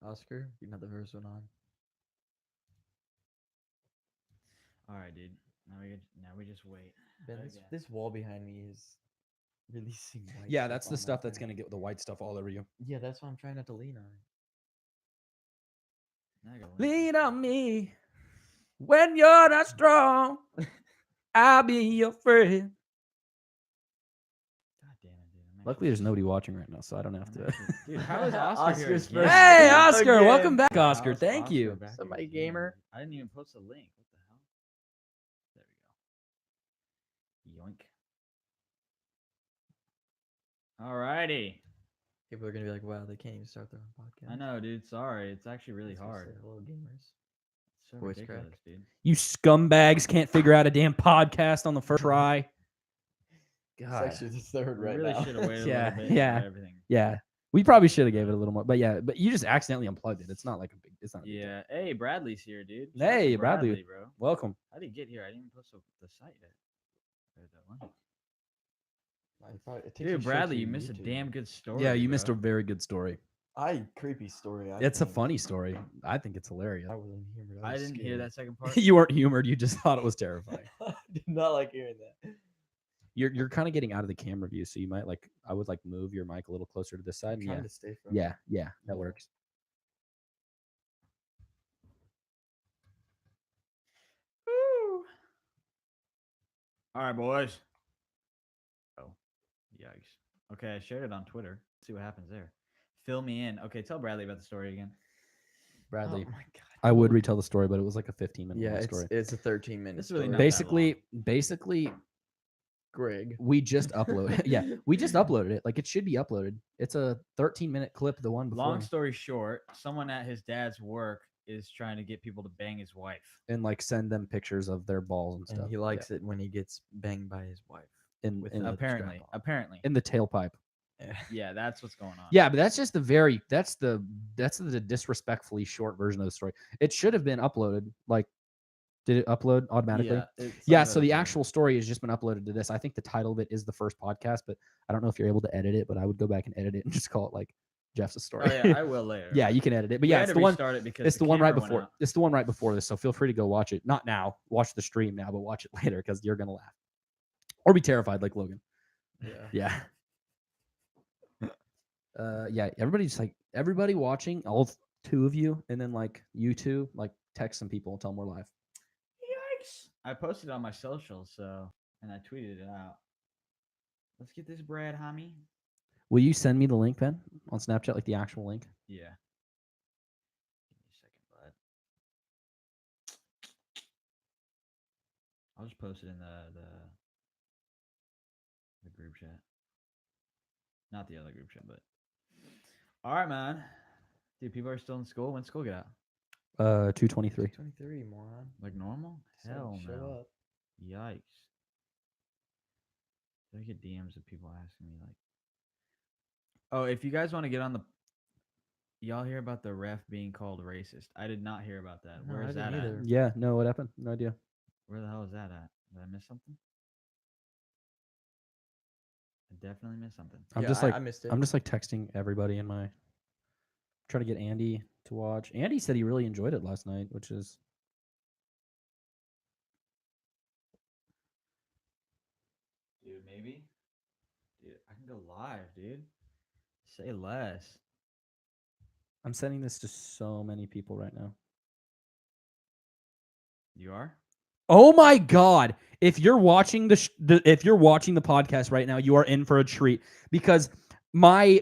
Oscar, you got the first one on. All right, dude. Now we just wait. Ben, this wall behind me is releasing white. Yeah, stuff that's the on my stuff that's face. gonna get the white stuff all over you. Yeah, that's why I'm trying not to lean on it. Now I gotta Lean on me when you're not strong. I'll be your friend. God damn it, dude. Luckily, there's nobody watching right now, so I don't have to. Dude, how is Oscar here? Oscar's again? first Hey, game Oscar, again. welcome back, How Oscar. is Thank Oscar you. back Somebody again? gamer. I didn't even post a link. What the hell? There we go. Yoink. Alrighty. People are gonna be like, "Wow, they can't even start their own podcast." I know, dude. Sorry. It's actually really That's what I hard. say, hello, gamers. It's so Voice ridiculous, crack. dude. You scumbags can't figure out a damn podcast on the first try. It's God. actually the third We right really now. should have waited Yeah, a little bit yeah. for everything. Yeah, we probably should have gave it a little more, but you just accidentally unplugged it. It's not like a big. It's not. A big deal. Yeah. Hey, Bradley's here, dude. Shout out to Hey, Bradley. bro. Welcome. How did he get here? I didn't even post the site yet. Or the link. It takes Dude, you straight Bradley, to you missed a YouTube. damn good story. Yeah, you missed a bro. very good story. Creepy story. It's a funny story. I think it's hilarious. I wasn't humored. I was didn't hear scared. that second part. You weren't humored. You just thought it was terrifying. I did not like hearing that. You're kind of getting out of the camera view, so you might I would move your mic a little closer to this side. I'm and trying to stay from. yeah, that Yeah. works. All right, boys. Oh, yikes. Okay, I shared it on Twitter. See what happens there. Fill me in. Okay, tell Bradley about the story again. Bradley, Oh my god. I would retell the story, but it was like a 15-minute Yeah, story. it's a 13-minute. It's really story. not that Basically, Greg. we just uploaded. Yeah, we just uploaded it. Like it should be uploaded. It's a 13-minute clip. The one before. Long story short, someone at his dad's work is trying to get people to bang his wife. And send them pictures of their balls and stuff. And he likes it when he gets banged by his wife. in with in, a Apparently, strap on. apparently. in the tailpipe. Yeah. Yeah, that's what's going on. Yeah, but that's just that's the disrespectfully short version of the story. It should have been uploaded. Did it upload automatically? Yeah, so the actual story has just been uploaded to this. I think the title of it is the first podcast, but I don't know if you're able to edit it, but I would go back and edit it and just call it Jeff's story. Oh yeah, I will later. Yeah, you can edit it. But We yeah, had it's to the one restart it because it's the one right camera went before. out. It's the one right before this. So feel free to go watch it. Not now. Watch the stream now, but watch it later because you're gonna laugh. Or be terrified like Logan. Yeah. Yeah. Yeah, everybody watching, all two of you, and then you two, text some people and tell them we're live. Yikes! I posted it on my social, and I tweeted it out. Let's get this bread, homie. Will you send me the link, Ben, on Snapchat, the actual link? Yeah. Give me a second, bud. I'll just post it in the group chat. Not the other group chat, but all right, man. Dude, people are still in school. When's school get out? 223. 23, moron. Like normal? So, Hell show no. up. Yikes. I get DMs of people asking me oh, if you guys want to get on the, y'all hear about the ref being called racist? I did not hear about that. No, Where I is that didn't at? either. Yeah, no, what happened? No idea. Where the hell is that at? Did I miss something? I definitely missed something. I'm Yeah, just I missed it. I'm just texting everybody in my trying to get Andy to watch. Andy said he really enjoyed it last night, which is Dude, maybe? Dude, I can go live, dude. Say less. I'm sending this to so many people right now. You are? Oh my god. If you're watching if you're watching the podcast right now, you are in for a treat because my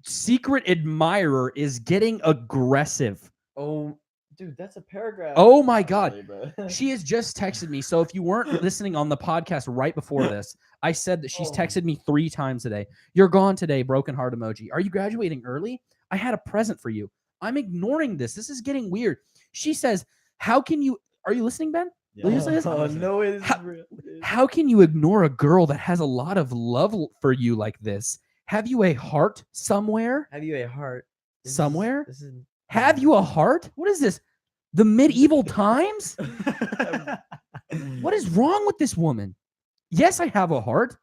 secret admirer is getting aggressive. Oh, dude, that's a paragraph. Oh my Not god. really, but- She has just texted me. So if you weren't listening on the podcast right before this, I said that she's Oh. texted me 3 times today. You're gone today, broken heart emoji. Are you graduating early? I had a present for you. I'm ignoring this. This is getting weird. She says, "How can you Are you listening, Ben? Will you say this? Oh, no, it is How- real. It is. How can you ignore a girl that has a lot of love for you like this? Have you a heart somewhere? Have you a heart? This is- Somewhere? This is. Have you a heart? What is this? The medieval times? What is wrong with this woman? Yes, I have a heart.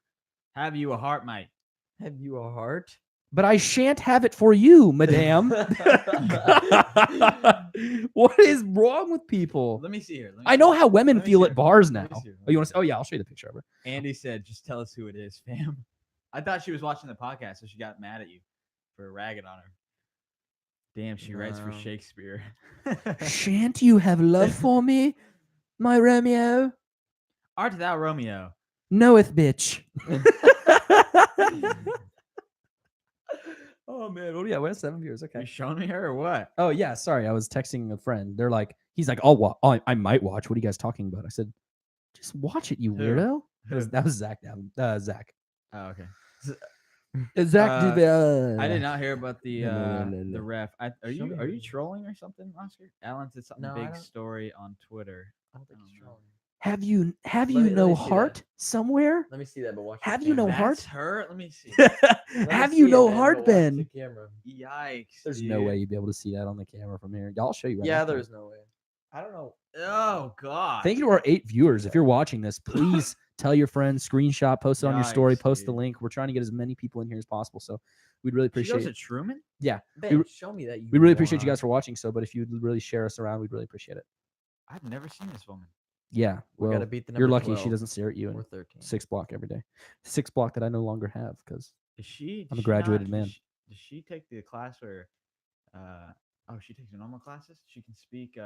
Have you a heart, mate? Have you a heart? But I shan't have it for you, madame. What is wrong with people? Let me see here. I know how women Let me feel see at her. bars Let now. me see her. Oh, you want to? Oh yeah, I'll show you the picture of her. Andy said, "Just tell us who it is, fam." I thought she was watching the podcast, so she got mad at you for ragging on her. Damn, she writes for No. Shakespeare. Shan't you have love for me, my Romeo? Art thou Romeo? Knoweth, bitch. Oh man, well yeah, we have 7 viewers. You Okay. showing me her or what? Oh yeah, sorry, I was texting a friend. They're like, he's like, I might watch. What are you guys talking about? I said, just watch it, you Who? weirdo. Who? That was Zach. Zach. Oh, okay. Zach. I did not hear about the No. ref. Are Show you me are you her. trolling or something, Oscar? Alan said something No, I big don't- story on Twitter. I don't think I he's don't know. trolling. Have you Let no me see that. heart somewhere? Let me see that, but watch. the Have you no camera. heart? That's her. Let me see. Let me Have see you it, no man, heart, but watch Ben? the camera. Yikes! There's no way you'd be able to see that on the camera from here. I'll show you right Yeah, now. there's no way. I don't know. Oh God! Thank you to our 8 viewers. If you're watching this, please tell your friends, screenshot, post it on your story, Yikes, post the dude. link. We're trying to get as many people in here as possible. So we'd really She appreciate goes to it. Truman. Yeah. Ben, We- show me that. We really appreciate you guys for watching. So, but if you'd really share us around, we'd really appreciate it. I've never seen this woman. Yeah. We Well, gotta beat the you're number lucky 12 she doesn't stare at you or in 13. 6 block every day. 6 block that I no longer have because Is she? I'm a does she graduated not- man. Does she take the class where? Oh, she takes the normal classes. She can speak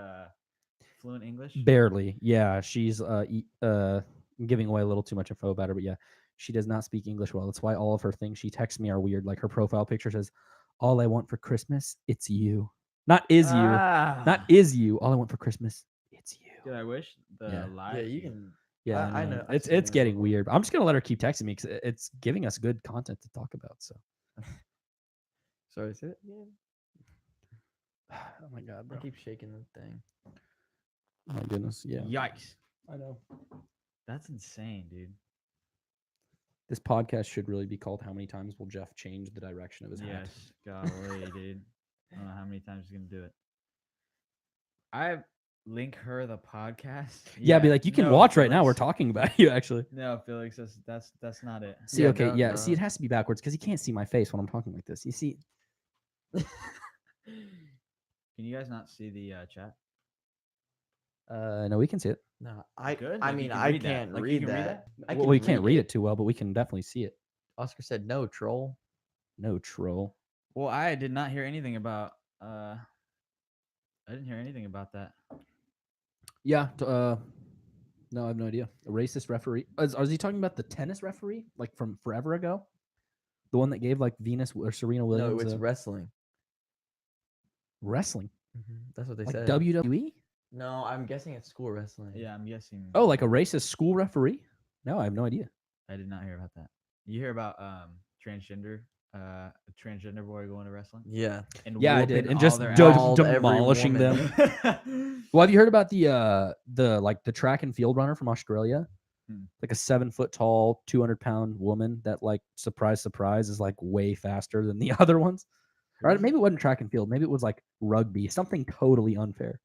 fluent English. Barely. Yeah. She's giving away a little too much info about her, but yeah, she does not speak English well. That's why all of her things she texts me are weird. Like her profile picture says, "All I want for Christmas, it's you." Not is you. Ah. Not is you. All I want for Christmas, it's you. Did I wish the Yeah. live? Yeah, you feed- can. Yeah, I know. know. I've It's seen it's hers getting before. weird. I'm just gonna let her keep texting me because it's giving us good content to talk about. So, Sorry, say it again. oh my god, I bro. keep shaking the thing. Oh my goodness. Yeah. Yikes! I know. That's insane, dude. This podcast should really be called "How Many Times Will Geoff Change the Direction of His Hat?" Yes, golly, dude. I don't know how many times he's gonna do it. I link her the podcast. Yeah, be like, you can no, watch right now. We're Felix. talking about you actually. No, Felix, that's not it. See, Yeah, okay, don't- yeah. See, it don't. has to be backwards because you can't see my face when I'm talking like this. You see, Can you guys not see the chat? no, we can see it. No, I. Good? I Like, you mean, can I read that. can't Like, you read can read that. that? I Well, can we can't read it too well, but we can definitely see it. Oscar said no, troll. No troll. Well, I did not hear anything about. I didn't hear anything about that. Yeah. No, I have no idea. A racist referee. Is he talking about the tennis referee, like from forever ago? The one that gave like Venus or Serena Williams No, it's a wrestling. wrestling, That's what they like said. WWE. No, I'm guessing it's school wrestling. Yeah, I'm guessing. Oh, like a racist school referee? No, I have no idea. I did not hear about that. You hear about transgender, a transgender boy going to wrestling? Yeah. And Yeah, I did, whooping and all just their Mauled every demolishing them. ass. Well, have you heard about the track and field runner from Australia? Hmm. Like a 7 foot tall, 200-pound woman that, like, surprise, is like way faster than the other ones. Or maybe it wasn't track and field. Maybe it was like rugby. Something totally unfair.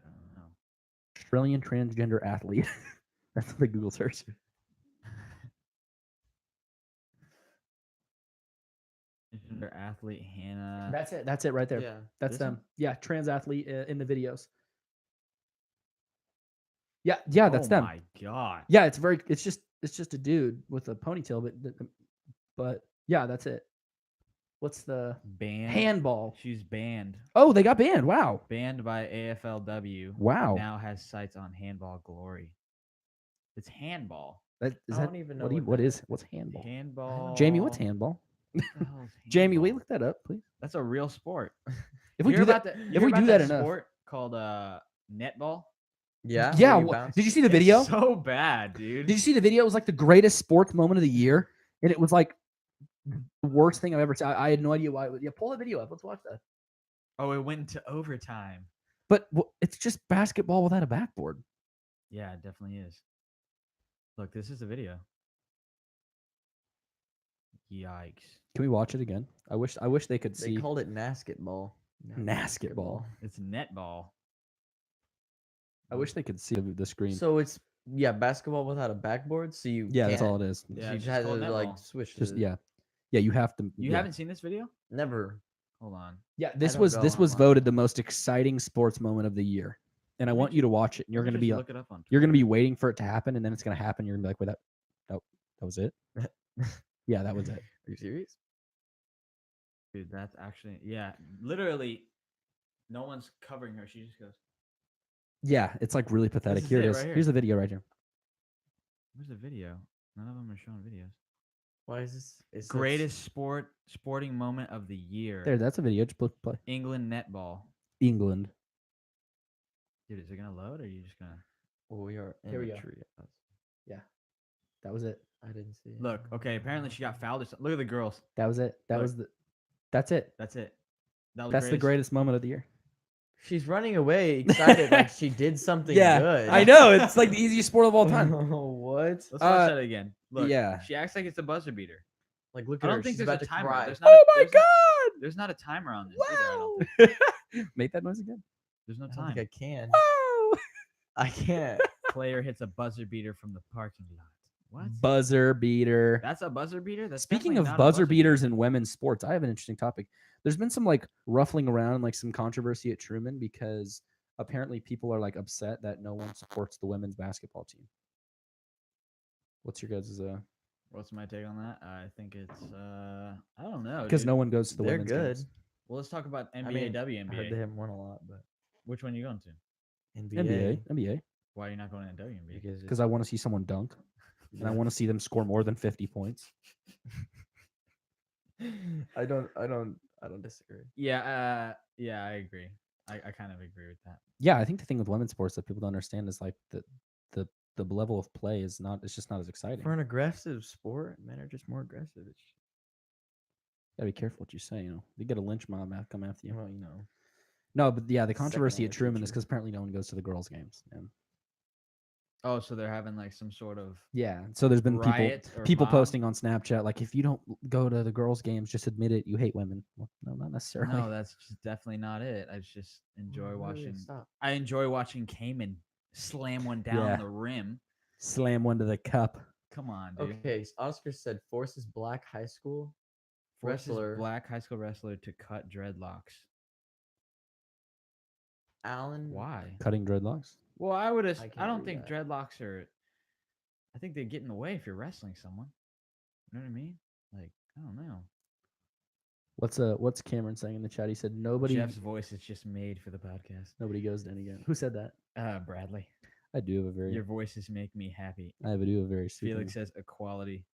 I don't know. Australian transgender athlete. That's the Google search. Transgender athlete Hannah. That's it. That's it right there. Yeah. That's This them. one? Yeah, trans athlete in the videos. Yeah, that's Oh them. my god. Yeah, it's just a dude with a ponytail, but yeah, that's it. What's the Banned. handball? She's banned. Oh, they got banned. Wow. Banned by AFLW. Wow. Now has sights on handball glory. It's handball. That is I that don't even know what what that is. what's handball? Handball. Jamie, what's handball? What the hell is Jamie, will you handball? look that up, please? That's a real sport. If we You do hear that, about you if hear we about do that enough. sport called netball. Yeah. Yeah. where you wha- bounce? did you see the video? It's so bad, dude. Did you see the video? It was like the greatest sports moment of the year, and it was like the worst thing I've ever seen. I had no idea why. Yeah, pull the video up. Let's watch that. Oh, it went into overtime. But it's just basketball without a backboard. Yeah, it definitely is. Look, this is the video. Yikes. Can we watch it again? I wish they could They see. called it nasketball. Nasketball. It's netball. I wish they could see the screen. So it's Yeah, basketball without a backboard, so you Yeah, that's can't. all it is. Yeah, you it's just had to called like netball. switch. Just to yeah. You have to. You yeah. haven't seen this video? Never. Hold on. Yeah, this don't was go this was online. voted the most exciting sports moment of the year, and I Let me want you to watch it. And you're Let me gonna be just look it up on you're gonna be Twitter. waiting for it to happen, and then it's gonna happen. You're gonna be like, wait, that was it. Yeah, that was it. Are you serious? Dude, that's actually literally no one's covering her. She just goes, Yeah, it's like really pathetic. is Here it it is. right here. Here's the video right here. "Where's the video? None of them are showing videos." Why is this? It's Greatest sporting moment of the year. There, that's a video. Just play. England netball. England. Dude, is it gonna load or are you just gonna Well, we are in Here we the go. tree. That was it. I didn't see it. look? Okay, apparently she got fouled or something. Look at the girls. That was it. That Look. was the. That's it. That's it. That was That's the greatest moment of the year. She's running away, excited, like she did something good. I know. It's like the easiest sport of all time. What? Let's watch that again. Look, yeah. she acts like it's a buzzer beater. Like, look I at don't her. think She's there's about a to timer. cry. There's not Oh a, my there's not- god! There's not a timer on this either. I don't think. Make that noise again. There's no I don't time. think I can. Wow! I can't. Player hits a buzzer beater from the parking lot. What? Buzzer beater. That's a buzzer beater? That's Speaking definitely of not a buzzer beater. beaters in women's sports, I have an interesting topic. There's been some like ruffling around and like some controversy at Truman because apparently people are like upset that no one supports the women's basketball team. What's your guys' What's my take on that? I think it's I don't know. because dude. no one goes to the They're women's good. games. Well, let's talk about NBA, I mean, I heard WNBA. they haven't won a lot, but Which one are you going to? NBA. Why are you not going to WNBA? Because I want to see someone dunk and I want to see them score more than 50 points. I don't disagree. Yeah, I agree. I kind of agree with that. Yeah, I think the thing with women's sports that people don't understand is like the level of play is not. It's just not as exciting. For an aggressive sport, men are just more aggressive. It's Gotta be careful what you say. You know, you get a lynch mob come after you. well, you know. No, but yeah, the Second controversy at language Truman is teacher. because apparently no one goes to the girls' games. And Oh, so they're having like some sort of yeah, so there's been riot or people mob? posting on Snapchat like, if you don't go to the girls' games, just admit it. You hate women. Well, no, not necessarily. No, that's just definitely not it. I just enjoy watching. Stop. I enjoy watching Cayman slam one down Yeah. the rim. Slam one to the cup. Come on, dude. Okay, so Oscar said forces black high school Forces wrestler black high school wrestler to cut dreadlocks. Allen. Why? Cutting dreadlocks. Well, I would. I I can't don't read think that. dreadlocks are. I think they get in the way if you're wrestling someone. You know what I mean? Like, I don't know. What's Cameron saying in the chat? He said nobody Jeff's voice is just made for the podcast. goes to any game. Who said that? Bradley, I do have a very your voices make me happy. I do a very soothing. Felix says equality.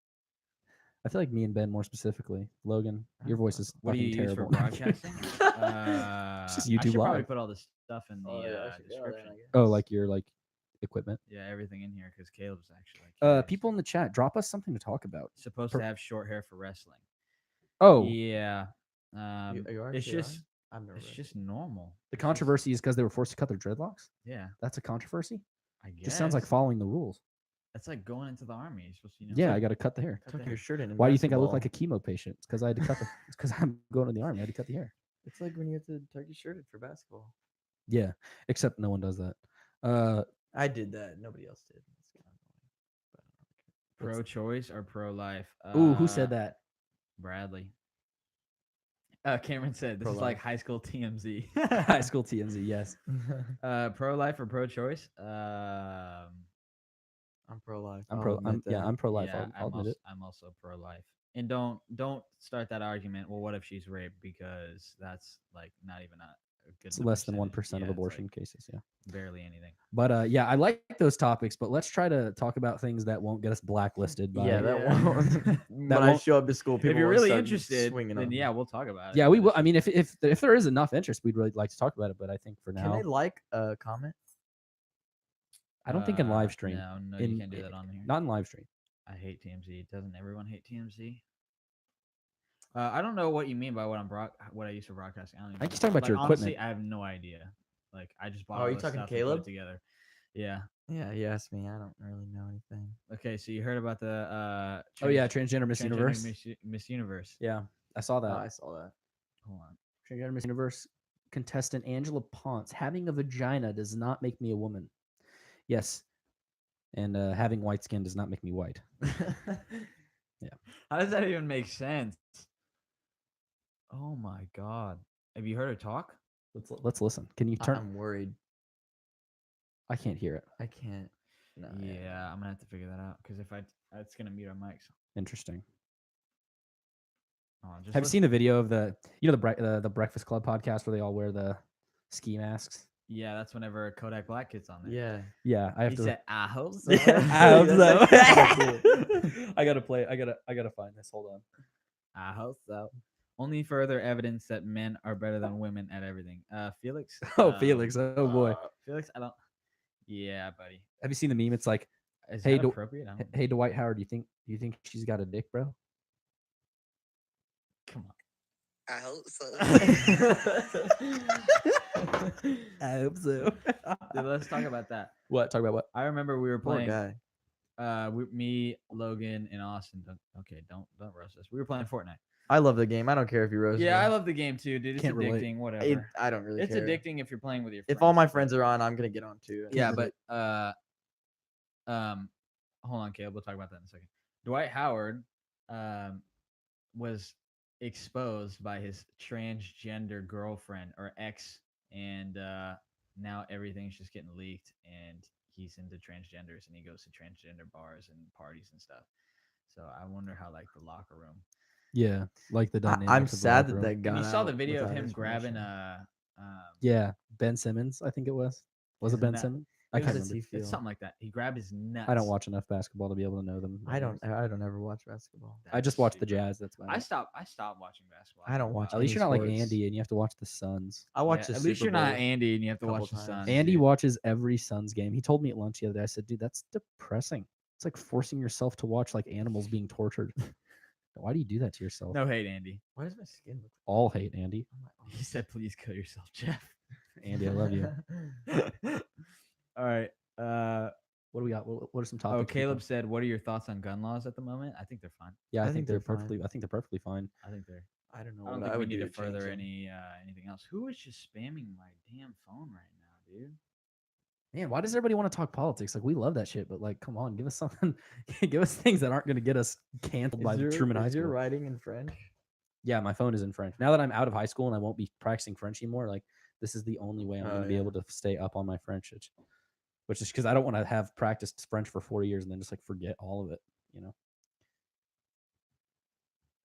I feel like me and Ben more specifically. Logan, your voice is What do fucking you use for terrible. broadcasting? Just I YouTube should probably Live. put all this stuff in the Oh, yeah, I should go then, description. I guess. Oh, like your like equipment. Yeah, everything in here because Caleb's actually like curious. People in the chat, drop us something to talk about. supposed to have short hair for wrestling. Oh, Yeah. You It's actually are? just I've never it's read just normal. the It's just- controversy is because they were forced to cut their dreadlocks. Yeah, That's a controversy. I guess. Just sounds like following the rules. That's like going into the army. You're supposed to, Yeah, I got to cut the hair. cut Tuck the your hair. shirt in. Why do you think I look basketball. like a chemo patient? It's because I had to cut the. It's because I'm going to the army. I had to cut the hair. It's like when you have to tuck your shirt in for basketball. Yeah, except no one does that. I did that. Nobody else did. It's kinda annoying, but I don't care. Pro-choice or pro-life? Ooh, who said that? Bradley. Cameron said this is Pro-life. like high school TMZ. High school TMZ. Yes. Pro-life or pro-choice? I'm pro-life. I'm I'll pro. admit that. I'm pro life. Yeah, I'll admit it. I'm also pro-life. And don't start that argument. Well, what if she's raped? Because that's like not even a good. It's enough less than percentage. 1% Yeah, of it's, abortion like, cases. Yeah. barely anything. But yeah, I like those topics. But let's try to talk about things that won't get us blacklisted. By, Yeah, that Yeah. won't. when That I won't- show up to school, people If you're will really start interested, swinging then on me. yeah, we'll talk about it. Yeah, we but will. it's I mean, just- if there is enough interest, we'd really like to talk about it. But I think for Can now, they like a comment? I don't think in live stream. No, in- you can't do that on here. Not in live stream. I hate TMZ. Doesn't everyone hate TMZ? I don't know what you mean by what I use for broadcasting. I don't even I think he's know. talking about Like, your honestly, equipment. I have no idea. Like I just bought Oh, all you this talking to stuff and put Caleb? it together. Yeah. Yeah, you asked me. I don't really know anything. Okay, so you heard about the Oh yeah, transgender Miss Universe. Miss Universe. Yeah, I saw that. Oh, I saw that. Hold on. Transgender Miss Universe contestant Angela Ponce having a vagina does not make me a woman. Yes, and having white skin does not make me white. Yeah. How does that even make sense? Oh my god. Have you heard her talk? Let's listen. Can you turn? I'm worried. I can't hear it. I can't. No, Yeah, I'm gonna have to figure that out because if it's gonna mute our mics. Interesting. Oh, just Have you seen the video of the the Breakfast Club podcast where they all wear the ski masks? Yeah, that's whenever Kodak Black gets on there. Yeah. Yeah, I have He to. said, "I hope so." I hope so. That's actually cool. I gotta play. I gotta find this. Hold on. I hope so. Only further evidence that men are better than women at everything. Felix. Oh, Felix. Oh boy. Felix, I don't. Yeah, buddy. Have you seen the meme? It's like, Is Hey, that do- appropriate? I don't know. hey, Dwight Howard, do you think she's got a dick, bro? Come on. I hope so. I hope so. Dude, let's talk about that. What? Talk about what? I remember we were Poor playing. guy. Me, Logan, and Austin. Don't roast us. We were playing Fortnite. I love the game. I don't care if you roast Yeah, me. I love the game too, dude. It's Can't relate. addicting. Whatever. I don't really It's care. addicting if you're playing with your friends. If all my friends are on, I'm gonna get on too. Yeah, but hold on, Caleb. We'll talk about that in a second. Dwight Howard was exposed by his transgender girlfriend or ex, and now everything's just getting leaked, and he's into transgenders, and he goes to transgender bars and parties and stuff. So I wonder how like the locker room. Yeah, like the dynamics. I'm of the sad locker that room. that got And you saw the out video of without him grabbing information. Yeah, Ben Simmons. I think it was. Was it Isn't Ben that- Simmons? It I was can't a- remember. he feel? It's something like that. He grabbed his nuts. I don't watch enough basketball to be able to know them. I don't ever watch basketball. I just watch the Jazz. That's about I it. stopped watching basketball. I don't watch At least any you're not like sports. Andy, and you have to watch the Suns. I watch the At least Super you're not Bowl. Andy, and you have to couple watch the times. Suns. Andy dude. watches every Suns game. He told me at lunch the other day. I said, "Dude, that's depressing. It's like forcing yourself to watch like animals being tortured. Why do you do that to yourself?" No hate, Andy. Why does my skin look? All hate Andy. on my arm? He said, "Please kill yourself, Geoff." Andy, I love you. All right. What do we got? What are some topics? Oh, we Caleb can- said, "What are your thoughts on gun laws at the moment?" I think they're fine. Yeah, I, I think think they're they're fine. perfectly. I think they're perfectly fine. I think they're. I don't know. I don't what think I we would need do to further change them. anything else. Who is just spamming my damn phone right now, dude? Man, why does everybody want to talk politics? Like we love that shit, but like, come on, give us something. Give us things that aren't going to get us canceled by the Truman High Is your School. writing in French? Yeah, my phone is in French. Now that I'm out of high school and I won't be practicing French anymore, like this is the only way I'm Oh, going to be yeah. able to stay up on my French, which is because I don't want to have practiced French for 4 years and then just like forget all of it, you know.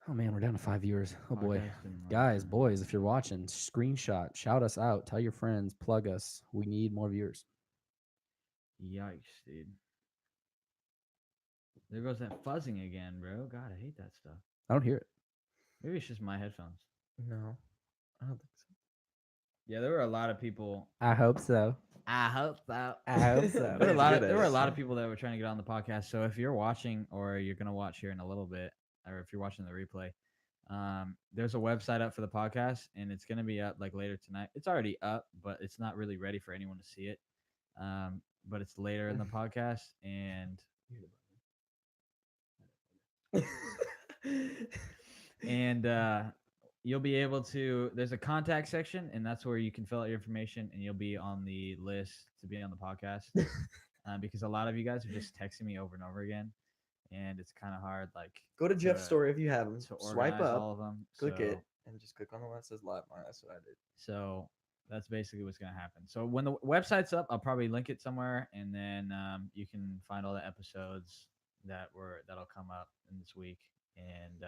Oh man, we're down to 5 viewers. Oh boy. Podcast didn't work. Guys, boys, if you're watching, screenshot, shout us out, tell your friends, plug us. We need more viewers. Yikes, dude. There goes that fuzzing again, bro. God, I hate that stuff. I don't hear it. Maybe it's just my headphones. No, I don't think so. Yeah, there were a lot of people. I hope so. I hope so. I hope so. There were a lot of Good there were a at it. lot of people that were trying to get on the podcast. So if you're watching or you're gonna watch here in a little bit, or if you're watching the replay, there's a website up for the podcast, and it's gonna be up like later tonight. It's already up, but it's not really ready for anyone to see it. But it's later in the podcast, and you'll be able to. There's a contact section, and that's where you can fill out your information, and you'll be on the list to be on the podcast. Because a lot of you guys are just texting me over and over again, and it's kind of hard. Like Go to Jeff's to- story if you have them. to Swipe organize up, all of them. click so, it, and just click on the one that says live. That's what I did. So that's basically what's gonna happen. So when the website's up, I'll probably link it somewhere, and then you can find all the episodes that'll come up in this week, and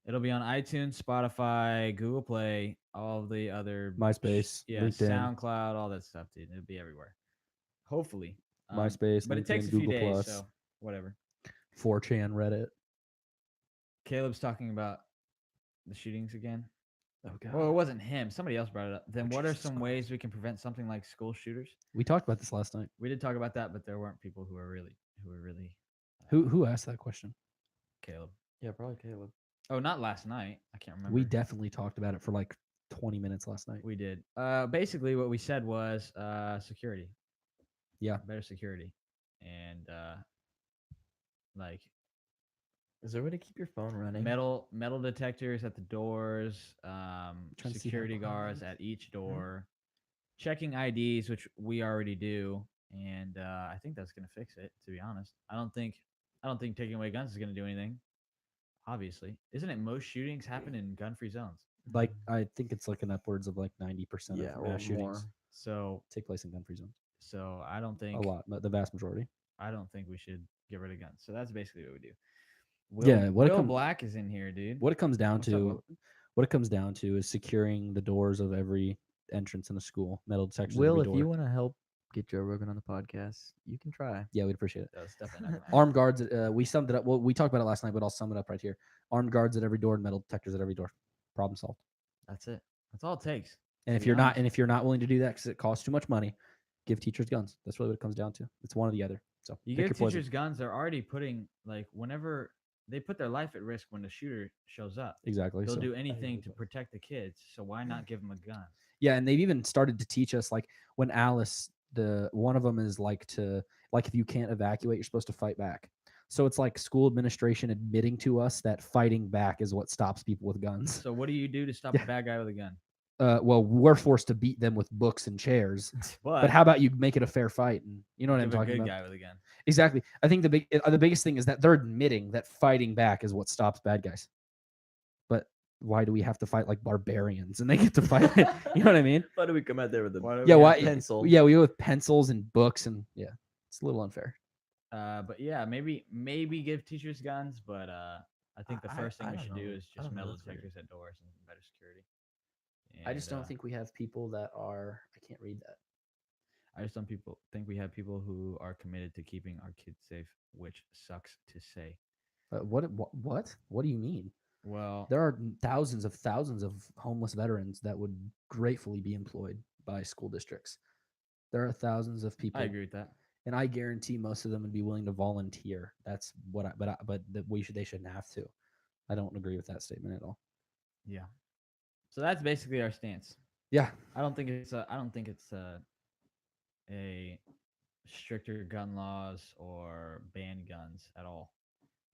it'll be on iTunes, Spotify, Google Play, all of the other MySpace, yeah, LinkedIn, SoundCloud, all that stuff, dude. It'll be everywhere. Hopefully, MySpace, but it takes LinkedIn, a few Google days, Plus, so whatever. 4chan, Reddit. Caleb's talking about the shootings again. Oh god. Well, it wasn't him. Somebody else brought it up. Then Oh, what are Jesus some Christ. ways we can prevent something like school shooters? We talked about this last night. We did talk about that, but there weren't people who were really Who asked that question? Caleb. Yeah, probably Caleb. Oh, not last night. I can't remember. We definitely talked about it for like 20 minutes last night. We did. Basically what we said was security. Yeah. Better security. And like Is there a way to keep your phone running? metal detectors at the doors, Trying to see how security quiet it guards is. at each door, checking IDs, which we already do. and I think that's gonna fix it. To be honest, I don't think taking away guns is gonna do anything. Obviously, isn't it most shootings happen in gun-free zones? Like I think it's like an upwards of like 90% Yeah, of or mass shootings more. So take place in gun-free zones. I don't A think lot, but the vast majority. I don't think we should get rid of guns. So that's basically what we do. Yeah, Will Black is in here, dude. What it comes down What's up, to, Will? what it comes down to is securing the doors of every entrance in a school, metal detectors at Will, every if door. you want to help get Joe Rogan on the podcast, you can try. Yeah, we'd appreciate it. That's definitely not gonna happen. Armed guards. We summed it up. Well, we talked about it last night, but I'll sum it up right here. Armed guards at every door and metal detectors at every door. Problem solved. That's it. That's all it takes. And To if be you're not, honest. and if you're not willing to do that because it costs too much money, give teachers guns. That's really what it comes down to. It's one or the other. So You pick give your poison. teachers guns, they're already putting like whenever they put their life at risk when the shooter shows up. Exactly. They'll so. do anything to protect the kids. So why not give them a gun? Yeah, and they've even started to teach us like when Alice, one of them is like if you can't evacuate, you're supposed to fight back. So it's like school administration admitting to us that fighting back is what stops people with guns. So what do you do to stop a bad guy with a gun? Well, we're forced to beat them with books and chairs. But how about you make it a fair fight? And you know what I'm give a talking good about? guy with a gun? Exactly. I think the biggest thing is that they're admitting that fighting back is what stops bad guys. But why do we have to fight like barbarians and they get to fight? You know what I mean? Why do we come out there with a pencil? Yeah, we go with pencils and books, and yeah, it's a little unfair. But yeah, maybe give teachers guns, but I think the first thing I we don't should know. do is I just don't know, metal that's weird. detectors at doors and better security. I just And, don't think we have people that are. I can't read that. I just don't think we have people who are committed to keeping our kids safe, which sucks to say. What? What do you mean? Well, There are thousands of homeless veterans that would gratefully be employed by school districts. There are thousands of people. I agree with that. And I guarantee most of them would be willing to volunteer. That's what they shouldn't have to. I don't agree with that statement at all. Yeah. So that's basically our stance. Yeah. I don't think it's a stricter gun laws or ban guns at all.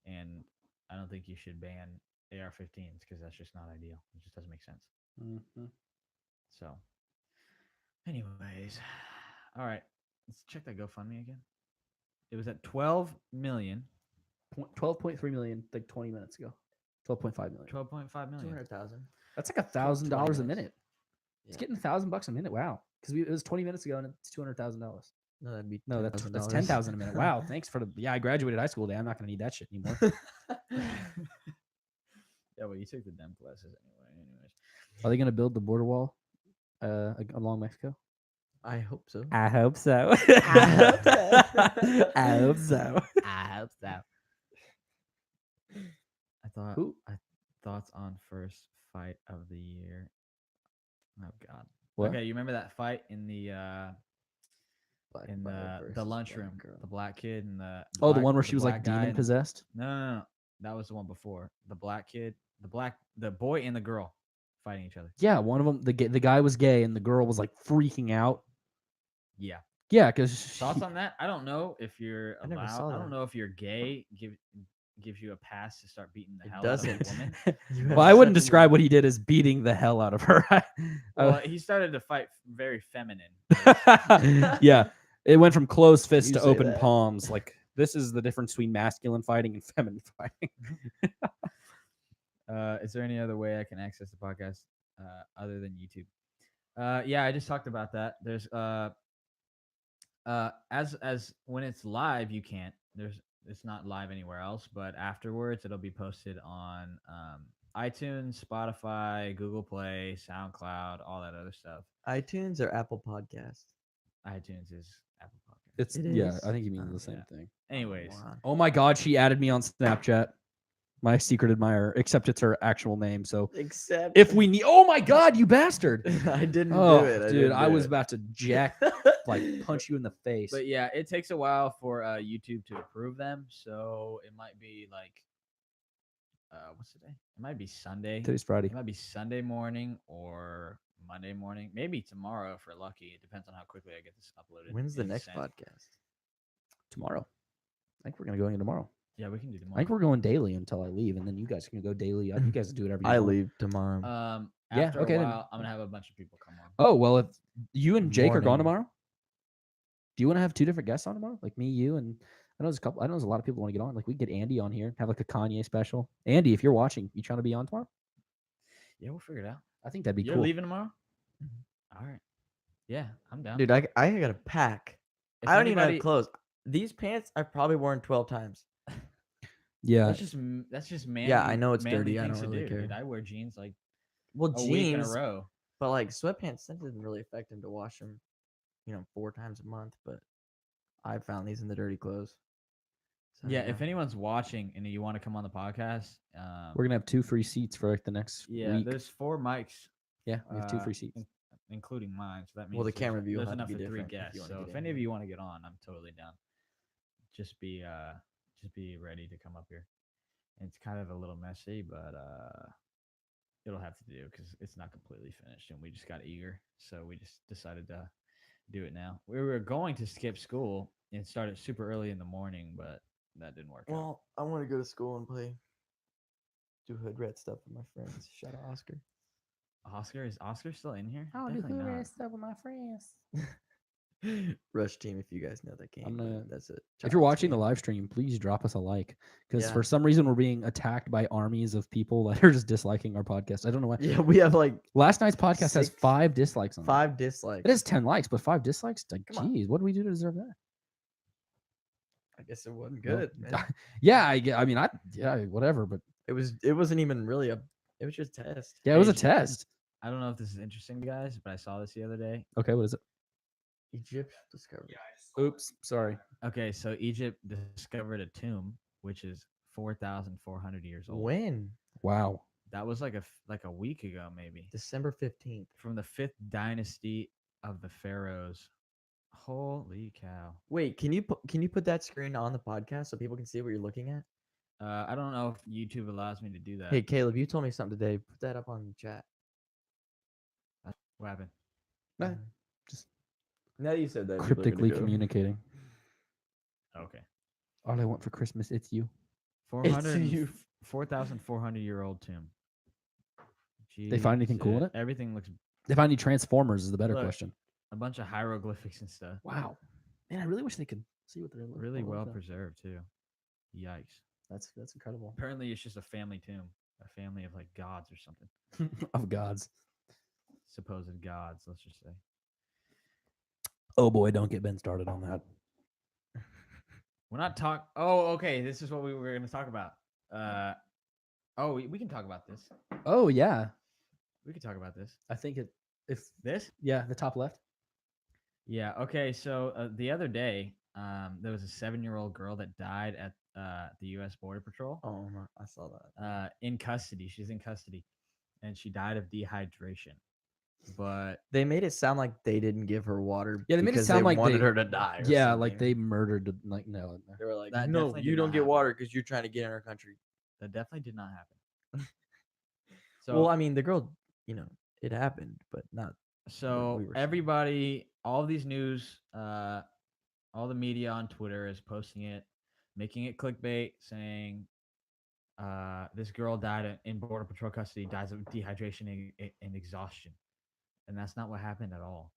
And I don't think you should ban AR-15s because that's just not ideal. It just doesn't make sense. Mm-hmm. So, anyways, all right, let's check that GoFundMe again. It was at 12 million. 12.3 million like 20 minutes ago. 12.5 million. 12.5 million. 200,000. That's like $1,000 a 20 minute. It's getting $1,000 a minute. Wow. Because it was 20 minutes ago and it's $200,000. No, that'd be That's $10,000. 10,000 a minute. Wow. Thanks for I graduated high school today. I'm not going to need that shit anymore. Yeah, well, you took the DEM classes anyway. Anyways, Are they going to build the border wall along Mexico? I hope so. I hope so. I hope so. I hope so. Thoughts on first fight of the year. Oh God. What? Okay, you remember that fight in the versus lunchroom, black girl. the black kid and the The black- one where she was black like guy demon and- possessed? No, that was the one before. The black kid, the boy and the girl fighting each other. Yeah, one of them, the guy was gay and the girl was like freaking out. Yeah. Yeah, because Thoughts on that? I don't know if you're I never allowed. saw I don't that. know if you're gay. Gives you a pass to start beating the It hell doesn't. out of a woman. You well, have I wouldn't such a- describe what he did as beating the hell out of her. Well, he started to fight very feminine. Yeah, it went from closed fists You to say open that. palms. Like this is the difference between masculine fighting and feminine fighting. Is there any other way I can access the podcast other than YouTube? Yeah, I just talked about that. There's as when it's live, you can't. It's not live anywhere else, but afterwards it'll be posted on iTunes, Spotify, Google Play, SoundCloud, all that other stuff. iTunes or Apple Podcast? iTunes is Apple Podcast. It's It yeah, is? I think you mean Oh, the same yeah. thing. Anyways, Moron. Oh my God, she added me on Snapchat. My secret admirer, except it's her actual name. So Except if we need, oh my God, you bastard! I didn't Oh, do it. dude, I was about about to punch you in the face. but yeah, it takes a while for YouTube to approve them, so it might be like what's today? It might be Sunday. Today's Friday. It might be Sunday morning or Monday morning. Maybe tomorrow if we're lucky. It depends on how quickly I get this uploaded. When's the and next sent. podcast? Tomorrow. I think we're gonna go in tomorrow. Yeah, we can do I tomorrow. think we're going daily until I leave, and then you guys can go daily. You guys do whatever you I want. leave tomorrow. Yeah, After okay, a then. while, I'm gonna have a bunch of people come on. Oh well, if you and Jake are gone Morning. tomorrow, Do you want to have 2 different guests on tomorrow? Like me, you, and I know there's a couple. I know there's a lot of people want to get on. Like we could get Andy on here, have like a Kanye special. Andy, if you're watching, you trying to be on tomorrow? Yeah, we'll figure it out. I think that'd be You're cool. leaving tomorrow? All right. Yeah, I'm down. Dude, I got a pack. If I don't even anybody- have clothes. These pants I've probably worn 12 times. Yeah, That's just manly. Yeah, I know it's manly dirty. I things don't to really do, dude. care. I wear jeans like Well, a week in a jeans, row. but like sweatpants, that didn't really affect him to wash them, 4 times a month. But I found these in the dirty clothes. So, Yeah, if anyone's watching and you want to come on the podcast, we're gonna have 2 free seats for like the next week. there's 4 mics. Yeah, we have 2 free seats. Including mine. So that means Well, the camera view will there's have to enough be for 3 different if guests. you wanna So get if in any of here. you want to get on, I'm totally down. Just be ready to come up here. And it's kind of a little messy, but it'll have to do because it's not completely finished, and we just got eager, so we just decided to do it now. We were going to skip school and start it super early in the morning, but that didn't work out. Well, I want to go to school and do hood rat stuff with my friends. Shout out Oscar. Is Oscar still in here? I'll do Definitely not. stuff with my friends. Rush Team, if you guys know that game. I'm but gonna- that's it. If you're watching the live stream, please drop us a like because Yeah. for some reason we're being attacked by armies of people that are just disliking our podcast. I don't know why. Yeah, we have like Last night's podcast has 6 5 dislikes on it. 5 dislikes. It has 10 likes, but 5 dislikes. Like, Come on. geez, what did we do to deserve that? I guess it wasn't Well, good, man. Yeah, whatever. But It wasn't even really it was just a test. yeah, it was a Hey, test. I don't know if this is interesting to you guys, but I saw this the other day. Okay, what is it? Egypt discovered. Oops, sorry. Okay, so Egypt discovered a tomb which is 4,400 years old. When? Wow. That was like a week ago, maybe. December 15th. From the 5th dynasty of the pharaohs. Holy cow! Wait, can you put that screen on the podcast so people can see what you're looking at? I don't know if YouTube allows me to do that. Hey, Caleb, you told me something today. Put that up on the chat. What happened? Nah, just now that you said that, cryptically communicating. Okay. All I want for Christmas, it's you. 4,400-year-old tomb. They find anything cool in it? Everything looks They find any Transformers is the better Look. question. a bunch of hieroglyphics and stuff. Wow. Man, I really wish they could see what they're Really what well they're- preserved too. Yikes. That's incredible. Apparently it's just a family tomb. A family of like gods or something. Of gods. Supposed gods, let's just say. Oh boy, don't get Ben started on that. We're not talk. Oh, okay. This is what we were going to talk about. We can talk about this. Oh yeah. We can talk about this. I think if This? yeah, the top left. Yeah. Okay. So the other day, there was a 7-year-old girl that died at the U.S. Border Patrol. Oh, I saw that. In custody. She's in custody, and she died of dehydration. But They made it sound like they didn't give her water. Yeah, they made it because sound like wanted they- her to die. Or Yeah, something. like they murdered like no. They were like, That no, definitely you did don't not get happen. water because you're trying to get in our country. that definitely did not happen. So Well, I mean, the girl, it happened, but not. So we were saying. everybody, all these news, all the media on Twitter is posting it, making it clickbait, saying this girl died in Border Patrol custody, dies of dehydration and exhaustion. And that's not what happened at all.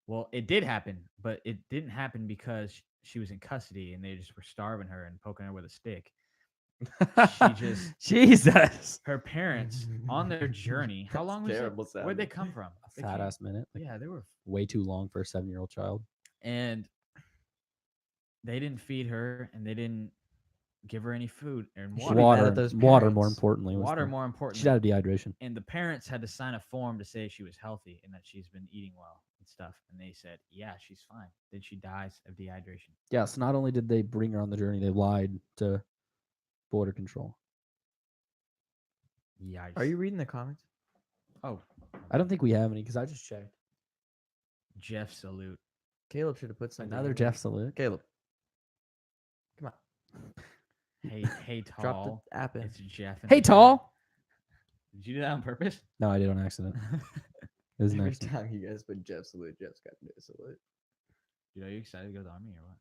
Well, it did happen, but it didn't happen because she was in custody and they just were starving her and poking her with a stick. She just Jesus. her parents on their journey. How That's long was terrible it? Where'd they sounding. come from? A They fat came- ass minute. Like, Yeah, they were, way too long for a 7-year-old child. and they didn't feed her, and they didn't give her any food and You water. should be mad Water, at those water more parents. importantly. was Water the- more She important. died of dehydration. And the parents had to sign a form to say she was healthy and that she's been eating well and stuff. And they said, yeah, she's fine. Then she dies of dehydration. Yeah, so not only did they bring her on the journey, they lied to border control. Yikes. Are you reading the comments? Oh, I don't think we have any because I just checked. Jeff salute. Caleb should have put something. Another in Jeff there. salute. Caleb, come on, Hey, drop tall. the app in. It's Jeff. in Hey, the chat. tall. Did you do that on purpose? No, I did on accident. It was an Every accident. time you guys put Jeff salute, Jeff's got to do a salute. Dude, are you excited to go to the army or what?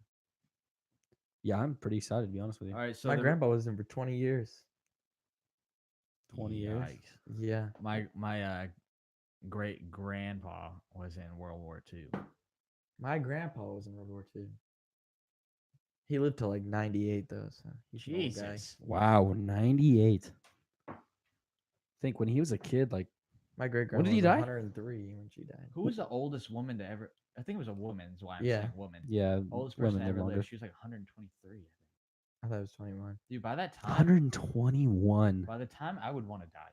Yeah, I'm pretty excited to be honest with you. All right, so My grandpa was in for 20 years. 20 years. Yikes. Yeah. My great grandpa was in World War II. My grandpa was in World War II. He lived till like 98 though, so he's an old guy. Jesus. Wow, 98. Think when he was a kid, like My great When grandma did he was die? 103 when she died. Who was the oldest woman to ever? I think it was a woman. Is why I'm Yeah. saying woman. yeah, Oldest person women to live ever longer. lived. She was like 123. I think. I thought it was 21. Dude, by that time, 121. by the time I would want to die.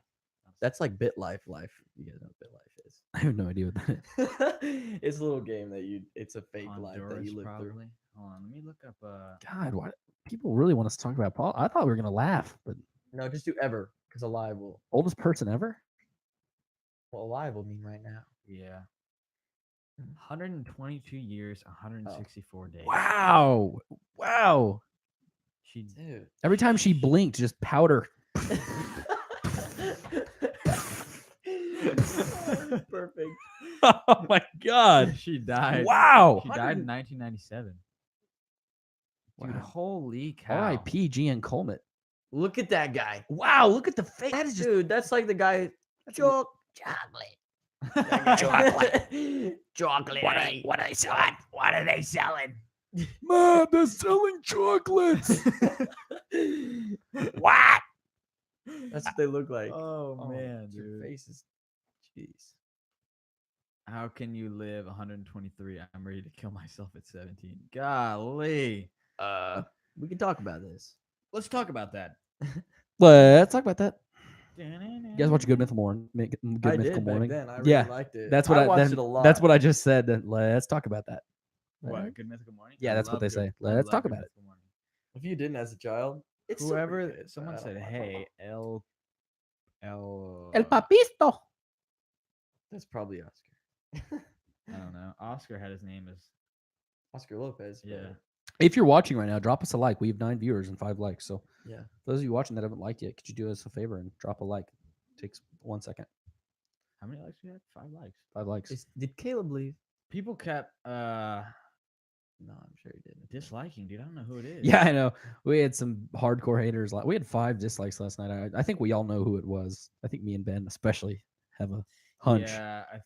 That's like Bit Life life. You guys know what Bit Life is. I have no idea what that is. It's a little game that it's a fake life that Honduras, you live probably. through. Hold on, let me look up. God, why people really want us to talk about Paul? I thought we were gonna laugh, but No, just do ever, because alive will. oldest person ever? Well, alive will mean right now. Yeah. 122 years, 164 days. Wow. Wow. She Dude. Every time she blinked, just powder. Perfect. Oh my God. she died. Wow. She died in 1997. Dude, Wow. holy cow. R.I.P. Gian Colmet. Look at that guy. Wow, look at the face. That is just Dude, that's like the guy. chocolate. Chocolate. What are they selling? What are they selling? Mom, they're selling chocolates. What? That's what they look like. Oh, man, your dude. face is. Jeez. How can you live 123? I'm ready to kill myself at 17. Golly. We can talk about this. Let's talk about that. Let's talk about that. You guys watch Good Mythical Morning? Good I Mythical did Morning? back then. I really Yeah, liked it. That's what I I watched then- it a lot. That's what I just said. Then let's talk about that. What? Good Mythical Morning? Yeah, I that's what love they Good- say. I Let's love talk Good about it. Mythical Morning. If you didn't as a child, it's still pretty Whoever, good, but someone I don't said, watch it. hey, El. El Papisto. That's probably Oscar. I don't know. Oscar had his name as. Oscar Lopez. but Yeah. If you're watching right now, drop us a like. We have 9 viewers and 5 likes. So Yeah. those of you watching that haven't liked yet, could you do us a favor and drop a like? Takes 1 second. How many likes we had? 5 likes. 5 likes. Did Caleb leave? People kept No, I'm sure he didn't. disliking, dude. I don't know who it is. Yeah, I know. We had some hardcore haters. We had 5 dislikes last night. I think we all know who it was. I think me and Ben especially have a hunch. Yeah, I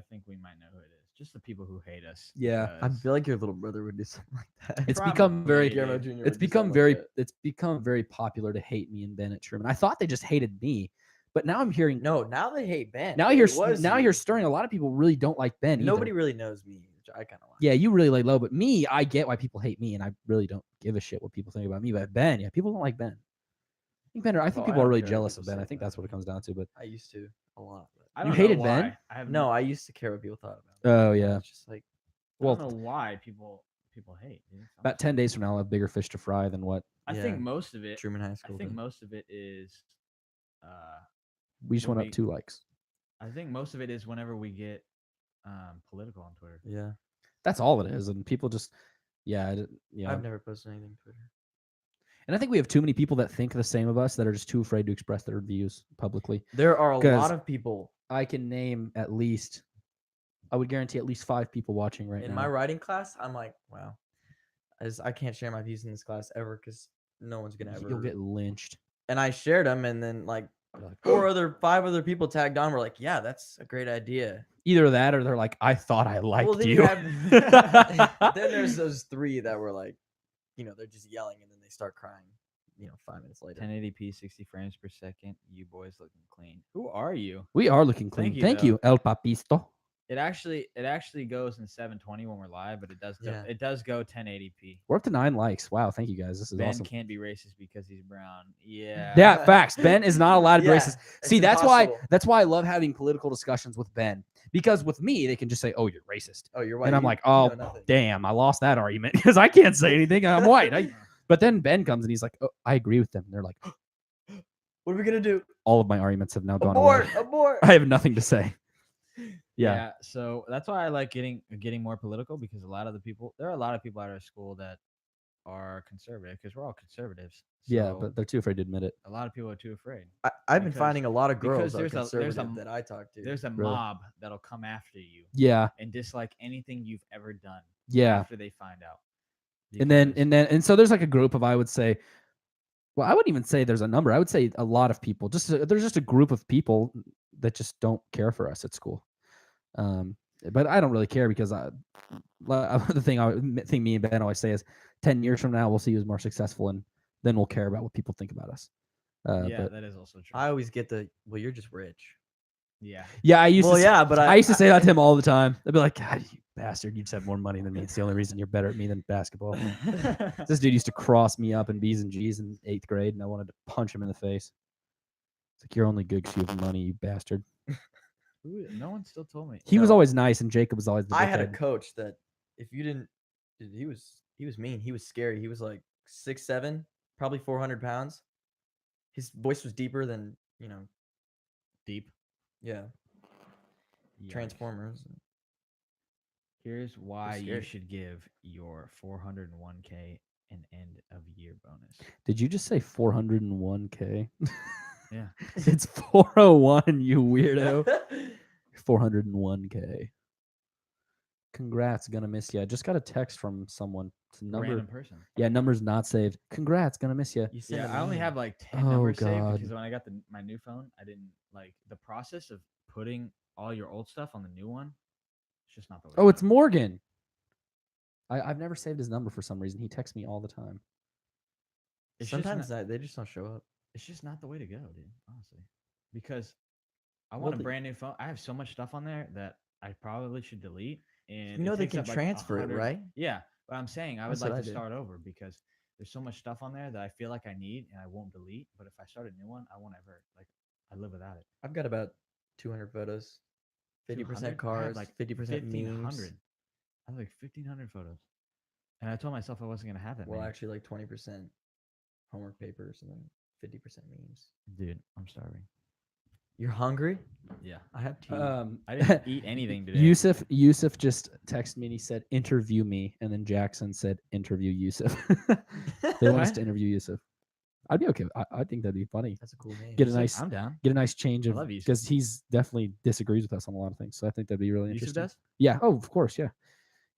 think we might know who it is. Just the people who hate us. Yeah. I because- feel like your little brother would do something like that. It's become very Probably, Guillermo dude. Jr. it's become very popular to hate me and Ben at Truman. I thought they just hated me, but now I'm hearing No, now they hate Ben. now It you're was now you. you're stirring. A lot of people really don't like Ben. Either. Nobody really knows me, which I kind of like. Yeah, you really lay low, but me, I get why people hate me, and I really don't give a shit what people think about me. But Ben, yeah, people don't like Ben. I think I people are don't really care what jealous of people Ben. say I think about that's what it me. comes down to. But I used to a lot. But I You don't hated know Ben? why. I have no, I used to care what people thought about me. oh yeah, It's just like I well, don't know why people hate. Dude. about 10 days from now, I'll have bigger fish to fry than what I Yeah. think most of it. Truman High I School. think did. most of it is. we just When went we- up 2 likes. I think most of it is whenever we get political on Twitter. Yeah, That's all it is, and people just yeah. I've never posted anything on Twitter. And I think we have too many people that think the same of us that are just too afraid to express their views publicly. There are a 'Cause- lot of people I can name at least, I would guarantee at least 5 people watching right in now. my writing class. I'm like, wow, as I can't share my views in this class ever because no one's gonna ever. You'll get lynched. And I shared them, and then like 5 other people tagged on. Were like, yeah, that's a great idea. Either that or they're like, I thought I liked Well, then you. have- then there's those 3 that were like, they're just yelling, and then they start crying. 5 minutes later. 1080p, 60 frames per second. You boys looking clean. Who are you? We are looking clean. Thank you, Thank though. you, El Papisto. It actually goes in 720 when we're live, but it does go, Yeah. it does go 1080p. We're up to 9 likes. Wow, thank you guys. This is Ben awesome. can't be racist because he's brown. Yeah. Yeah, facts. Ben is not allowed to be Yeah, racist. it's See, impossible. that's why I love having political discussions with Ben. Because with me, they can just say, "Oh, you're racist," Oh, you're white. and I'm you- like, you know "Oh, nothing." damn, I lost that argument because I can't say anything. I'm white." But then Ben comes and he's like, "Oh, I agree with them." And they're like, What are we gonna do? all of my arguments have now gone Abort! away. Abort! I have nothing to say. Yeah. So that's why I like getting more political because there are a lot of people at our school that are conservative because we're all conservatives. Yeah, So but they're too afraid to admit it. a lot of people are too afraid. I've been Because- finding a lot of because girls that are there's conservative a- that I talk to. There's a Really? mob that'll come after you Yeah, and dislike anything you've ever done yeah. after they find out. And so there's like a group of, I would say, well, I wouldn't even say there's a number. I would say a lot of people. There's just a group of people that just don't care for us at school. But I don't really care because the thing me and Ben always say is 10 years from now we'll see who's more successful, and then we'll care about what people think about us. Yeah, but that is also true. I always get well, you're just rich. Yeah. yeah, I used Well, to. yeah, but I used to say that to him all the time. I'd be like, God, you bastard, you just have more money than me. It's the only reason you're better at me than basketball. This dude used to cross me up in B's and G's in 8th grade, and I wanted to punch him in the face. It's like, you're only good because you have money, you bastard. No one still told me. He was No. always nice, and Jacob was always the I had a dickhead. coach that if you didn't, dude, he was mean. He was scary. He was like 6'7", probably 400 pounds. His voice was deeper than Deep. yeah, Yikes. Transformers. Here's why you scary. should give your 401k an end of year bonus. Did you just say 401k? Yeah. It's 401, you weirdo. 401k. Congrats, gonna miss you. I just got a text from someone. It's a number. Random person. Yeah, number's not saved. Congrats, gonna miss you. You send Yeah, a I only meme. have like 10 Oh, numbers saved God. because when I got my new phone, I didn't like the process of putting all your old stuff on the new one. It's just not the way. Oh, to it's go. Morgan. I've never saved his number for some reason. He texts me all the time. It's just Sometimes not, they just don't show up. it's just not the way to go, dude. Honestly, because I Well, want a brand new phone. I have so much stuff on there that I probably should delete. And You know it they takes can up, like, transfer it, 100 right? Yeah, but I'm saying I would That's what like I to did. start over because there's so much stuff on there that I feel like I need and I won't delete. But if I start a new one, I won't ever I live without it. I've got about 200 photos, 50% 200? I have cars, like 50% 1,500. memes. I have like 1,500 photos, and I told myself I wasn't gonna have that Well, many. actually, like 20% homework papers and then 50% memes. Dude, I'm starving. You're hungry? Yeah, I have tea. I didn't eat anything today. Yusuf just texted me and he said, interview me. And then Jackson said, interview Yusuf. They want us What? to interview Yusuf. I'd be okay. I think that'd be funny. That's a cool name. Get a Yusuf, nice I'm down. get a nice change I of love Yusuf. because he's definitely disagrees with us on a lot of things. So I think that'd be really Yusuf interesting. does? Yeah. Oh, of course. Yeah.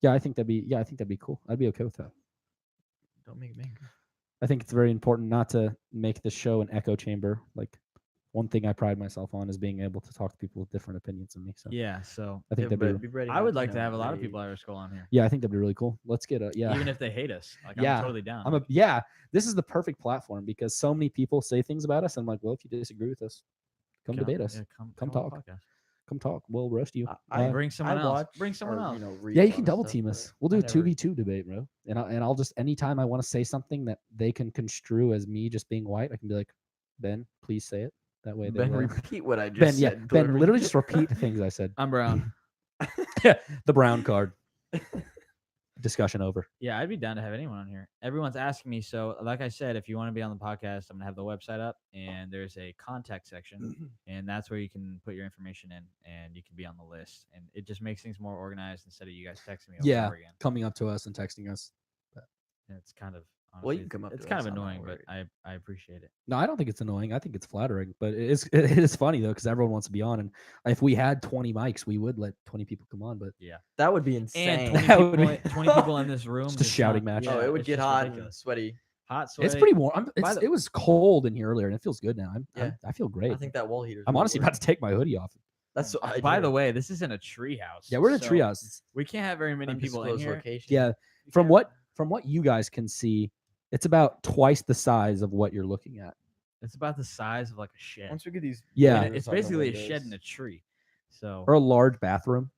Yeah. I think that'd be cool. I'd be okay with that. Don't make me angry. I think it's very important not to make the show an echo chamber. Like one thing I pride myself on is being able to talk to people with different opinions than me. So Yeah. So I think that'd but be. be ready I not would like to know, have a lot of rage. people at our school on here, Yeah, I think that'd be really cool. Let's get a even if they hate us. Like Yeah, I'm totally down. This is the perfect platform because so many people say things about us. And I'm like, well, if you disagree with us, come debate us. Yeah, Come on the talk. podcast. Come talk. We'll roast you. Bring someone else. watch Bring someone or, else. read Yeah, a you lot can of double stuff, team but us. We'll do I a never- 2v2 debate, bro. And I'll just anytime I want to say something that they can construe as me just being white, I can be like, Ben, please say it. That way they Ben, will. repeat what I just Ben, said. Ben, Blurry. literally just repeat the things I said. I'm brown. The brown card. Discussion over. Yeah, I'd be down to have anyone on here. Everyone's asking me. So, like I said, if you want to be on the podcast, I'm going to have the website up and there's a contact section. And that's where you can put your information in and you can be on the list. And it just makes things more organized instead of you guys texting me over and Yeah, over again. coming up to us and texting us. And it's kind of, honestly, Well, you can come up it's to kind us, of I'm not annoying, but worried. I appreciate it. No, I don't think it's annoying. I think it's flattering, but it is funny though because everyone wants to be on. And if we had 20 mics, we would let 20 people come on. But That would be insane. And 20 That would people, be- 20 people in this room. Just a shouting match. oh, it would it's get just hot and ridiculous. sweaty. Hot, sweaty. it's pretty warm. By the- It was cold in here earlier, and it feels good now. Yeah. I feel great. I think that wall heater. I'm honestly about to take my hoodie off. That's what I By do. the way, this isn't a tree house. Yeah, we're in a so treehouse. We can't have very many people in Undisclosed here. location. Yeah, We from can't- what you guys can see, it's about twice the size of what you're looking at. It's about the size of like a shed. Once we get these, Yeah. And it's on the basically a shed windows- in a tree. So Or a large bathroom.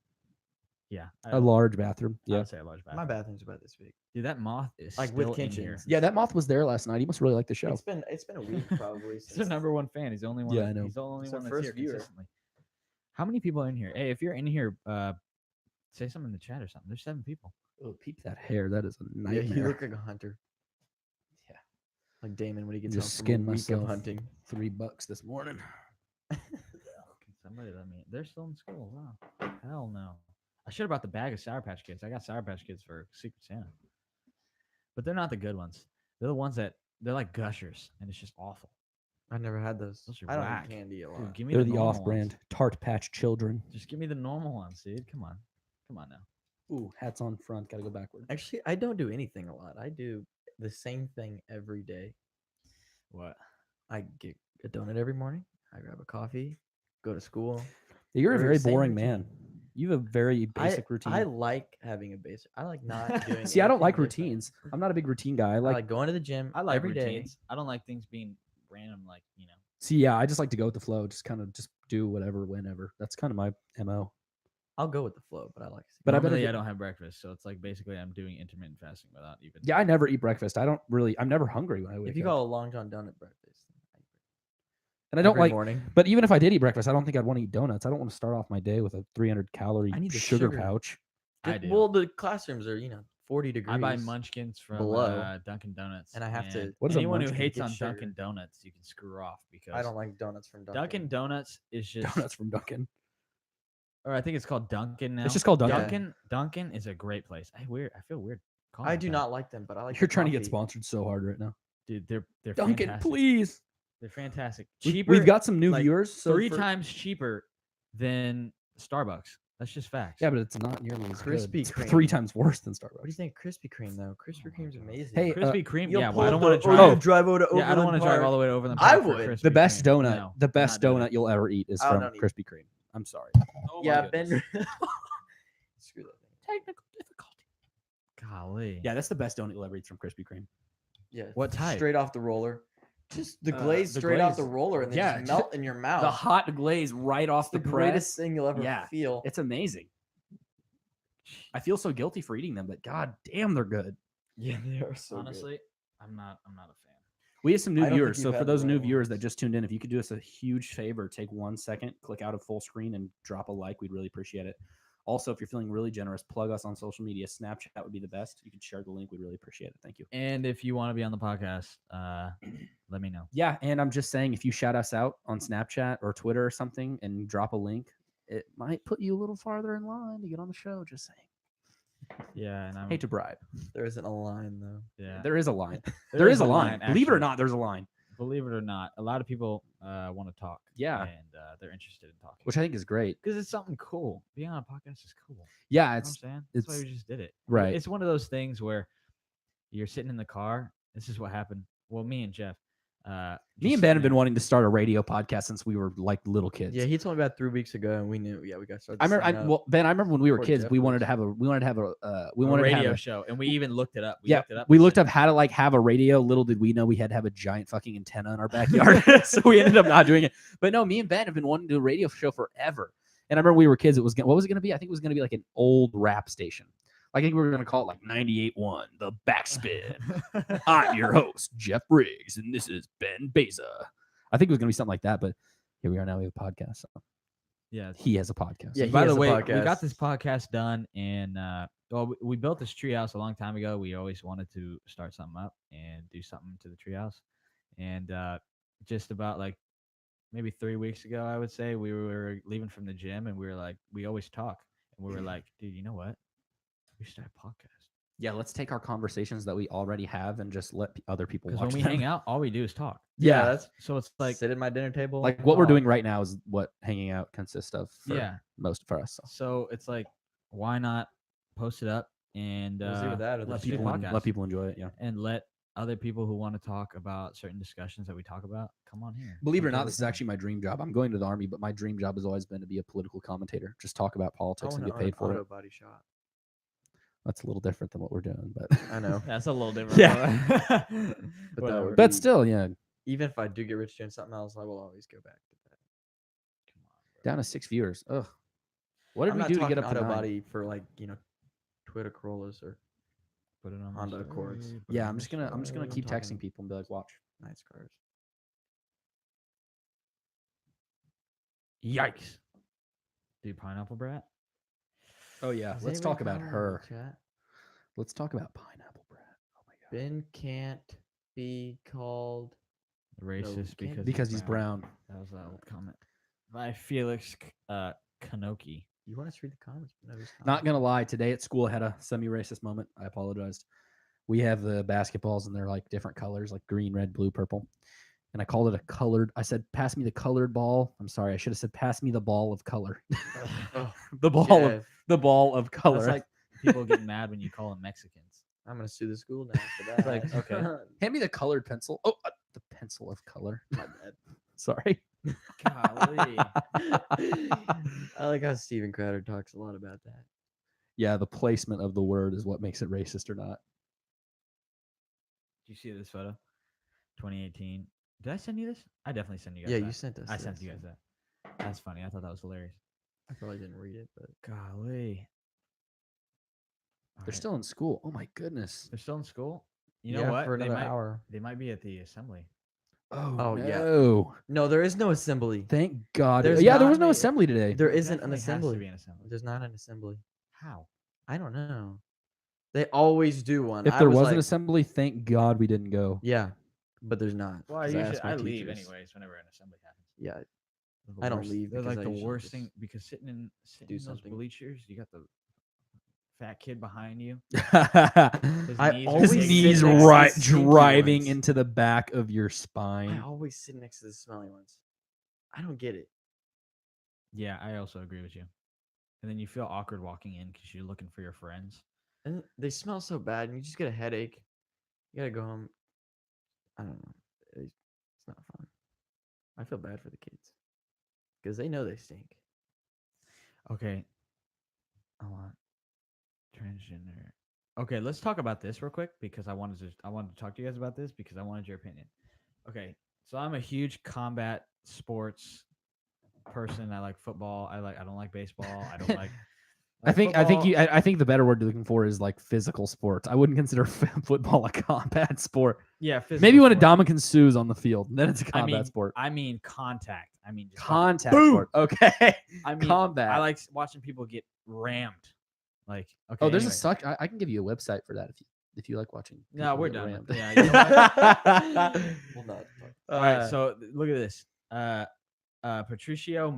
yeah, A large bathroom. I Yeah. would say a large bathroom. My bathroom's about this big. Dude, that moth is Like, still with in here. kitchens. Yeah, that moth was there last night. He must really like the show. It's been a week probably. He's the since number one fan. He's the only one. Yeah, I know. He's the only He's our one that's first here viewer. consistently. How many people are in here? Hey, if you're in here, say something in the chat or something. There's 7 people. Oh, peep that hair. That is a Yeah, nightmare. you look like a hunter. Yeah. Like Damon when he gets Just home skin from a week myself. of hunting. $3 this morning. Can somebody let me? They're still in school. Wow. Hell no. I should have brought the bag of Sour Patch Kids. I got Sour Patch Kids for Secret Santa. But they're not the good ones. They're the ones that they're like gushers, and it's just awful. I never had those. Those are I don't whack. eat candy a lot. Dude, give me They're the the normal off-brand ones. Tart Patch Children. Just give me the normal ones, dude. Come on. Come on now. Ooh, hats on front. Got to go backward. Actually, I don't do anything a lot. I do the same thing every day. What? I get a donut every morning. I grab a coffee, go to school. You're a We're very same boring routine. man. You have a very basic routine. I like having a basic. I like not doing. See, I don't like anything different. routines. I'm not a big routine guy. I I like. like going to the gym. I like every day. routines. I don't like things being random, like, you know. See, yeah, I just like to go with the flow. Just kind of just do whatever, whenever. That's kind of my mo. I'll go with the flow, but I like. But I better Normally, get- I don't have breakfast, so it's like basically I'm doing intermittent fasting without even. Yeah, I never eat breakfast. I don't really. I'm never hungry when I wake If you up. call a Long John donut breakfast, And I don't every like. morning. But even if I did eat breakfast, I don't think I'd want to eat donuts. I don't want to start off my day with a 300 calorie I need the sugar sugar. pouch. I do. Well, the classrooms are 40 degrees. I buy munchkins from below, Dunkin' Donuts, and I have to- What is a anyone who munchkin? hates Get on sugar. Dunkin' Donuts, you can screw off because I don't like donuts from Dunkin'. Dunkin' Donuts is just, Donuts from Dunkin'. or I think it's called Dunkin' now. It's just called Dunkin'. Dunkin'. Dunkin' is a great place. I feel weird. calling I it do that. not like them, but I like. You're the trying to get coffee. sponsored so hard right now. Dude, they're Dunkin', fantastic. please. They're fantastic. We- Cheaper. We've got some new like, viewers. So three for- times cheaper than Starbucks. That's just facts. Yeah, but it's not nearly as Krispy good. It's Kreme. 3 times worse than What do Starbucks. you think, Krispy Kreme though? Krispy Kreme's amazing. Hey, Krispy Kreme. You'll Yeah, pull well, I up don't want the- to or drive. you drive over to Yeah, I don't want to Overland drive Park. all the way to Overland I Park for would. Krispy The best Kreme. donut, No, the I'm best not doing donut it. you'll ever eat is I from don't eat- Krispy Kreme. I'm sorry. Oh my Yeah, goodness. Ben. Screw that thing. Technical difficulty. Golly. Yeah, that's the best donut you'll ever eat from Krispy Kreme. Yeah. What type? Straight off the roller. Just the Uh, glaze the straight off the glaze. roller and then Yeah, just melt in your mouth. The hot glaze right off the the greatest press. thing you'll ever Yeah. feel. It's amazing. I feel so guilty for eating them, but god damn, they're good. Yeah, they are so Honestly, I'm not a fan. We have some I new don't think viewers. So you've for had the those new right viewers that ones. just tuned in, if you could do us a huge favor, take 1 second, click out of full screen and drop a like. We'd really appreciate it. Also, if you're feeling really generous, plug us on social media. Snapchat would be the best. You can share the link. We'd really appreciate it. Thank you. And if you want to be on the podcast, let me know. Yeah, and I'm just saying, if you shout us out on Snapchat or Twitter or something and drop a link, it might put you a little farther in line to get on the show. Just saying. Yeah, and I Hate to bribe. There isn't a line though. Yeah, There is a line. There is a line. Believe it or actually. not, there's a line. Believe it or not, a lot of people want to talk. Yeah. and they're interested in talking, Which I think is great. because it's something cool. Being on a podcast is cool. Yeah, You know what I'm it's saying? That's why it's- we just did it. right. It's one of those things where you're sitting in the car. This is what happened. Well, me and Geoff. Me and Ben have been wanting to start a radio podcast since we were like little kids. Yeah, he told me about 3 weeks ago, and we knew. Yeah, we got started. I remember. Well, Ben, I remember when we were Poor kids, Geoff we wanted was- to have a. We wanted to have a. We a wanted to radio have a, show, and we even looked it up. We Yeah, looked it up. we and looked said, up how to like have a radio. Little did we know we had to have a giant fucking antenna in our backyard, so we ended up not doing it. But no, me and Ben have been wanting to do a radio show forever. And I remember when we were kids, it was what was it going to be? I think it was going to be like an old rap station. I think we were going to call it like 98.1, the Backspin. I'm your host, Jeff Briggs, and this is Ben Beza. I think it was going to be something like that, but here we are now. We have a podcast. So Yeah. he has a podcast. Yeah, he By has the a way, we podcast. got this podcast done, and well, we built this treehouse a long time ago. We always wanted to start something up and do something to the treehouse, and just about like maybe 3 weeks ago, I would say, we were leaving from the gym, and we were like, we always talk, and we were like, dude, you know what? We should start a podcast. Yeah, let's take our conversations that we already have and just let other people Because watch when we them. hang out, all we do is talk. Yeah, that's So it's like, sit at my dinner table. like what we're talk. doing right now is what hanging out consists of for yeah. most for us. So So it's like, why not post it up and It was either that or let the do a people podcast. let people enjoy it. Yeah. and let other people who want to talk about certain discussions that we talk about come on here. Believe it or Come not, to this is the actually my dream job. I'm going to the army, but my dream job has always been to be a political commentator. Just talk about I politics and wanna get own paid an for auto it. body shop. That's a little different than what we're doing, but I know, That's a little different. Yeah. But that Whatever. would but be- still, yeah, even if I do get rich doing something else, I will always go back to that. Come on, bro. down to 6 viewers. Ugh. What did I'm we not do to get talking up to auto 9? body for like Toyota Corollas or Put it on the Honda story, Accords. put it Yeah, on I'm the just gonna story. keep talking- texting people and be like, watch. nice cars. Yikes. Dude, Pineapple Brat? Oh yeah, Is let's anybody talk about commenting in her. the chat? Let's talk about Pineapple Brat. Oh my god. Ben can't be called. Racist can't Because he's brown. That was that old comment. By Felix Kanoki. You want us to read the comments? No, he's Not gonna lie, today at school I had a semi-racist moment. I apologized. We have the basketballs and they're like different colors, like green, red, blue, purple. And I called it a colored. I said, "Pass me the colored ball." I'm sorry, I should have said, "Pass me the ball of color." Oh, the ball of Jeff, the ball of color. That's like people getting mad when you call them Mexicans. I'm gonna sue the school now for that. like, okay. Hand me the colored pencil. Oh, the pencil of color. My bad. Sorry. Golly. I like how Steven Crowder talks a lot about that. Yeah, the placement of the word is what makes it racist or not. Do you see this photo? 2018. Did I send you this? I definitely sent you guys Yeah, that. you sent us. I sent this. you guys that. That's funny. I thought that was hilarious. I probably didn't read it, but Golly. All They're right. still in school. Oh my goodness. They're still in school? You know yeah, what? for They another might, hour. they might be at the assembly. Oh, yeah. no. No, there is no assembly. Thank God. There's Yeah, there was not- no assembly today. There There isn't an definitely has to assembly. be an assembly. There's not an assembly. How? I don't know. They always do one. If I there was was an like, assembly, thank God we didn't go. yeah, but there's not. Well, 'cause usually asked my I leave teachers. anyways whenever an assembly happens. Yeah, They're the I don't worst- leave They're because like I the usually worst just thing because sitting do in those something. bleachers, you got the fat kid behind you. His I knees are always big. sit knees next to the right stinky driving ones. into the back of your I spine. always sit next to the smelly ones. I don't get it. Yeah, I also agree with you. And then you feel awkward walking in because you're looking for your friends. And they smell so bad, and you just get a headache. You gotta go home. I don't know. It's not fun. I feel bad for the kids because they know they stink. Okay. I want transgender. Okay, let's talk about this real quick because I wanted to talk to you guys about this because I wanted your opinion. Okay, so I'm a huge combat sports person. I like football. I don't like baseball. I don't like. I think the better word you're looking for is like physical sports. I wouldn't consider football a combat sport. Yeah, physical Maybe when a sport. Dominican sues on the field, then it's a combat sport. I mean contact. I mean just Contact boom! sport. Okay. I mean combat. I like watching people get rammed. Like okay. Oh, there's anyway. a suck. I can give you a website for that if you like watching. No, people we're get done. rammed. Yeah, you know what? We'll not. All right, so look at this. Patricio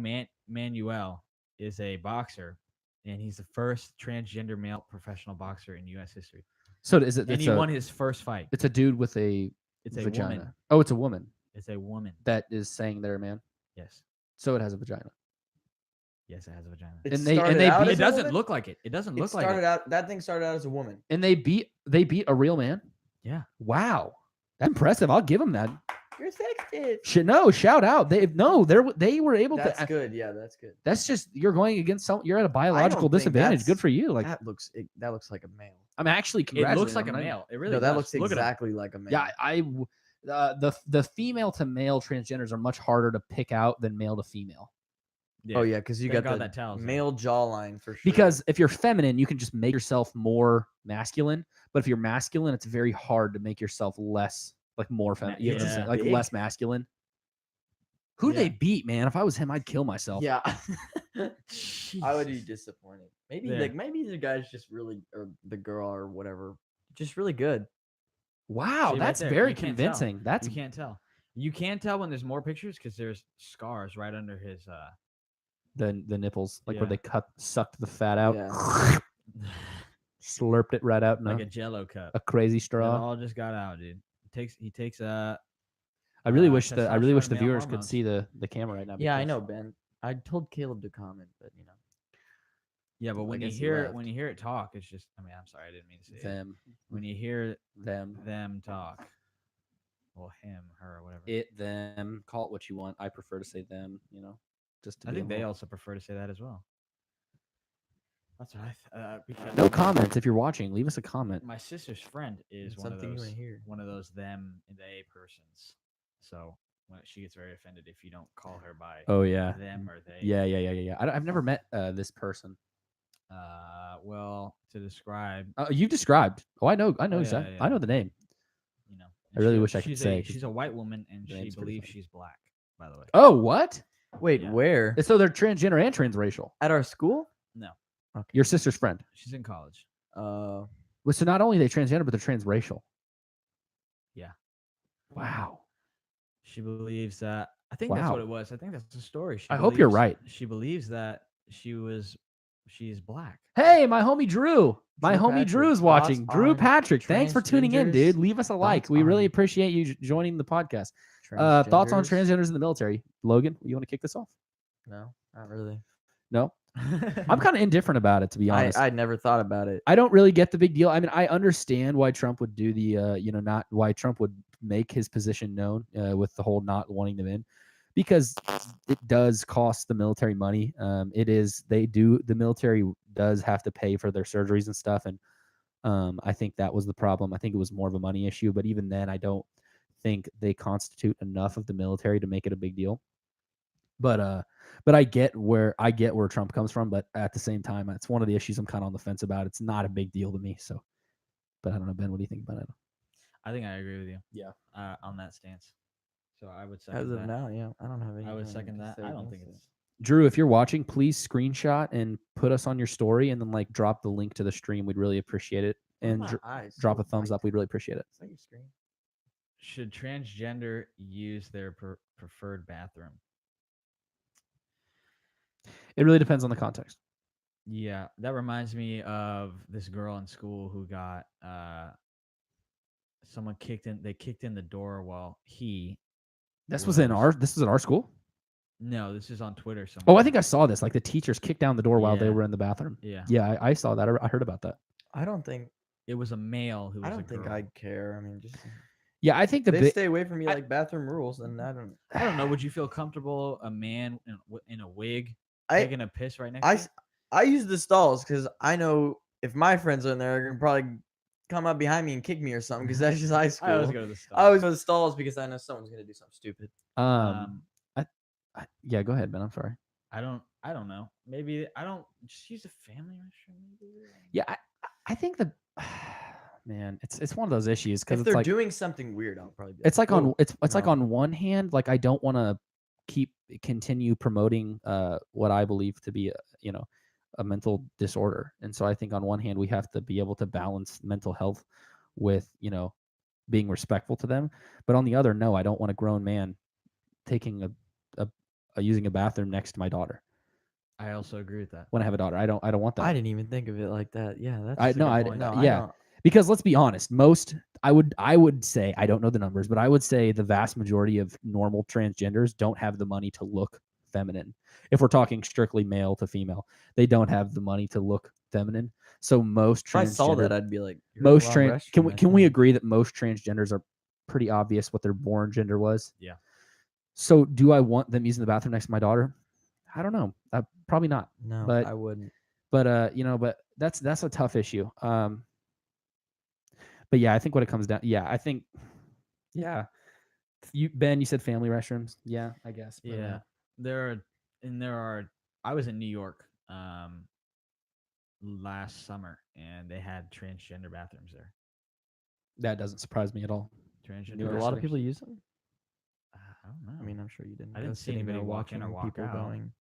Manuel is a boxer, and he's the first transgender male professional boxer in U.S. history. So is it? And he won his first fight. It's a dude with a It's a vagina. woman. Oh, it's a woman It's a woman. that is saying they're a man. Yes. So it has a vagina. Yes, it has a vagina. It And they started beat- out It as a doesn't woman? look like it. It doesn't It look like started it. out. That thing started out as a woman. And they beat a real man. Yeah. Wow, that's impressive. I'll give them that. You're sexist. Shout out. They were able That's to. good. Yeah, that's good. That's just you're going against some. You're at a biological think disadvantage. Good that's- for you. Like that looks like a male. I'm actually It congratulating looks like a them. male. It really No, that does. looks Look at him. exactly like a male. Yeah, the female to male transgenders are much harder to pick out than male to female. Oh yeah, because you Thank got God the that tells them. male jawline for sure. Because if you're feminine, you can just make yourself more masculine. But if you're masculine, it's very hard to make yourself less like more feminine. You know what I'm saying? Yeah. Like Big. less masculine. Who'd they Yeah. beat, man? If I was him, I'd kill myself. yeah, I would be Jesus. disappointed. Maybe Yeah. maybe the guy's just really, or the girl or whatever, just really good. Wow, See, right that's there, very you can't convincing. That's You can't tell. You can tell when there's more pictures because there's scars right under his. the nipples, like where Yeah. they sucked the fat out, Yeah. slurped it right out in like a a Jello cup. crazy It straw. all just got out, dude. He takes I really wish the testosterone male viewers could hormones. see the camera right now. Yeah, I because- know, Ben. I told Caleb to comment, but Yeah, but I when you guess he hear left. it talk, it's just. I mean, I'm sorry, I didn't mean to say it. them, When you hear them, them talk, well, him, her, or whatever. it, them. Call it what you want. I prefer to say them. Just to I be think a they little- also prefer to say that as well. That's what because No comments. If you're watching, leave us a comment. my sister's friend is It's one of something you those wanna hear. one of those them they persons. So she gets very offended if you don't call her by Oh yeah, them or they. yeah. I've never met this person. Well, to describe, You've described. Oh, I know yeah, exactly. yeah. I know the name. you know, I really she- wish I could she's say, 'cause she's a white woman and the she name's pretty believes funny. she's black. By the way, Oh, what? wait, Yeah. where? So they're transgender and transracial. At our school? no, Your sister's friend. she's in college. Uh, Well, so not only are they transgender, but they're transracial. Yeah. Wow. She believes that. I think that's what Wow. it was. I think that's the story. She I hope you're believes- right. She believes that she's black. Hey, my homie Drew. My Drew homie Patrick. Drew's Thoughts watching. Drew on Patrick, thanks for tuning in, dude. transgenders? Leave us a like. Thoughts We really on appreciate you joining the podcast. Thoughts on transgenders in the military. Logan, you want to kick this off? No, not really. No? I'm kind of indifferent about it, to be honest. I never thought about it. I don't really get the big deal. I mean, I understand why Trump would do not why Trump would make his position known with the whole not wanting them in. because it does cost the military money. The military does have to pay for their surgeries and stuff, and I think that was the problem. I think it was more of a money issue, but even then, I don't think they constitute enough of the military to make it a big deal. But I get where Trump comes from, but at the same time, it's one of the issues I'm kind of on the fence about. It's not a big deal to me. So, but I don't know, Ben, what do you think about it? I think I agree with you. Yeah. On that stance. So I would As second of that. now, yeah, I don't have any. I would second that. I don't think it's. Drew, if you're watching, please screenshot and put us on your story, and then like drop the link to the stream. We'd really appreciate it, and drop a thumbs up. We'd really appreciate it. It's like your screen. Should transgender use their preferred bathroom? It really depends on the context. Yeah, that reminds me of this girl in school who got someone kicked in. They kicked in the door while This was in our school. No, this is on Twitter somewhere. Oh, I think I saw this. Like the teachers kicked down the door while they Yeah. were in the bathroom. Yeah. Yeah, I saw that. I heard about that. I don't think. It was a male who was I a don't think girl. I'd care. I mean, just Yeah, I think they stay away from me like bathroom rules, and I don't know. Would you feel comfortable a man in a wig I taking a piss right next to you? I use the stalls because I know if my friends are in there, they're gonna probably come up behind me and kick me or something because that's just high school. I always go to the stall. I always go to the stalls because I know someone's gonna do something stupid. Yeah, go ahead, Ben. I'm sorry. I don't know. Maybe I don't just use a family restroom. Maybe. Yeah, I think the man, it's one of those issues because If it's they're like doing something weird, I'll probably. Be it's like on "Whoa, it's like no." on one hand, like I don't want to continue promoting what I believe to be a mental disorder, and so I think on one hand we have to be able to balance mental health with being respectful to them, but on the other, no, I don't want a grown man taking using a bathroom next to my daughter. I also agree with that. When I have a daughter, I don't want that. I didn't even think of it like that. Yeah, that's. I a no, good I point. no, I yeah. don't. Because let's be honest, I would say, I don't know the numbers, but I would say the vast majority of normal transgenders don't have the money to look feminine. If we're talking strictly male to female, they don't have the money to look feminine. So most If I saw that, transgender, I'd be like, "You're in most the wrong trans can restroom, I we think." agree that most transgenders are pretty obvious what their born gender was? Yeah. So do I want them using the bathroom next to my daughter? I don't know. Probably not. No, but I wouldn't. But but that's a tough issue. But yeah, I think what it comes down, I think, Ben, you said family restrooms. Yeah, I guess. But, Yeah, there are. I was in New York last summer, and they had transgender bathrooms there. that doesn't surprise me at all. Transgender. Do a lot of people use them? I don't know. I mean, I'm sure you didn't. I go didn't see sitting anybody there walk in or watching walk people out. going.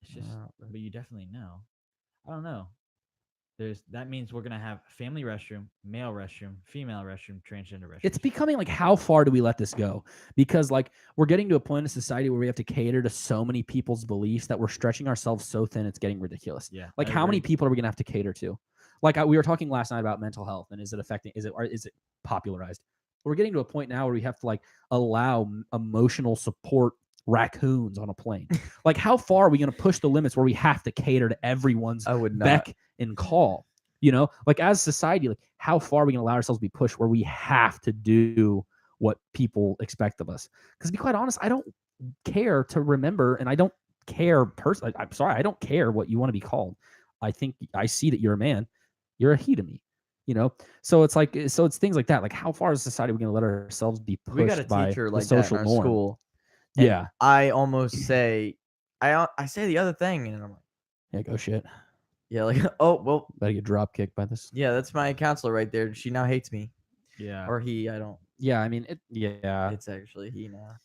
It's just, out, but- but you definitely know. I don't know. That means we're gonna have family restroom, male restroom, female restroom, transgender restroom. It's becoming like, how far do we let this go? Because like we're getting to a point in society where we have to cater to so many people's beliefs that we're stretching ourselves so thin it's getting ridiculous. Yeah. Like I how many agree. people are we gonna have to cater to? Like we were talking last night about mental health and is it popularized? We're getting to a point now where we have to like allow emotional support raccoons on a plane. Like how far are we going to push the limits where we have to cater to everyone's I would not. beck and call? Like as society, like how far are we going to allow ourselves to be pushed where we have to do what people expect of us? Because to be quite honest, I don't care to remember, and I don't care personally. I'm sorry, I don't care what you want to be called. I think I see that you're a man. You're a he to me. So it's like, it's things like that. Like how far is society we going to let ourselves be pushed We got a by teacher the like that social in our norm? school. and Yeah. I almost say, I say the other thing, and I'm like, Yeah, go shit. yeah, like, oh well, Better get drop kicked by this. yeah, that's my counselor right there. She now hates me, Yeah. or he. I don't. Yeah, I mean it. Yeah. It's actually he now.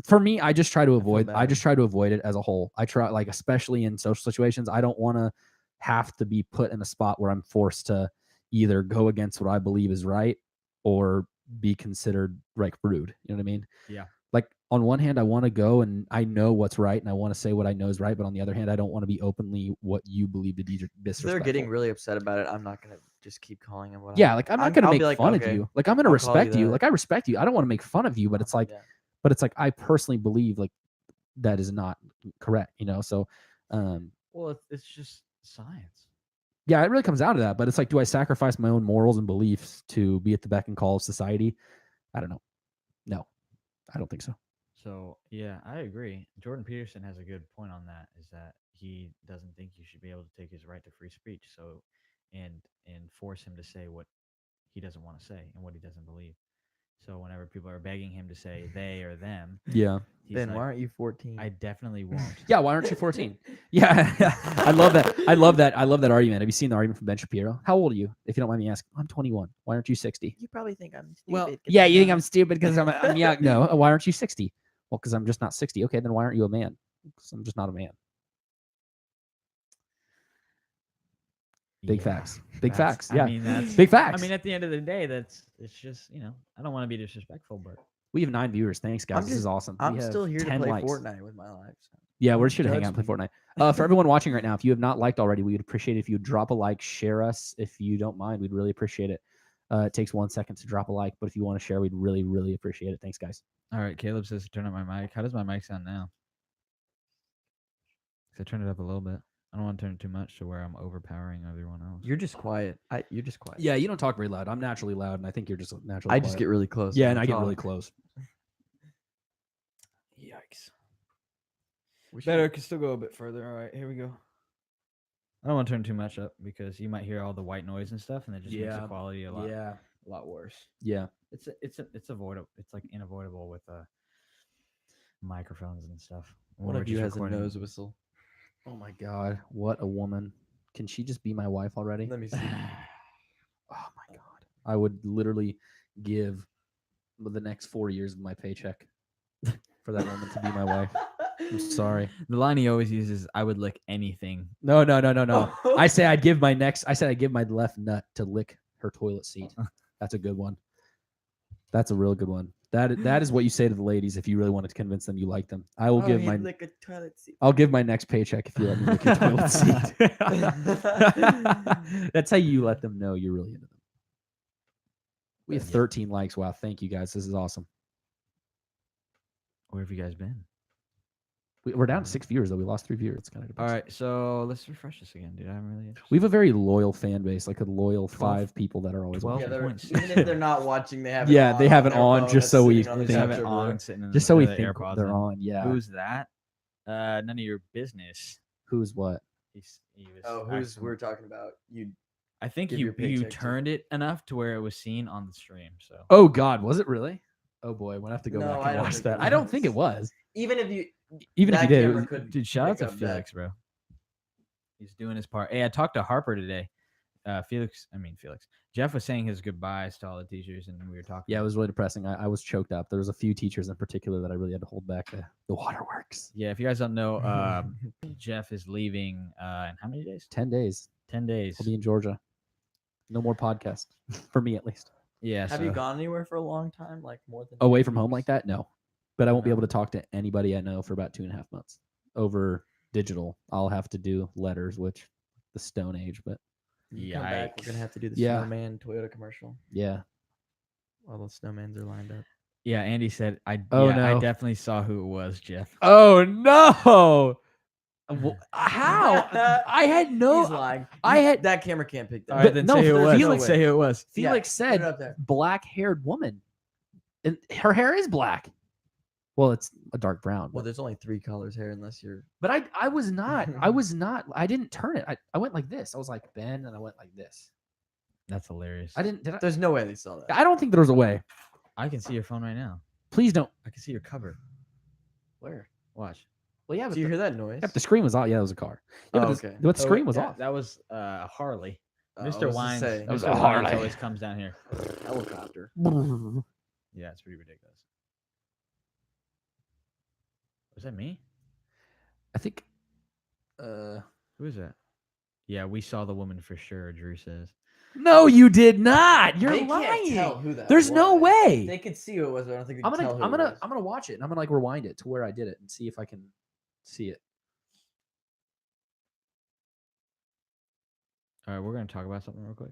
For me, I just try to feel avoid. I bad. just try to avoid it as a whole. I try, like, especially in social situations, I don't want to have to be put in a spot where I'm forced to either go against what I believe is right or be considered like rude. You know what I mean? Yeah. Like on one hand, I want to go and I know what's right and I want to say what I know is right, but on the other hand, I don't want to be openly what you believe to be If disrespectful. they're getting really upset about it, I'm not gonna just keep calling him. What Yeah, like I'm not gonna I'll be make like, fun of "Okay, you. Like I'm gonna I'll call you respect you. that." Like I respect you. I don't want to make fun of you, but it's like, Yeah. I personally believe like that is not correct. So, Well, it's just science. yeah, it really comes down to that. But it's like, do I sacrifice my own morals and beliefs to be at the beck and call of society? I don't know. No, I don't think so. So yeah, I agree. Jordan Peterson has a good point on that. Is that he doesn't think you should be able to take his right to free speech. So, and force him to say what he doesn't want to say and what he doesn't believe. So whenever people are begging him to say they or them, Yeah. he's Ben, like, why aren't you 14? I definitely won't. Yeah, why aren't you 14? Yeah, I love that. I love that argument. Have you seen the argument from Ben Shapiro? How old are you? If you don't mind me asking, I'm 21. Why aren't you 60? You probably think I'm stupid. Well, 'cause yeah, I'm you think young. I'm stupid because I'm young. No, why aren't you 60? Well, because I'm just not 60. Okay, then why aren't you a man? Because I'm just not a man. Big Yeah, facts. Big that's- facts. Yeah, I mean, that's big facts. I mean, at the end of the day, it's just I don't want to be disrespectful, but we have 9 viewers. Thanks, guys. This is awesome. I'm We have still here to 10 play likes. Fortnite with my life. So. Yeah, we're Don't just here to hang judge out and play me. Fortnite. For everyone watching right now, if you have not liked already, we would appreciate it if you would drop a like, share us. If you don't mind, we'd really appreciate it. It takes 1 second to drop a like, but if you want to share, we'd really, really appreciate it. Thanks, guys. all right. Caleb says to turn up my mic. How does my mic sound now? 'Cause I turned it up a little bit. I don't want to turn it too much to where I'm overpowering everyone else. You're just quiet. You're just quiet. Yeah, you don't talk very loud. I'm naturally loud, and I think you're just naturally I just get really close. Yeah, when and I get really talk. close. Yikes. We should- Better could still go a bit further. All right, here we go. I don't want to turn too much up because you might hear all the white noise and stuff, and it just makes the quality a lot worse. Yeah. It's avoidable. It's like unavoidable with microphones and stuff. when One we're of you just has recording. a nose whistle. Oh my God, what a woman! Can she just be my wife already? Let me see. Oh my God, I would literally give the next 4 years of my paycheck for that woman to be my wife. I'm sorry. The line he always uses, "I would lick anything." No. I said I'd give my left nut to lick her toilet seat. That's a good one. That's a real good one. That is what you say to the ladies if you really wanted to convince them you like them. I will give my lick a toilet seat. I'll give my next paycheck if you let me lick your toilet seat. That's how you let them know you're really into them. We have 13 likes. Wow, thank you guys. This is awesome. Where have you guys been? We're down to 6 viewers though. We lost 3 viewers. It's kind of All depressing. right, so let's refresh this again, dude. I'm really interested. We have a very loyal fan base, like a loyal 12 5 people that are always 12 watching. points. Even if they're not watching, they have it Yeah, on they have on it their on phone just that's so we sitting on the Just have it charger. on, sitting in Just so we the think AirPods they're in. on. Yeah. Who's that? None of your business. Who's what? He was Oh, who's asking- we're talking about? You. I think give you your paycheck to- turned it enough to where it was seen on the stream. So Oh God, was it really? Oh boy, we'll have to go No, back I and don't watch think that. it I don't was. think it was. Even if you. Even if that you did, it camera was- could dude, shout out pick to up that. Felix, bro. He's doing his part. Hey, I talked to Harper today. Felix. Geoff was saying his goodbyes to all the teachers, and we were talking. yeah, it was really depressing. I was choked up. There was a few teachers in particular that I really had to hold back. The waterworks. Yeah, if you guys don't know, Geoff is leaving in how many days? 10 days. 10 days. I'll be in Georgia. No more podcast for me at least. Yeah. Have you gone anywhere for a long time? Like more than Away 2 from home weeks? like that? No, but I won't be No. able to talk to anybody I know for about 2.5 months over digital. I'll have to do letters, which the Stone Age, but You come back, we're gonna have to do the Yeah. snowman Toyota commercial. yeah. All the snowmans are lined up. Yeah, Andy said, I Oh, I no. definitely saw who it was, Geoff. Oh no! How? I had He's no. lying. I had- that camera can't pick that. All up. right, then no, say who it there's was. no way. Say who it was. Felix Yeah, put it said up there. black-haired woman, and her hair is black. Well, it's a dark brown. Well, there's only 3 colors hair unless you're. But I was not. I was not. I didn't turn it. I went like this. I was like Ben, and I went like this. That's hilarious. I didn't. Did I? There's no way they saw that. I don't think there was a way. I can see your phone right now. Please don't. I can see your cover. Where? Watch. Well, yeah, but Do you hear that noise? the screen was off. Yeah, it was a car. Yeah, Oh, but okay. the screen was off. That was Harley. I Mr. was to Wines. say, That was Mr. a Wines Harley. always comes down here. helicopter. Yeah, it's pretty ridiculous. Was that me? I think. Who is that? Yeah, we saw the woman for sure. Drew says. No, you did not. You're They lying. can't tell who that There's no was. way. They could see who it was, but I don't think they I'm could gonna tell who I'm it gonna was. I'm gonna watch it and I'm gonna like rewind it to where I did it and see if I can see it. All right, we're gonna talk about something real quick.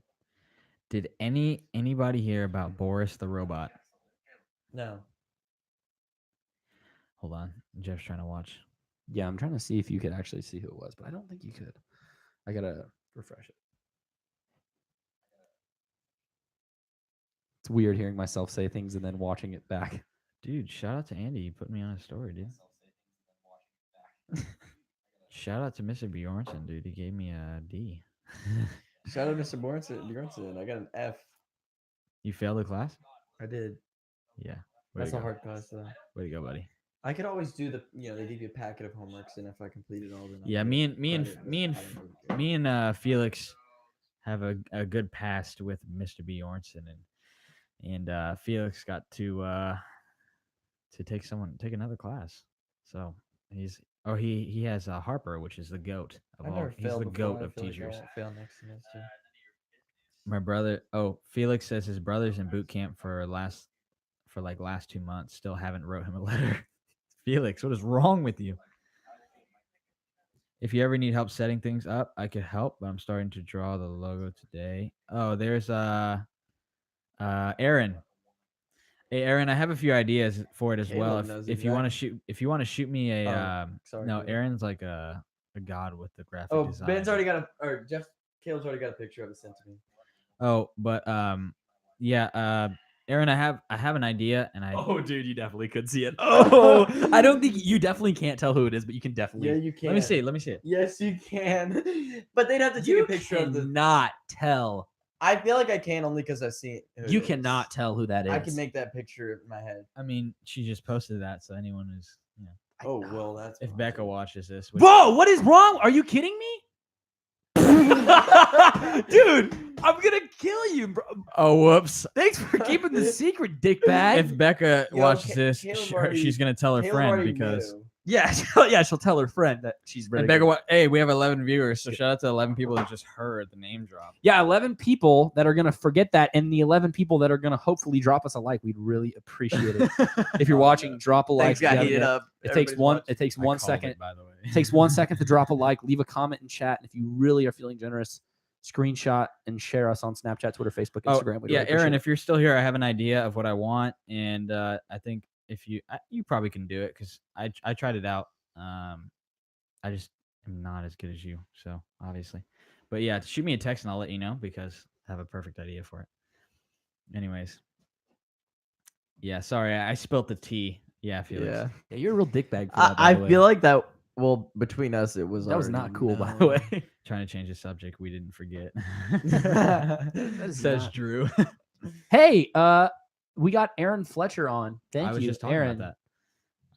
Did anybody hear about Boris the robot? No. Hold on, Jeff's trying to watch. Yeah, I'm trying to see if you could actually see who it was, but I don't think you could. I gotta refresh it. It's weird hearing myself say things and then watching it back. Dude, shout out to Andy. You put me on a story, dude. Shout out to Mr. Bjornson, dude. He gave me a D. Shout out Mr. Bjornson. I got an F. You failed the class? I did. Yeah. Way That's to a go. hard class though. Way to go, buddy. I could always do they give you a packet of homeworks, and if I completed all, then I'll Yeah, get me and credit, but I don't do it. Felix have a good past with Mr. Bjornson, and Felix got to take another class. So he has Harper, which is the goat of I've all. never He's failed the before. goat I of feel like I teachers. won't fail next semester. My brother. Oh, Felix says his brother's in boot camp for last 2 months. Still haven't wrote him a letter. Felix, what is wrong with you? If you ever need help setting things up, I could help, but I'm starting to draw the logo today. Oh, there's Aaron. Hey Aaron, I have a few ideas for it as well. Caleb knows If you want to shoot me a sorry, no, Caleb. Aaron's like a god with the graphic Oh, design. Ben's already got Caleb's already got a picture of it sent to me. Oh, but yeah, Aaron, I have an idea, and I Oh, dude, you definitely could see it. Oh, I don't think you definitely can't tell who it is, but you can definitely. Yeah, you can. let me see it. Yes, you can. But they'd have to take You a picture of the. cannot tell. I feel like I can only because I've seen it. who You it is. cannot tell who that is. I can make that picture in my head. I mean, she just posted that, so anyone who's Oh well, that's if fine. Becca watches this, which, Whoa! What is wrong? Are you kidding me? Dude, I'm gonna kill you, bro. oh whoops. Thanks for keeping the secret, dickbag. If Becca Yo, watches Ca- this, Caleb already- she's gonna tell her Caleb friend already because knew. Yeah, she'll tell her friend that she's ready. and Becca, hey, we have 11 viewers, so shout out to 11 people that just heard the name drop. Yeah, 11 people that are gonna forget that, and the 11 people that are gonna hopefully drop us a like. We'd really appreciate it. If you're watching, drop a like. Things got Yeah, heated yeah. up. It takes one. It takes I 1 called second. it, by the way. It takes 1 second to drop a like, leave a comment in chat, and if you really are feeling generous, screenshot and share us on Snapchat, Twitter, Facebook, Instagram. We'd yeah, really Aaron, appreciate if you're still here, I have an idea of what I want, and I think if you probably can do it because I tried it out. I just am not as good as you, so obviously. But yeah, shoot me a text and I'll let you know because I have a perfect idea for it. Anyways, yeah, sorry, I spilt the tea. Yeah, Felix. Yeah. it. Yeah, you're a real dickbag for that. by I the way. feel like that. Well, between us, it was. that was already not cool, by the known. way. Trying to change the subject, we didn't forget. That is Says not- Drew. Hey, we got Aaron Fletcher on. Thank I was you, just talking Aaron. about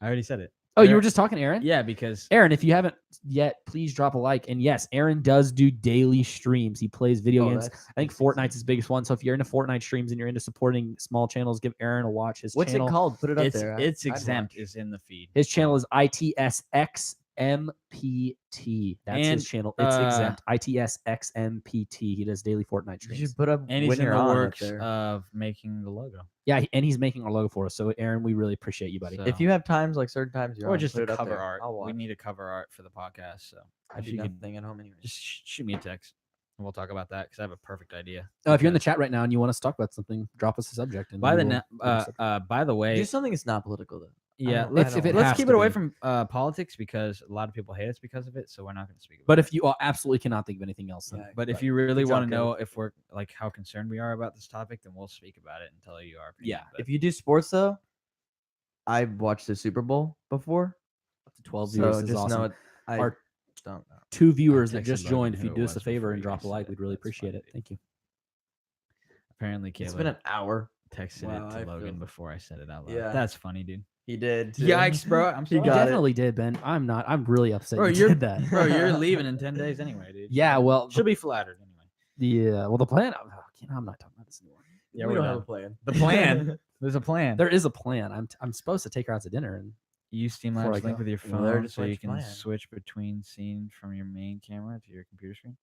that. I already said it. Oh, you Aaron- were just talking to Aaron? Yeah, because Aaron, if you haven't yet, please drop a like. And yes, Aaron does do daily streams. He plays video games. I think Fortnite's his biggest one. So if you're into Fortnite streams and you're into supporting small channels, give Aaron a watch. His What's channel, it called? Put it up it's there. it's I'd exempt watch. is in the feed. His channel is ITSXMPT. That's And, his channel. It's uh, exempt. ITSXMPT. He does daily Fortnite You streams. should put up And he's when in you're the on up works there. of making the logo. Yeah, and he's making our logo for us. So Aaron, we really appreciate you, buddy. So- If you have times like certain times, you're Or on, just put a it up cover there. art. I'll watch. We need a cover art for the podcast. So I if do you could nothing at home anyway. just shoot me a text and we'll talk about that because I have a perfect idea. If you're in the Because- chat right now and you want us to talk about something, drop us a subject. And by we the will bring us up. by the way, Do something that's not political though. yeah, don't- let's I don't let's has keep to it away be. from politics because a lot of people hate us because of it. So we're not going to speak about But it. if you absolutely cannot think of anything else, then Yeah. But if right. you really Good job, want to know Caleb. if we're like how concerned we are about this topic, then we'll speak about it and tell you our opinion. Yeah, But If you do sports though, I've watched the Super Bowl before. up to 12 So viewers is just awesome. know it. I Our don't know. 2 viewers that texted just Logan joined, if who you it do us a was favor before and you drop a guys like, said we'd it. really That's appreciate fine, it. dude. Thank you. apparently It's Caleb been an hour. texted Wow, it I to Logan feel- before I said it out loud. Yeah. That's funny, dude. He did. too. Yikes, bro! I'm He sorry. You got it. definitely did, Ben. I'm not. I'm really upset Bro, you you're did that. bro. You're leaving in 10 days anyway, dude. Yeah, well, she'll be flattered anyway. Yeah, well, the plan. I'm not talking about this anymore. Yeah, we we're don't have a done. plan. The plan. There's a plan. There is a plan. I'm supposed to take her out to dinner, and Use before I Streamlabs link go. with your Well, there phone just so went you your can plan. switch between scenes from your main camera to your computer screen.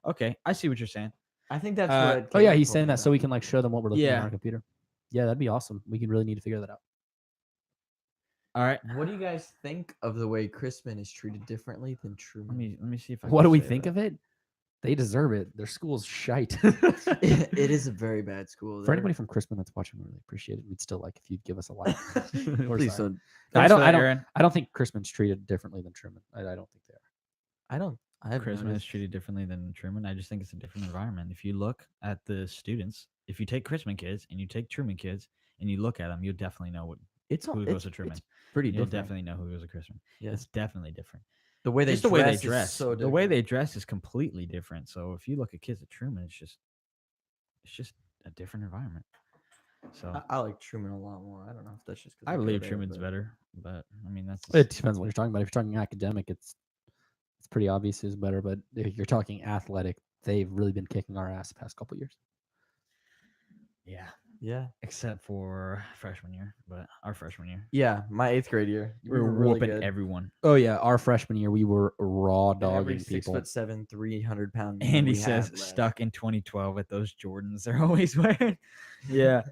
Okay, I see what you're saying. I think that's what. oh yeah, Caleb he's told saying me that so about. we can like show them what we're looking at Yeah. on our computer. Yeah, that'd be awesome. We could really need to figure that out. All right. What do you guys think of the way Chrisman is treated differently than Truman? Let me see if I. What can do we say think that. of it? They deserve it. Their school's shite. It is a very bad school. For anybody from Crispin that's watching, we really appreciate it. We'd still like if you'd give us a like. We're Please sorry. don't. Thanks for that, I don't. Aaron. I don't think Crispin's treated differently than Truman. I don't think they are. I don't. I have Christmas is noticed. treated differently than Truman. I just think it's a different environment. If you look at the students, if you take Christman kids and you take Truman kids and you look at them, you'll definitely know It's who goes to Truman. It's pretty You'll different. definitely know who goes to Christman. Yeah. It's definitely different. The way they Just the way they dress is dress. so The way different. they dress is completely different. So if you look at kids at Truman, it's just a different environment. So I like Truman a lot more. I don't know if that's just because I believe Truman's better, but I mean that's It depends what you're talking about. If you're talking academic, it's pretty obvious who's better. But if you're talking athletic, they've really been kicking our ass the past couple years. Yeah. except for freshman year, but our freshman year Yeah, my 8th grade year. we were really whooping good. everyone. Oh yeah, our freshman year we were raw And every dogging people. 6'7", 300-pound. Andy says stuck in 2012 with those Jordans they're always wearing. Yeah,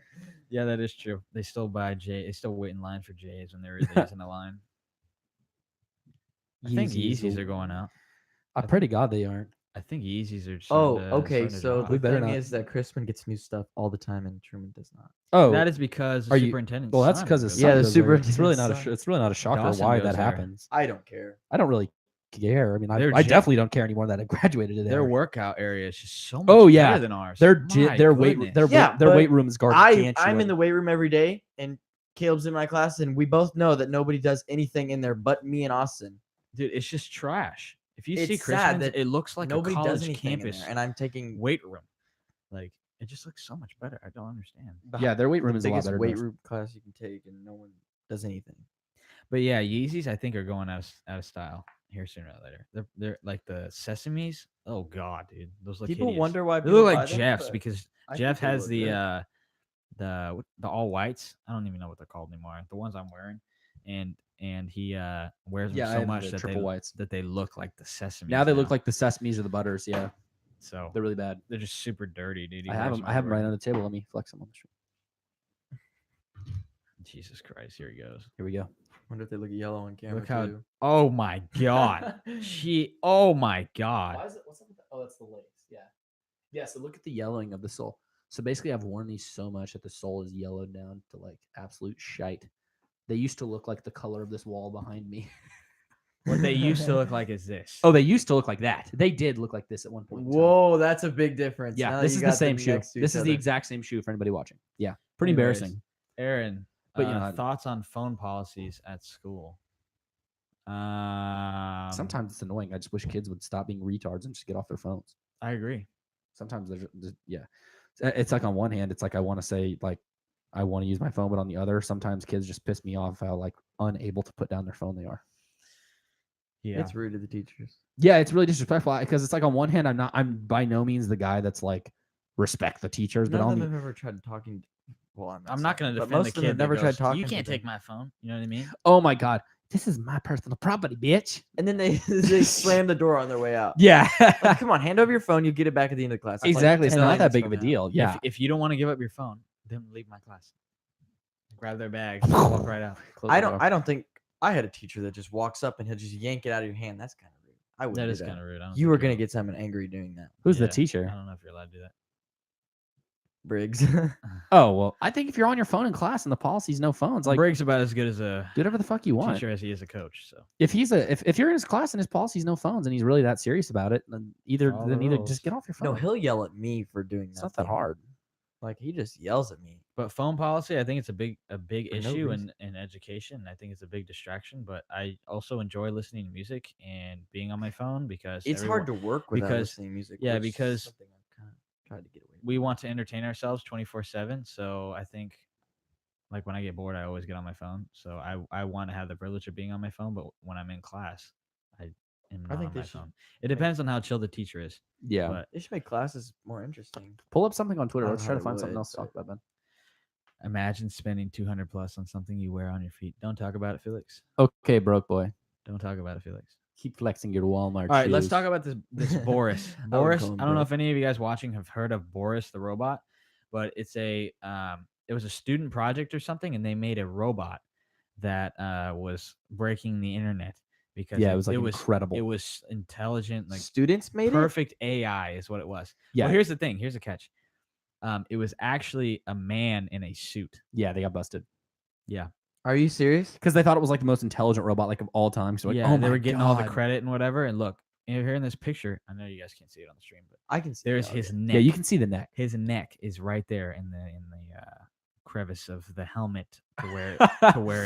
that is true. They still buy J. They still wait in line for J's when they're in the line. I think Yeezys are going out. I pray to God they aren't. I think Yeezys are. Okay. So drop. the better thing not. is that Crispin gets new stuff all the time, and Truman does not. Oh, that is because the Are you- superintendent. well, that's because it's his Yeah, son the goes there. superintendent's It's really not a shocker Dawson why goes that there. happens. I don't care. I don't really care. I mean, Their I gym- definitely don't care anymore that I graduated today. their workout area is just so much Oh, yeah. better than ours. Their My weight goodness. Yeah, their but weight room is gargantuan. I'm in the weight room every day, and Caleb's in my class, and we both know that nobody does anything in there but me and Austin. Dude, it's just trash. If you see It's sad Christmas, that it looks like nobody a college does anything in campus there, and I'm taking weight room. Like it just looks so much better. I don't understand. Yeah, their weight room the is a lot biggest better. weight than ours. room class you can take, and no one does anything. But yeah, Yeezys I think are going out of style here sooner or later. They're like the Sesames. Oh god, dude, those look People hideous. wonder why They people look buy like them, Jeff's but because I Jeff think they has look the good. the all whites. I don't even know what they're called anymore. The ones I'm wearing, and he wears them Yeah, I so have much the that triple whites. they look like the Sesames. Now they look like the Sesames or the Butters. Yeah, so they're really bad. they're just super dirty, dude. He I have wears them. I have them right everywhere. on the table. Let me flex them on the street. Jesus Christ, here he goes. Here we go. Wonder if they look yellow on camera Look how. too. Oh my god. Oh my god. Why is it? What's up with that? Oh, that's the lace. Yeah. Yeah. So look at the yellowing of the sole. So basically, I've worn these so much that the sole is yellowed down to like absolute shite. They used to look like the color of this wall behind me. What they used to look like is this. Oh, they used to look like that. They did look like this at one point. in time. Whoa, that's a big difference. Yeah, Now this you is the got same them shoe. next to This each is the other. exact same shoe for anybody watching. Yeah, pretty Anyways, embarrassing. Aaron, But, you know, thoughts on phone policies at school? Sometimes it's annoying. I just wish kids would stop being retards and just get off their phones. I agree. Sometimes yeah, it's like on one hand, it's like I want to say like I want to use my phone, but on the other, sometimes kids just piss me off how like unable to put down their phone they are. Yeah. It's rude to the teachers. Yeah, it's really disrespectful because it's like on one hand, I'm by no means the guy that's like respect the teachers, but None of on them the have ever tried talking. Well, I'm not going to but defend most the of them kid have that never goes, tried talking. you to can't them. take my phone. You know what I mean? oh my god, this is my personal property, bitch. And then they slam the door on their way out. Yeah, Like, come on, hand over your phone. You get it back at the end of the class. It's like exactly. It's 10 not that minutes big of from a now. deal. Yeah, If you don't want to give up your phone, then leave my class. Grab their bag, walk right out. Close I the don't. door. I don't think I had a teacher that just walks up and he'll just yank it out of your hand. That's kind of rude. I wouldn't That do is that. kind of rude. I don't You think were you're- gonna get someone angry doing that, Who's the Yeah, teacher? I don't know if you're allowed to do that. Briggs. Oh well, I think if you're on your phone in class and the policy's no phones, like Briggs about as good as a do whatever the fuck you want. teacher as he is a coach. So If if you're in his class and his policy's no phones and he's really that serious about it, then either Follow the just rules. get off your phone. No, he'll yell at me for doing that. it's not that hard. Like he just yells at me. But phone policy, I think it's a big For no issue reason. in education. I think it's a big distraction. But I also enjoy listening to music and being on my phone because It's hard to work without because- listening to music. yeah, which is because something I've kind of tried to get away. we want to entertain ourselves 24/7. So I think like when I get bored, I always get on my phone. So I want to have the privilege of being on my phone. But when I'm in class, I am not think on they my should phone. It depends on how chill the teacher is. Yeah. But They should make classes more interesting. Pull up something on Twitter. I Let's don't try know to how find they something would, else to talk but- about, Ben. imagine spending 200 plus on something you wear on your feet. Don't talk about it, Felix. Okay, broke boy. Don't talk about it, Felix. Keep flexing your Walmart. All right, let's shoes. talk about this Boris. I would Boris, call him I don't know broke. if any of you guys watching have heard of Boris the robot, but it's it was a student project or something, and they made a robot that was breaking the internet because Yeah, it was like incredible. It was intelligent, like Students made perfect AI is what it was. Yeah. Well, here's the thing. Here's the catch. It was actually a man in a suit. Yeah, they got busted Yeah. it. Are you serious? because they thought it was like the most intelligent robot like of all time. So like, yeah, oh they my were getting all the God. credit and whatever. And look, here in this picture, I know you guys can't see it on the stream, but I can see. there's that, his okay. neck. Yeah, you can see the neck. His neck is right there in the crevice of the helmet to where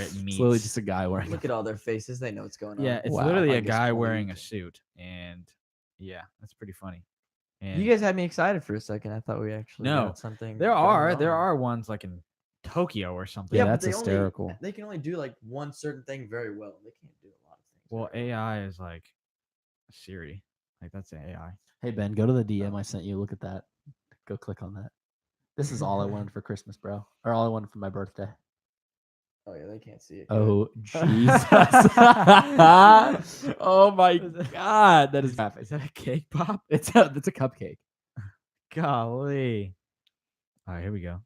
it meets. It's literally just a guy wearing. Look at all their faces. They know what's going on. Yeah, it's Wow. literally a Like, it's guy funny. wearing a suit, and yeah, that's pretty funny. And You guys had me excited for a second. I thought we actually No, got something. there going on. are ones like in Tokyo or something. Yeah, but that's they hysterical. They can only do like one certain thing very well. They can't do a lot of things. Well, very well. AI is like Siri, like that's an AI. Hey Ben, go to the DM I sent you. Look at that. Go click on that. This is all I wanted for Christmas, bro, or all I wanted for my birthday. Oh yeah, they can't see it. Oh Jesus! Oh my God, that is graphic. Is that a cake pop? It's a cupcake. Golly. All right, here we go.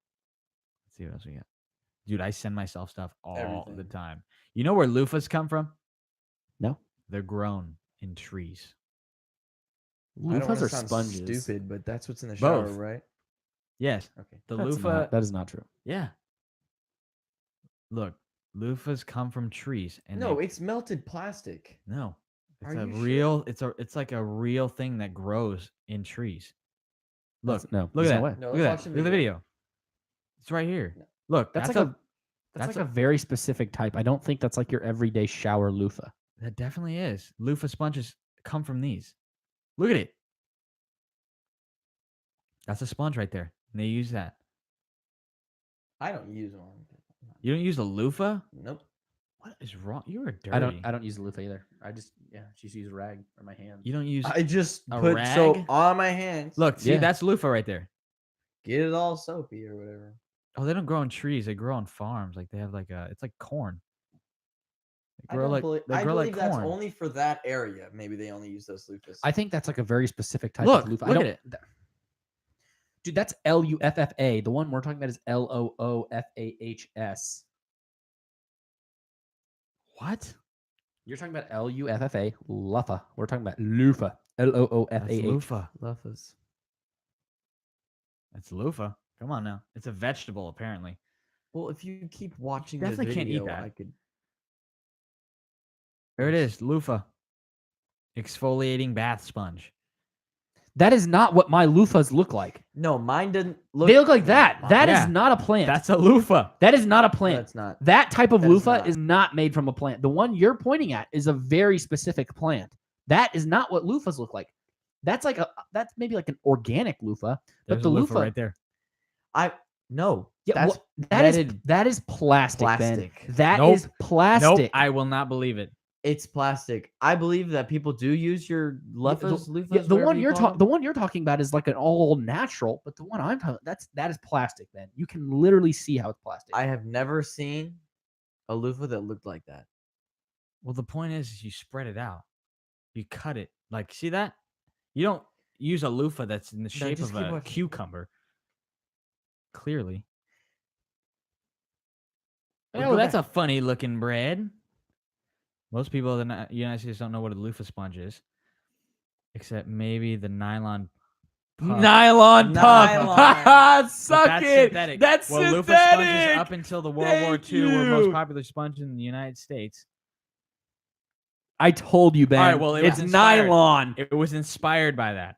Let's see what else we got. Dude, I send myself stuff all the Everything. time. You know where loofahs come from? No, They're grown in trees. I don't loofahs wanna are sound sponges. Stupid, but that's what's in the shower, Both. right? Yes. Okay. The That's loofah. not, that is not true. Yeah. Look, loofahs come from trees, and No, they- it's melted plastic. no. It's Are a you real. It's like a real thing that grows in trees. Look, No, look there's at no that. way. No, Look let's at watch that. the Look at the video. video. It's right here. No. Look, That's that's like a. That's That's like a very specific type. I don't think that's like your everyday shower loofah. That definitely is. Loofah sponges come from these. Look at it. That's a sponge right there. And they use that. I don't use one. You don't use a loofah? Nope. What is wrong? You are dirty. I don't use a loofah either. I just use a rag or my hand. You don't use. I just A put soap rag? on my hands. Look, see, Yeah. that's loofah right there. Get it all soapy or whatever. Oh, they don't grow on trees. They grow on farms. Like they have like a. It's like corn. They I grow don't like believe, they I grow believe like that's corn. only for that area. Maybe they only use those loofahs. I think that's like a very specific type Look, of loofah. look I at don't, it. Dude, that's LUFFA. The one we're talking about is LOOFAHS. What? You're talking about LUFFA, loofah. We're talking about loofah, LOOFAH. That's loofah. loofahs. That's loofah. Come on now. It's a vegetable apparently. Well, if you keep watching definitely the can't eat video, that. I could. There it is, loofah. Exfoliating bath sponge. That is not what my loofahs look like. No, mine didn't look. They look like that. That is Yeah. not a plant. That's a loofah. That is not a plant. That's not. That type of That is loofah not. is not made from a plant. The one you're pointing at is a very specific plant. That is not what loofahs look like. That's maybe like an organic loofah, There's but the a loofah right there. No. yeah, That's that is plastic. plastic. Ben. That Nope. is plastic. Nope. I will not believe it. It's plastic. I believe that people do use your loofahs. Yeah, loofahs the whatever one you you're call talking, them. the one you're talking about is like an all natural, but the one I'm talking, that is plastic. Ben, you can literally see how it's plastic. I have never seen a loofah that looked like that. Well, the point is you spread it out. You cut it. Like, see that? You don't use a loofah that's in the shape just of keep a watching. cucumber. Clearly. Well, Oh, go that's back. a funny looking bread. Most people in the United States don't know what a loofah sponge is, except maybe the nylon puff. Nylon puff. Nylon. But Suck that's it. synthetic. That's well, synthetic. loofah sponges up until the World War Thank II were most you. popular sponge in the United States. I told you, Ben. All right, well, it was it's inspired. nylon. It was inspired by that.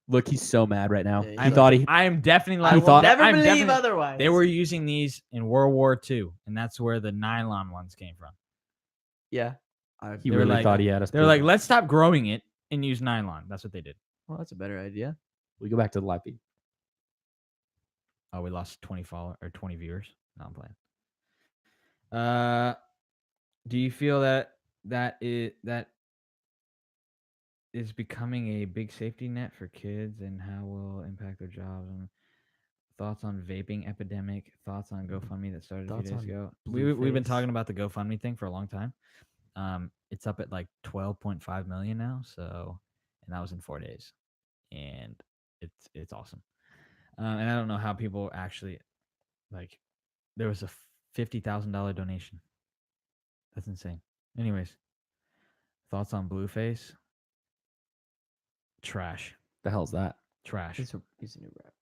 Look, he's so mad right now. Yeah, He thought he. I am definitely I like. thought- Never I'm believe definitely- otherwise. They were using these in World War II, and that's where the nylon ones came from. Yeah. He They were really like- thought he had us. They're like, let's stop growing it and use nylon. That's what they did. Well, that's a better idea. we go back to the live feed. Oh, we lost 20 viewers. No, I'm playing. Do you feel that is becoming a big safety net for kids, and how will it impact their jobs? And thoughts on vaping epidemic? Thoughts on GoFundMe that started a Thoughts few days on ago? We've been Blueface? talking about the GoFundMe thing for a long time. It's up at like 12.5 million now. So, and that was in 4 days, and it's awesome. And I don't know how people actually like. There was a $50,000 donation. That's insane. Anyways, thoughts on Blueface? Trash. The hell's that? Trash. He's a new rapper.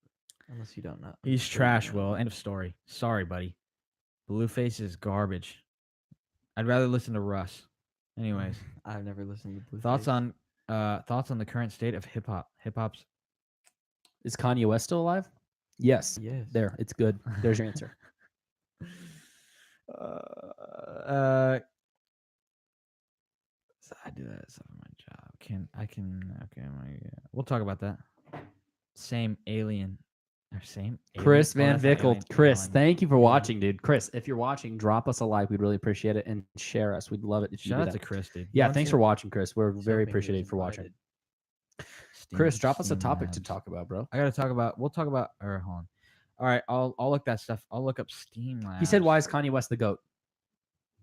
Unless you don't know. He's Sure you trash, know. Will. End of story. Sorry, buddy. Blueface is garbage. I'd rather listen to Russ. Anyways, I've never listened to Blueface. thoughts on the current state of hip hop. Hip hop's Is Kanye West still alive? Yes. Yes. There. It's good. There's your answer. So I do that stuff in my job. Okay, we'll talk about that. Same alien. Or same alien? Chris Oh, Van that's not Vickle. alien. Chris, Alien. thank you for Alien. watching, dude. Chris, if you're watching, drop us a like. We'd really appreciate it. And share us. We'd love it if you Shout do out that. to Chris, dude. Yeah, Once thanks you- for watching, Chris. We're Just very hoping he was appreciative for watching. invited. Chris, drop us a Steam topic to Labs. talk about, bro. I gotta talk about. We'll talk about. Or hold on. All right, I'll look that stuff. I'll look up Steam Labs. He said, "Why is Kanye West the goat?"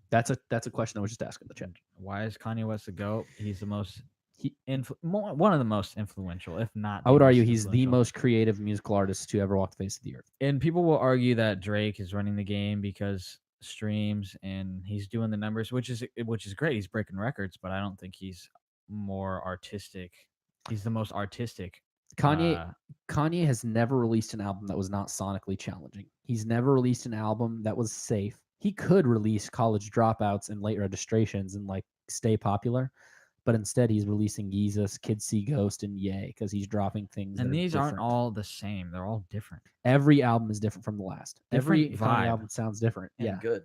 That's a question I was just asking the chat. Why is Kanye West the GOAT? He's the most He- one of the most influential, if not. I would the argue most he's the influential. most creative musical artist to ever walk the face of the earth. And people will argue that Drake is running the game because streams and he's doing the numbers, which is great. He's breaking records, but I don't think he's more artistic. He's the most artistic. Kanye has never released an album that was not sonically challenging. He's never released an album that was safe. He could release College Dropouts and Late Registrations and like stay popular, but instead he's releasing Yeezus, Kids See Ghost, and Yay because he's dropping things. And that these aren't different. all the same. They're all different. Every album is different from the last. Every Different Kanye vibe. album sounds different. And Yeah, good.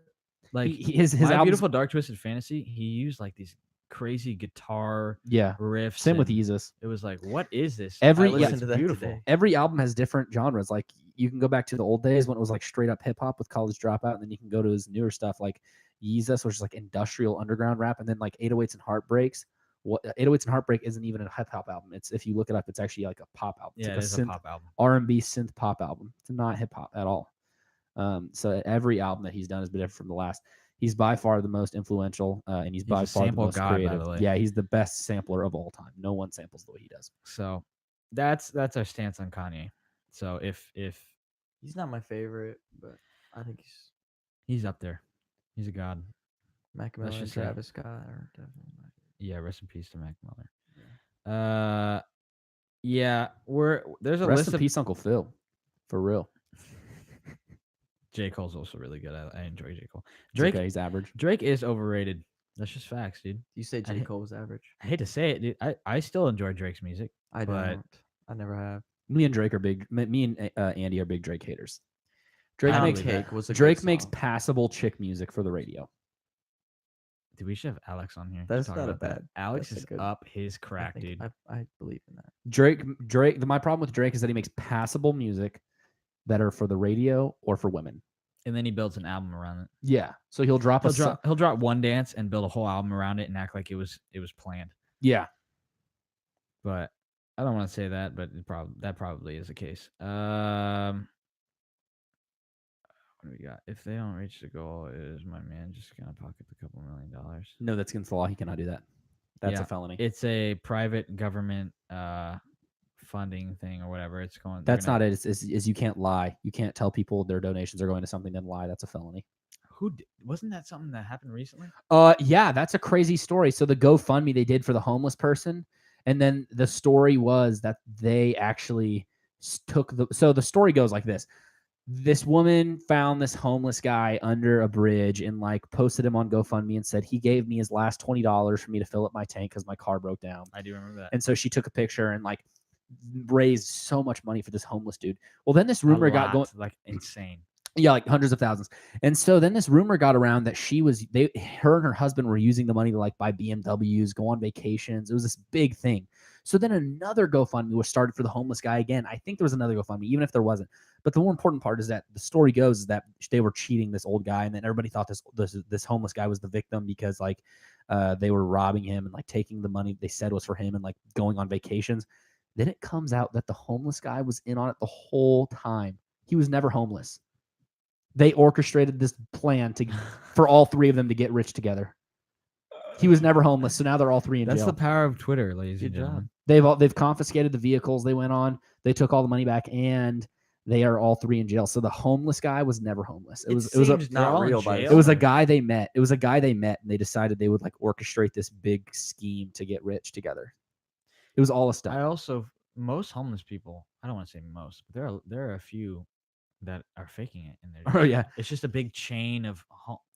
Like his My albums. Beautiful Dark Twisted Fantasy, he used like these crazy guitar Yeah, riffs. same with and Yeezus. It was like, what is this? Every- I yeah, listened it's to that beautiful. today. Every album has different genres. Like you can go back to the old days when it was like straight up hip hop with College Dropout, and then you can go to his newer stuff like Yeezus, which is like industrial underground rap, and then like 808s and Heartbreaks. What 808s and Heartbreak isn't even a hip hop album. It's, if you look it up, it's actually like a pop album. It's Yeah, like it is a pop album. R&B synth pop album. It's not hip hop at all. So every album that he's done has been different from the last. He's by far the most influential, and he's by a far the sample most god, by creative. the way. Yeah, he's the best sampler of all time. No one samples the way he does. So that's our stance on Kanye. So if He's not my favorite, but I think he's up there, he's a god. Mac Miller and just say- Travis Scott are definitely my Yeah, rest in peace to Mac Miller. Yeah, there's a Rest list in of peace, Uncle Phil. For real. J. Cole's also really good. I enjoy J. Cole. It's Drake okay, he's average. Drake is overrated. That's just facts, dude. You say J. hate- Cole was average? I hate to say it, dude. I still enjoy Drake's music. I but- don't. I never have. Me and Drake are big. Me and Andy are big Drake haters. Drake I don't makes believe that. Cake was a good Drake makes song. passable chick music for the radio. Dude, we should have Alex on here. to That's talk not a about that. bad- Alex that's a is good- up his I crack, think dude. I believe in that. Drake. My problem with Drake is that he makes passable music that are for the radio or for women. And then he builds an album around it. Yeah. So he'll drop He'll drop one dance and build a whole album around it and act like it was planned. Yeah. But I don't want to say that, but that probably is the case. What do we got? If they don't reach the goal, is my man just gonna pocket a couple $1 million? No, that's against the law. He cannot do that. That's Yeah, a felony. It's a private government funding thing or whatever. It's going. That's not it. It's you can't lie. You can't tell people their donations are going to something, then lie. That's a felony. Wasn't that something that happened recently? Yeah, that's a crazy story. So the GoFundMe they did for the homeless person, and then the story was that they actually took the. So the story goes like this: this woman found this homeless guy under a bridge and like posted him on GoFundMe and said he gave me his last $20 for me to fill up my tank because my car broke down. I do remember that. And so she took a picture and like raised so much money for this homeless dude. Well, then this rumor got going. like insane. Yeah, like hundreds of thousands. And so then this rumor got around that her and her husband were using the money to like buy BMWs, go on vacations. It was this big thing. So then another GoFundMe was started for the homeless guy again. I think there was another GoFundMe, even if there wasn't. But the more important part is that the story goes is that they were cheating this old guy, and then everybody thought this homeless guy was the victim because like they were robbing him and like taking the money they said was for him and like going on vacations. Then it comes out that the homeless guy was in on it the whole time. He was never homeless. They orchestrated this plan for all three of them to get rich together. He was never homeless, so now they're all three in That's jail. the power of Twitter, ladies and Good job. gentlemen. They've confiscated the vehicles they went on. They took all the money back, and they are all three in jail. So the homeless guy was never homeless. It was seems they're all not in real by jail. it was a time. guy they met. It was a guy they met, and they decided they would like orchestrate this big scheme to get rich together. It was all a stunt. Most homeless people, I don't want to say most, but there are a few that are faking it, and Oh, yeah. it's just a big chain of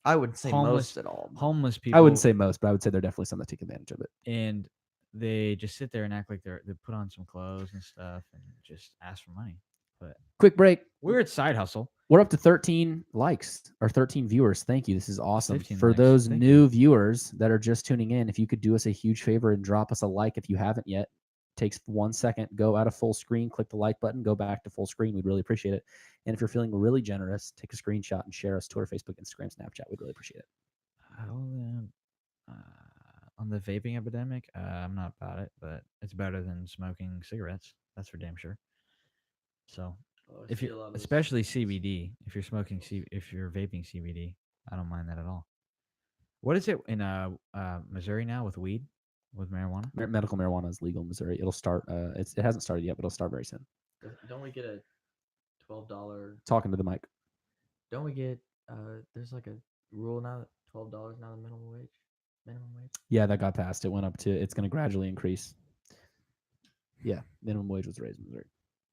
I wouldn't say homeless- most at all. but homeless people. I wouldn't say most, but I would say they're definitely some that take advantage of it. And they just sit there and act like they put on some clothes and stuff and just ask for money. But Quick break. weird side hustle. We're up to 13 likes or 13 viewers. Thank you. This is awesome. 15 For likes. those Thank new viewers that are just tuning in, if you could do us a huge favor and drop us a like if you haven't yet. Takes 1 second. Go out of full screen, click the like button, go back to full screen. We'd really appreciate it. And if you're feeling really generous, take a screenshot and share us Twitter, Facebook, Instagram, Snapchat. We'd really appreciate it. On the vaping epidemic, I'm not about it, but it's better than smoking cigarettes. That's for damn sure. So, if you, especially CBD, if you're smoking, if you're vaping CBD, I don't mind that at all. What is it in Missouri now with weed, with marijuana? Medical marijuana is legal in Missouri. It'll start. It hasn't started yet, but it'll start very soon. Don't we get a $12? Talking to the mic. Don't we get there's like a rule now that $12 now the minimum wage? Yeah, that got passed. It went up to. It's going to gradually increase. Yeah, minimum wage was raised in Missouri.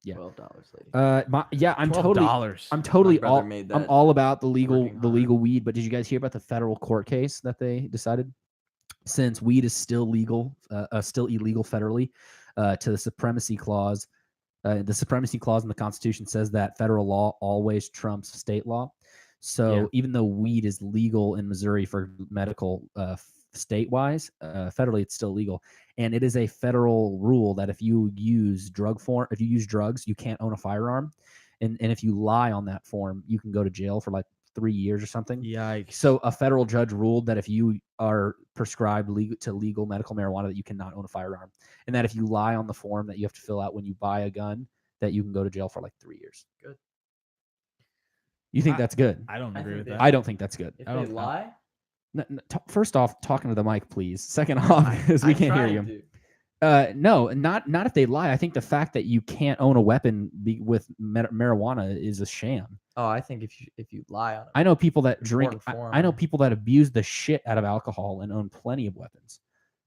Yeah, $12, lady. I'm $12. totally My brother made I'm that all about the legal working hard. weed. But did you guys hear about the federal court case that they decided? Since weed is still legal, still illegal federally, to the supremacy clause. The supremacy clause in the Constitution says that federal law always trumps state law. So even though weed is legal in Missouri for medical state-wise, federally it's still legal. And it is a federal rule that if you use drugs, you can't own a firearm. And if you lie on that form, you can go to jail for like 3 years or something. Yikes. So a federal judge ruled that if you are prescribed legal medical marijuana, that you cannot own a firearm. And that if you lie on the form that you have to fill out when you buy a gun, that you can go to jail for like 3 years. Good. You think that's good? I don't agree with that. I don't think that's good. If I they don't- lie, First off, talking to the mic, please. Second off, because we can't hear you. No, not if they lie. I think the fact that you can't own a weapon with marijuana is a sham. Oh, I think if you lie on it. I know people that drink. Important form. I know people that abuse the shit out of alcohol and own plenty of weapons.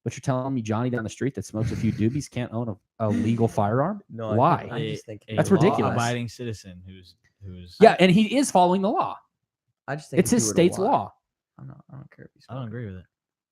But you're telling me Johnny down the street that smokes a few doobies can't own a legal firearm? No, why? I just think That's ridiculous. Law-abiding citizen who's Yeah, and he is following the law. I just think It's if his you were to state's lie, law. I don't care if you. I don't agree with it.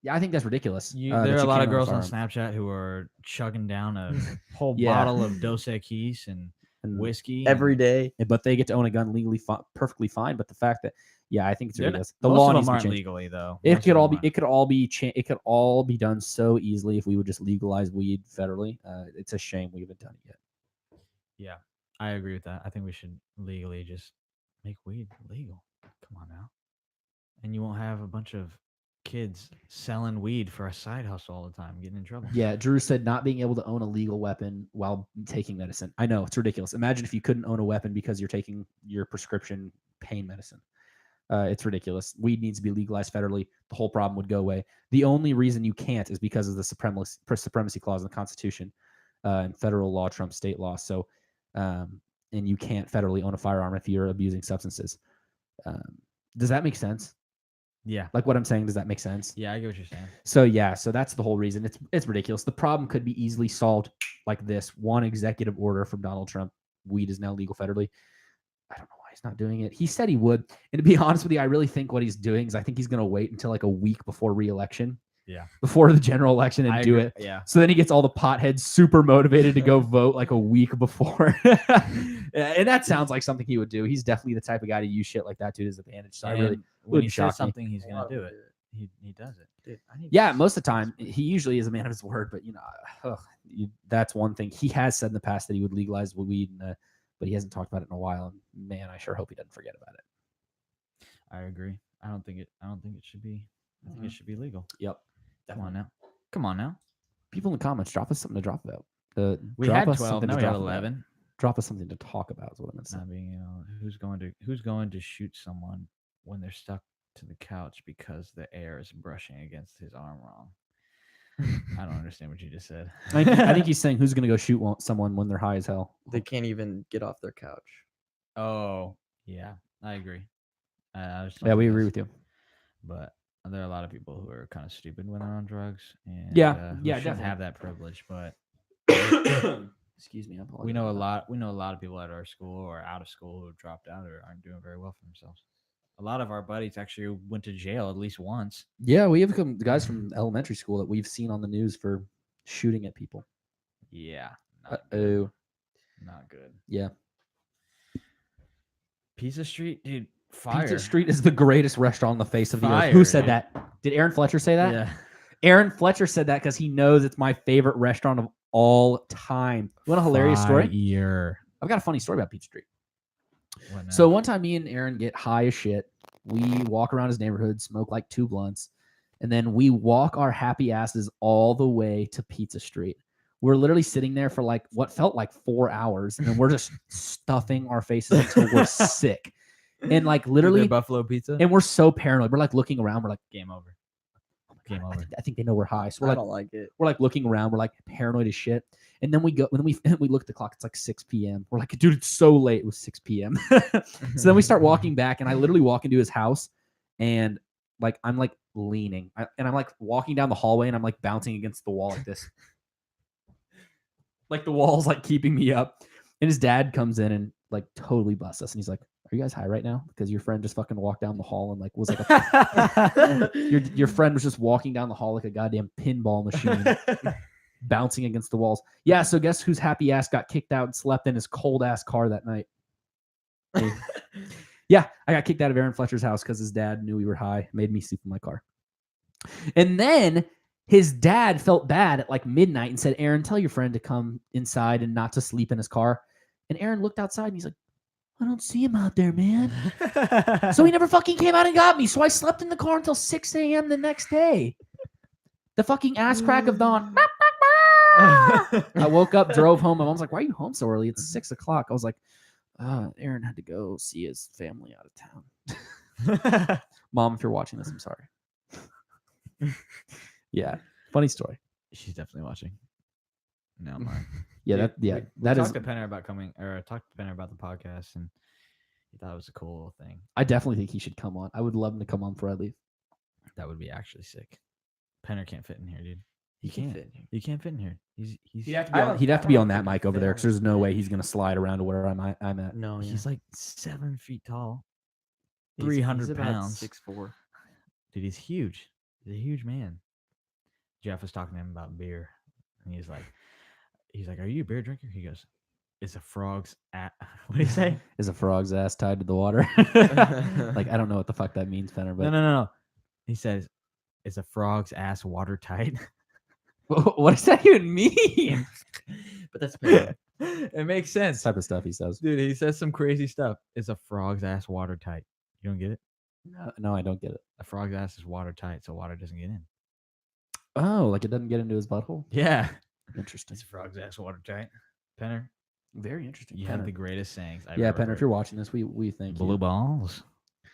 Yeah, I think that's ridiculous. There that are a you lot can't of own girls on firearm. Snapchat who are chugging down a whole Yeah. bottle of Dos Equis and And whiskey every day. but they get to own a gun legally, perfectly fine. But the fact that, I think it's They're ridiculous. The most law of needs them to be aren't changed. legally though. It Most could of all them be. It could all be. It could all be done so easily if we would just legalize weed federally. It's a shame we haven't done it yet. Yeah, I agree with that. I think we should legally just make weed legal. Come on now, and you won't have a bunch of kids selling weed for a side hustle all the time, getting in trouble. Yeah, Drew said not being able to own a legal weapon while taking medicine. I know, it's ridiculous. Imagine if you couldn't own a weapon because you're taking your prescription pain medicine. It's ridiculous. Weed needs to be legalized federally. The whole problem would go away. The only reason you can't is because of the supremacy clause in the Constitution, and federal law trumps state law. So, and you can't federally own a firearm if you're abusing substances. Does that make sense? Yeah. Like what I'm saying, does that make sense? Yeah, I get what you're saying. So that's the whole reason. It's ridiculous. The problem could be easily solved like this. One executive order from Donald Trump. Weed is now legal federally. I don't know why he's not doing it. He said he would. And to be honest with you, I really think what he's doing is I think he's going to wait until like a week before re-election. Yeah. Before the general election and do it. Yeah. So then he gets all the potheads super motivated to go vote like a week before. And that sounds like something he would do. He's definitely the type of guy to use shit like that to his advantage. So I really when wouldn't he shock says me. something, he's gonna do it. He does it. Dude, I need Yeah, to- most of the time he usually is a man of his word, but that's one thing he has said in the past that he would legalize weed, but he hasn't talked about it in a while. And man, I sure hope he doesn't forget about it. I agree. I don't think it should be. I think it should be legal. Yep. Come on now. People in the comments, drop us something to drop about. We drop had us 12. something Now to we have drop about. 11. Drop us something to talk about is what I meant to say. Not being, who's going to shoot someone when they're stuck to the couch because the air is brushing against his arm wrong. I don't understand what you just said. I think he's saying who's going to go shoot someone when they're high as hell. They can't even get off their couch. Oh, yeah, I agree. I just don't Yeah, think we agree that's- with you. But there are a lot of people who are kind of stupid when they're on drugs, and Yeah, who yeah, shouldn't definitely. have that privilege. But Excuse me. I apologize we know a about lot of people at our school or out of school who have dropped out or aren't doing very well for themselves. A lot of our buddies actually went to jail at least once. that. Yeah, we have guys from elementary school that we've seen on the news for shooting at people. Yeah, Uh-oh. not good. Yeah. Pizza Street, dude. Fire. Pizza Street is the greatest restaurant on the face of the earth. Fire, Who said dude. that? Did Aaron Fletcher say that? Yeah. Aaron Fletcher said that because he knows it's my favorite restaurant of all time. You want a hilarious story? I've got a funny story about Pizza Street. So one time me and Aaron get high as shit. We walk around his neighborhood, smoke like 2 blunts, and then we walk our happy asses all the way to Pizza Street. We're literally sitting there for like what felt like 4 hours, and then we're just stuffing our faces until we're sick. And like literally buffalo pizza. And we're so paranoid. We're like looking around. We're like, Game over. game over. I think they know we're high. So we're I like, don't like it. we're like looking around. We're like paranoid as shit. And then we go, when we look at the clock, it's like 6 p.m. We're like, dude, it's so late. It was 6 p.m. So then we start walking back, and I literally walk into his house, and like I'm like leaning, and I'm like walking down the hallway, and I'm like bouncing against the wall like this. Like the wall's like keeping me up. And his dad comes in and like totally busts us, and he's like, "Are you guys high right now? Because your friend just fucking walked down the hall and like was like a your friend was just walking down the hall like a goddamn pinball machine." Bouncing against the walls. Yeah, so guess whose happy ass got kicked out and slept in his cold ass car that night? Me. Yeah, I got kicked out of Aaron Fletcher's house because his dad knew we were high, made me sleep in my car. And then his dad felt bad at like midnight and said, "Aaron, tell your friend to come inside and not to sleep in his car." And Aaron looked outside and he's like, "I don't see him out there, man." So he never fucking came out and got me. So I slept in the car until 6 a.m. the next day. The fucking ass crack of dawn. I woke up, drove home. My mom's like, "Why are you home so early? It's 6 o'clock." I was like, Aaron had to go see his family out of town. Mom, if you're watching this, I'm sorry. Yeah, funny story. She's definitely watching. No, Mark. Yeah, We that is. talked to Penner about coming, or talked to Penner about the podcast, and he thought it was a cool little thing. I definitely think he should come on. I would love him to come on before I leave. That would be actually sick. Penner can't fit in here, dude. He can't fit in here. He can't fit in here. He's He'd have to be on that mic over there because there's no way he's gonna slide around to where I'm at. No, yeah. he's like 7 feet tall, He's 300 about pounds. 6'4". Dude, he's huge. He's a huge man. Geoff was talking to him about beer, and he's like, "Are you a beer drinker?" He goes, "Is a frog's at?" What did he say? Is a frog's ass tied to the water? Like I don't know what the fuck that means, Fenner. But No. He says, "Is a frog's ass watertight?" what does that even mean? But that's bad. It makes sense. Type of stuff he says. Dude, he says some crazy stuff. Is a frog's ass watertight? You don't get it? No, I don't get it. A frog's ass is watertight, so water doesn't get in. Oh, like it doesn't get into his butthole? Yeah. Interesting. Is a frog's ass watertight? Penner, Very interesting. you have the greatest sayings I've Yeah, ever Penner, heard. if you're watching this, we thank Blue you. balls.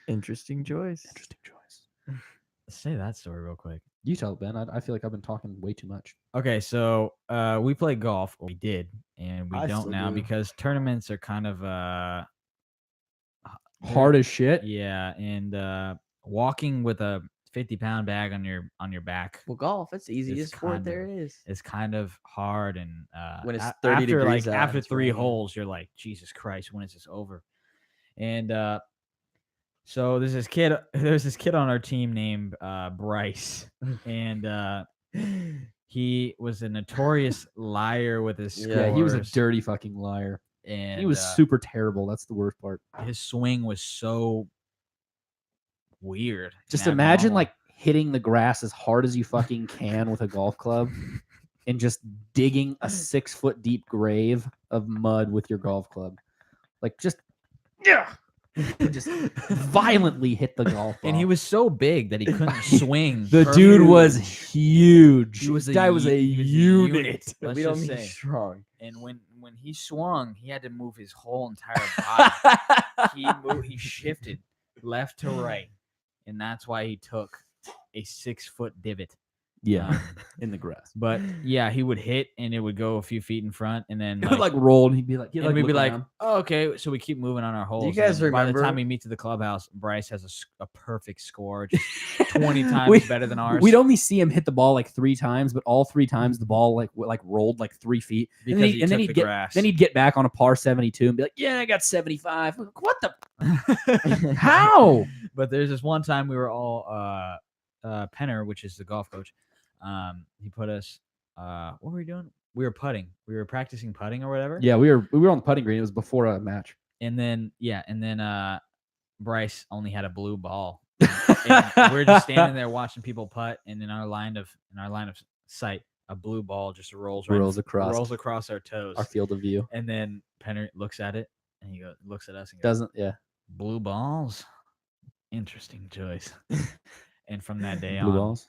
Interesting choice. Interesting choice. Let's say that story real quick. You tell it, Ben. I feel like I've been talking way too much. Okay, so we play golf. Or we did, and we I don't still now do. because tournaments are kind of Hard as shit. yeah, and walking with a 50-pound bag on your back Well, golf, that's the easiest It's sport kind there of- is. is kind of hard, and When it's 30 after degrees like out, after it's 3 raining. holes, you're like, Jesus Christ, when is this over? And so there's this kid on our team named Bryce, and he was a notorious liar with his scores. Yeah, he was a dirty fucking liar. and He was super terrible. That's the worst part. his swing was so weird. and Just imagine abnormal. like hitting the grass as hard as you fucking can with a golf club and just digging a 6-foot deep grave of mud with your golf club. Like just violently hit the golf ball. and he was so big that he couldn't swing. the dude was huge. He was This guy was a unit. Let's we don't just mean say. strong. And when he swung, he had to move his whole entire body. He shifted left to right, and that's why he took a 6-foot divot. Yeah, in the grass. But yeah, he would hit, and it would go a few feet in front, and then It would like roll, and he'd be like, and we'd be like, oh, okay. So we keep moving on our holes. and guys then by the remember- time we meet to the clubhouse, Bryce has a perfect score, just 20 times better than ours. We'd only see him hit the ball like 3 times, but all 3 times the ball like rolled like 3 feet. because and he then took he'd the get grass. then he'd get back on a par 72 and be like, "Yeah, I got 75." I'm like, what the? How? But there's this one time we were all Penner, which is the golf coach. He put us. What were we doing? We were putting. We were practicing putting or whatever. Yeah, we were on the putting green. It was before a match. And then Bryce only had a blue ball. And we're just standing there watching people putt, and in our line of sight, a blue ball just rolls across our toes, our field of view. And then Penner looks at it, and he looks at us and goes, blue balls, interesting choice. And from that day blue on, balls.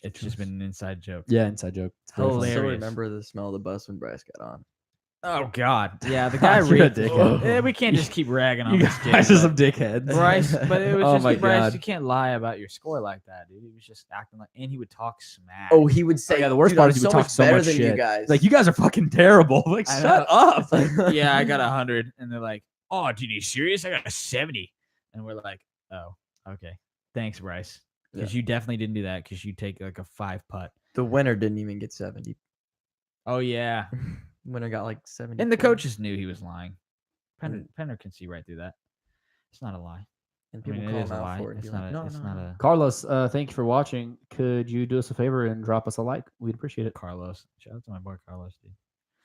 it's just been an inside joke. Yeah, inside joke. It's very funny. I still Hilarious. remember the smell of the bus when Bryce got on. Oh God, yeah, the guy You're a ripped. dickhead. We can't just keep ragging on You this kid. guys are but- some dickheads. Bryce, but it was Oh just my Bryce. God. You can't lie about your score like that, dude. He was just acting like, and he would talk smack. Oh, he would say, yeah, the worst "Dude, part I'm is he would so talk much so better much than shit. you guys." Like, you guys are fucking terrible. Like, I shut know. up. Yeah, I got 100, and they're like, "Oh, dude, you serious? I got a 70," and we're like, "Oh, okay, thanks, Bryce, because you definitely didn't do that because you take like a 5 putt." The winner didn't even get 70. Oh yeah, Winner got like 70. and the coaches knew he was lying. Penner can see right through that. It's not a lie. And I people mean, it call is him a out lie. for it. It's Be not like, a. no, It's no, not no. a. Carlos, thank you for watching. Could you do us a favor and drop us a like? We'd appreciate it. Carlos, shout out to my boy Carlos, dude.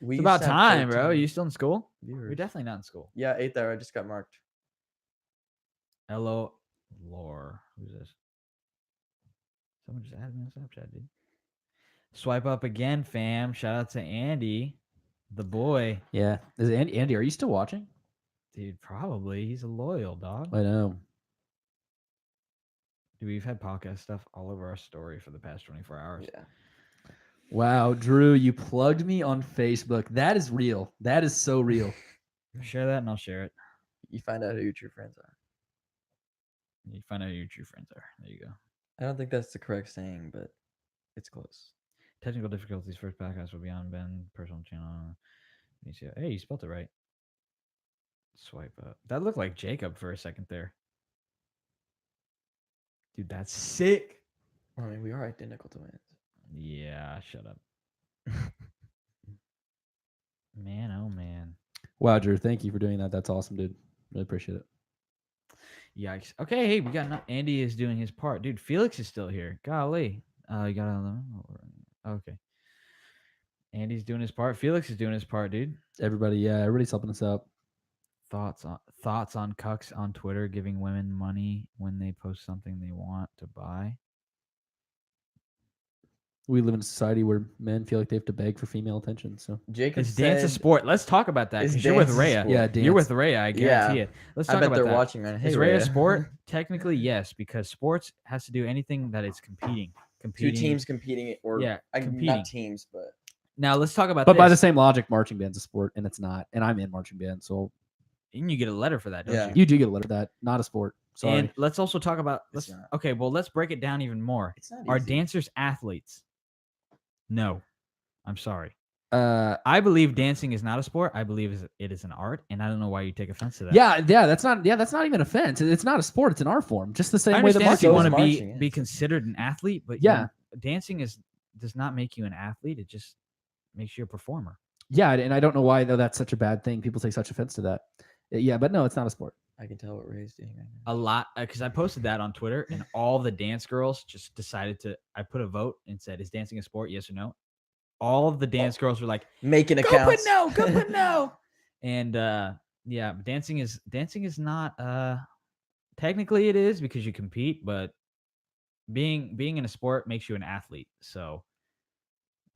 We It's used about to have time, bro. 13 You still in school? viewers. You're definitely not in school. Yeah, 8 there. I just got marked. Hello, Lore. Who's this? Someone just added me on Snapchat, dude. Swipe up again, fam. Shout out to Andy, the boy. Yeah. Is it Andy, are you still watching? Dude, probably. He's a loyal dog. I know. Dude, we've had podcast stuff all over our story for the past 24 hours. Yeah. Wow, Drew, you plugged me on Facebook. That is real. That is so real. Share that and I'll share it. You find out who your true friends are. You find out who your true friends are. There you go. I don't think that's the correct saying, but it's close. Technical difficulties. First podcast will be on Ben personal channel. You see, hey, you spelled it right. Swipe up. That looked like Jacob for a second there. Dude, that's sick. I mean, we are identical twins. Yeah, shut up. Man, oh man. Wow, Drew, thank you for doing that. That's awesome, dude. Really appreciate it. Yikes. Okay, hey, we got Andy is doing his part. Dude, Felix is still here. Golly. You got another one? Okay. Andy's doing his part. Felix is doing his part, dude. Everybody's helping us out. Thoughts on cucks on Twitter giving women money when they post something they want to buy. We live in a society where men feel like they have to beg for female attention. So Jacob Is dance a said- sport? Let's talk about that Is because you're with dance a Rhea. sport? Yeah, dance. You're with Rhea. I guarantee it. Let's I talk bet about they're that. watching right now. Hey, Is Rhea a Rhea. sport? Technically, yes, because sports has to do anything that it's competing. Two teams competing, or Yeah, competing. not teams, but Now let's talk about. but by the this. same logic, marching band's a sport, and it's not. And I'm in marching band, so And you get a letter for that, don't Yeah. you? you do get a letter for that. Not a sport. Sorry. And let's also talk about. It's Let's not. okay. Well, let's break it down even more. it's not Are easy. dancers athletes? No, I'm sorry. uh, I believe dancing is not a sport. I believe it is an art, and I don't know why you take offense to that. yeah, that's not even offense. It's not a sport. It's an art form, just the I same way that understand if marching. you want is. to marching be is. considered an athlete, but Yeah. dancing does not make you an athlete. It just makes you a performer. Yeah, and I don't know why though that's such a bad thing. People take such offense to that. Yeah, but no, it's not a sport. I can tell what Ray's doing right now. A lot because I posted that on Twitter, and all the dance girls just decided to. I put a vote and said, "Is dancing a sport? Yes or no?" All of the dance girls were like, Making "Go accounts. put no, go put no." And yeah, dancing is not. Technically, it is because you compete, but being in a sport makes you an athlete. So,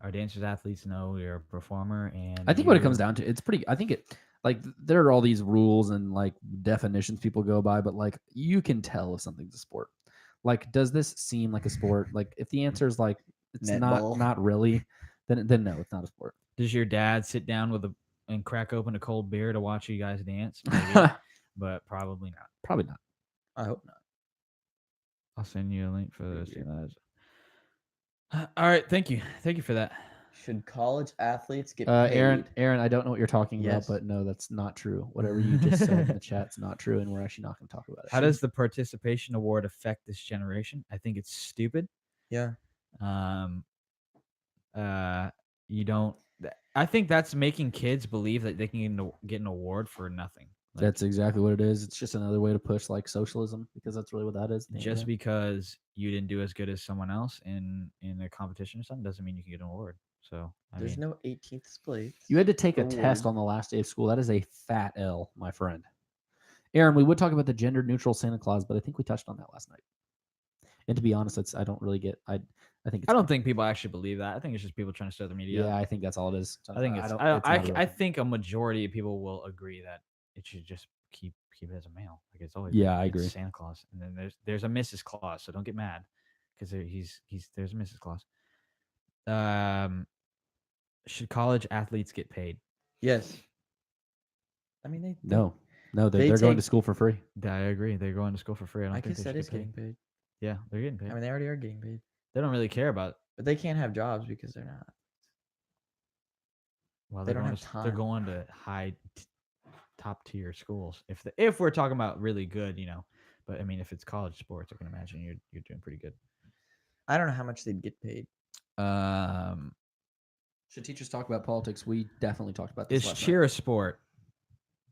are dancers athletes? No, you're a performer, and I think what it you- comes down to, it's pretty. I think it like there are all these rules and like definitions people go by, but like you can tell if something's a sport. Like, does this seem like a sport? Like, if the answer is like it's Netball. not really, then no, it's not a sport. Does your dad sit down and crack open a cold beer to watch you guys dance? Maybe, but probably not. Probably not. I hope not. I'll send you a link for this. Thank All right, thank you for that. Should college athletes get paid? Aaron, I don't know what you're talking Yes. about, but no, that's not true. Whatever you just said in the chat's not true, and we're actually not going to talk about it. How does the participation award affect this generation? I think it's stupid. Yeah. You don't. I think that's making kids believe that they can get an award for nothing. Like, That's exactly what it is. It's just another way to push like socialism because that's really what that is. at the end of just the day. because you didn't do as good as someone else in a competition or something doesn't mean you can get an award. So There's no 18th place. You had to take a award. test on the last day of school. That is a fat L, my friend. Aaron, we would talk about the gender neutral Santa Claus, but I think we touched on that last night. And to be honest, I don't really get. I think it's I don't think people actually believe that. I think it's just people trying to stir the media. Yeah, I think that's all it is. I think it's. don't- I, not a real I thing. think a majority of people will agree that it should just keep it as a male. Like it's always. Yeah, I it's agree. Santa Claus, and then there's a Mrs. Claus, so don't get mad because there's a Mrs. Claus. Should college athletes get paid? Yes. I mean, No, They they're going to take- school for free. Yeah, I agree. They're going to school for free. I don't I think guess they that should is get paid. getting paid. Yeah, they're getting paid. I mean, they already are getting paid, They don't really care about. but they can't have jobs because they're not. Well, They they're don't going have to they're time. going to top tier schools. If we're talking about really good, but I mean, if it's college sports, I can imagine you're doing pretty good. I don't know how much they'd get paid. Should teachers talk about politics? We definitely talked about this. Is last cheer a sport?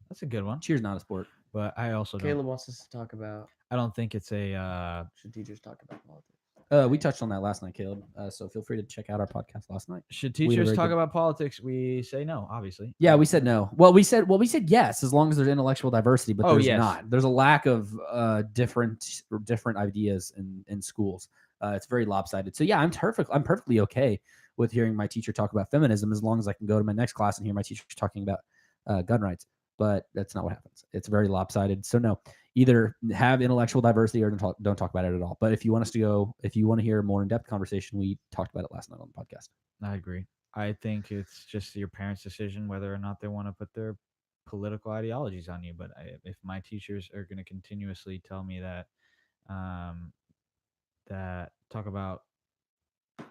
That's a good one. night. Cheer's not a sport. But I also don't. Caleb wants us to talk about I don't think it's a. should teachers talk about politics? We touched on that last night, Caleb. So feel free to check out our podcast last night. Should We had a teachers very talk good- about politics? We say no, obviously. Yeah, we said no. Well, we said yes, as long as there's intellectual diversity, but Oh, there's yes. not. There's a lack of different ideas in schools. It's very lopsided. So yeah, I'm perfectly okay with hearing my teacher talk about feminism as long as I can go to my next class and hear my teacher talking about gun rights. But that's not what happens. It's very lopsided. So no, either have intellectual diversity or don't talk about it at all. But if you want to hear a more in-depth conversation, we talked about it last night on the podcast. I agree. I think it's just your parents' decision whether or not they want to put their political ideologies on you. But if my teachers are going to continuously tell me that, that talk about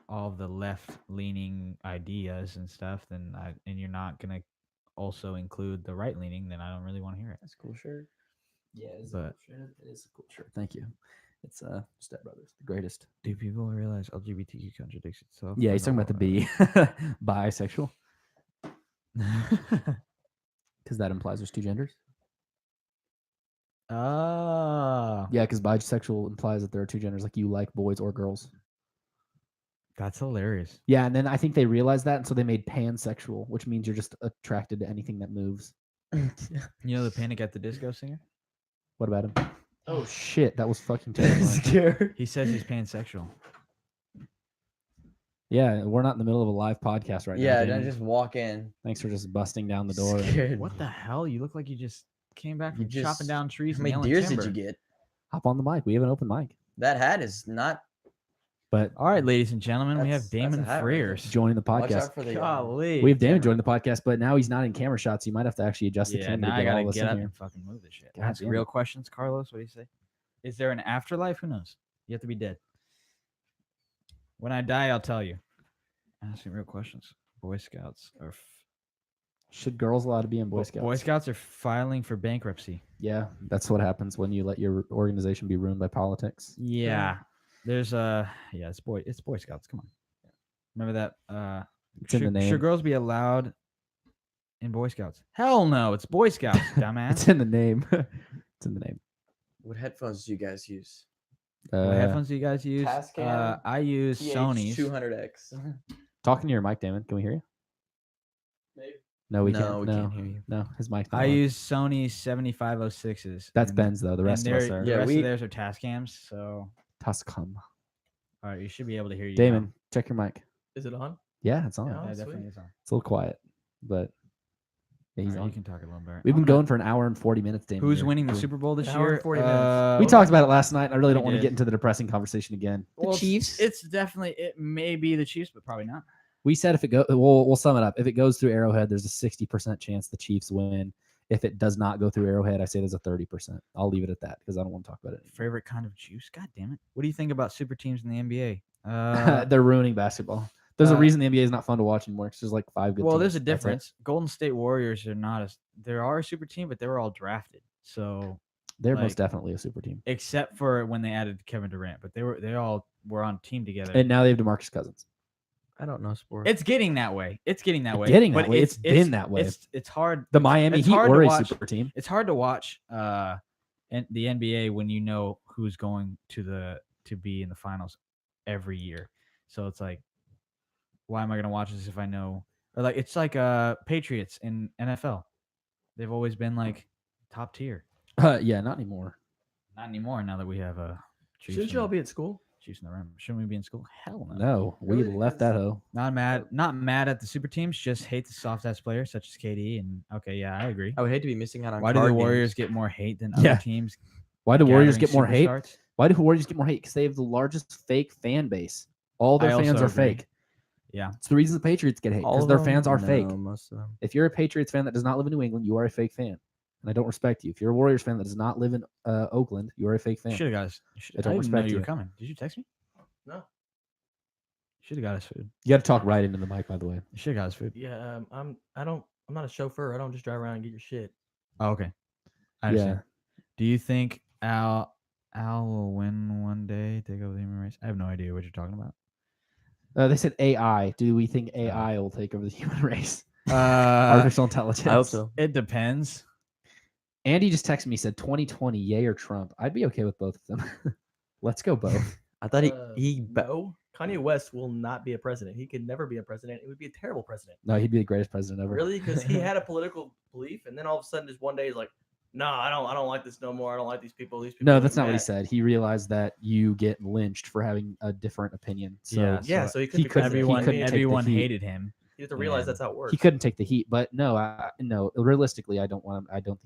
all the left-leaning ideas and stuff, then and you're not going to also include the right-leaning, then I don't really want to hear it. That's a cool shirt. Yeah, it is, But- a cool shirt. It is a cool shirt. Thank you. It's Step Brothers, the greatest. Do people realize LGBTQ contradicts itself? Yeah, I he's talking don't about the know. B. Bisexual, because that implies there's two genders. Oh, Yeah, because bisexual implies that there are two genders, like you like boys or girls. that's hilarious. Yeah, and then I think they realized that, and so they made pansexual, which means you're just attracted to anything that moves. You know the Panic at the Disco singer? What about him? Oh shit, that was fucking terrifying. Scared. He says he's pansexual. Yeah, we're not in the middle of a live podcast right now. Yeah, Damon. don't just walk in. Thanks for just busting down the door. Scared. What the hell? You look like you just came back You from chopping just- down trees How and many yelling deers timber. did you get? Hop on the mic. We have an open mic. That hat is not. But All right, ladies and gentlemen, we have That's a Damon hat right there. Frears. joining the Watch podcast. out for the. Golly. We have Damon camera. joining the podcast, but now he's not in camera shots. You might have to actually adjust the Yeah, camera now to I get all gotta of us get in up here. and fucking move this shit. God Ask damn real it. questions, Carlos. What do you say? Is there an afterlife? Who knows? You have to be dead. When I die, I'll tell you. Asking real questions. Boy Scouts are. Should girls allowed to be in Boy Scouts? Boy Scouts are filing for bankruptcy. Yeah, that's what happens when you let your organization be ruined by politics. Yeah. There's it's Boy Scouts. Come on. Remember that? It's in the name. Should girls be allowed in Boy Scouts? Hell no, it's Boy Scouts, dumbass. It's in the name. It's in the name. What headphones do you guys use? What headphones do you guys use? Tascam I use Sony's. 200X. Talking to your mic, Damon. Can we hear you? No, we no, can't. we no, can't hear you. no, his mic's not I on. use Sony's 7506s. That's and- Ben's though. The and rest of us they're- are The Yeah, rest we- of theirs are Tascams. So, Tascam. all right, you should be able to hear you. Damon, check your mic. Is it on? Yeah, it's on. Yeah. now. Oh, Yeah, sweet. definitely is on. It's a little quiet, but yeah, he's All right, on. you can talk a little bit. We've I'm been gonna- going for an hour and 40 minutes, Damon. Who's You're winning the doing- Super Bowl this An hour and year? 40 minutes. We talked about it last night. I really we don't want to did. get into the depressing conversation again. Well, it's- Chiefs? It's definitely it may be the Chiefs, but probably not. We said if it goes, we'll sum it up. If it goes through Arrowhead, there's a 60% chance the Chiefs win. If it does not go through Arrowhead, I say there's a 30%. I'll leave it at that because I don't want to talk about it. Favorite kind of juice? God damn it! What do you think about super teams in the NBA? They're ruining basketball. There's a uh, reason the NBA is not fun to watch anymore. 'Cause there's like 5 good. Well, teams. there's a That's it. difference. Golden State Warriors are not as they are a super team, but they were all drafted. So They're like- most definitely a super team. except for when they added Kevin Durant, but they all were on team together. And now they have DeMarcus Cousins. I don't know sports. It's getting that way. It's getting that way. getting that but way. It's been that way. It's hard. The Miami it's Heat hard were to a watch- super team. It's hard to watch the NBA when you know who's going to be in the finals every year. So it's like, why am I going to watch this if I know? Or like it's like Patriots in NFL. They've always been like top tier. Yeah, not anymore. Not anymore. Now that we have a Shouldn't y'all be at school? Chiefs in the rim. Shouldn't we be in school? Hell no. No, we Really? left that hoe. Not mad at the super teams. Just hate the soft ass players such as KD. And okay, yeah, I agree. I would hate to be missing out on. Why do card the games. Warriors get more hate than Yeah. other teams? Why do Warriors gathering get more hate? superstars? Why do Warriors get more hate? Because they have the largest fake fan base. All their I fans also are agree. fake. Yeah. It's the reason the Patriots get hate All because of their them? fans are No, fake. Most of them. If you're a Patriots fan that does not live in New England, you are a fake fan, and I don't respect you. If you're a Warriors fan that does not live in Oakland, you are a fake fan. Should have got us. I don't didn't know respect you were you. coming. Did you text me? No. Should have got us food. You got to talk right into the mic, by the way. You should have got us food. Yeah, I'm not a chauffeur. I don't just drive around and get your shit. Oh, okay. I understand. Do you think Al will win one day, take over the human race? I have no idea what you're talking about. They said AI. Do we think AI will take over the human race? Uh, Artificial intelligence. I hope so. it depends. Andy just texted me, said 2020, yay or Trump. I'd be okay with both of them. Let's go both. I thought No. Kanye West will not be a president. He could never be a president. It would be a terrible president. No, he'd be the greatest president ever. Really? Because he had a political belief, and then all of a sudden, just one day, he's like, "No, I don't like this no more. I don't like these people. These people." No, make that's me not what he mad." said. He realized that you get lynched for having a different opinion. So Yeah, Yeah, so he couldn't. he be couldn't- president. he Everyone, couldn't take the everyone heat. hated him. You have to realize and that's how it works. he couldn't take the heat. But no, no. Realistically, I don't want him. I don't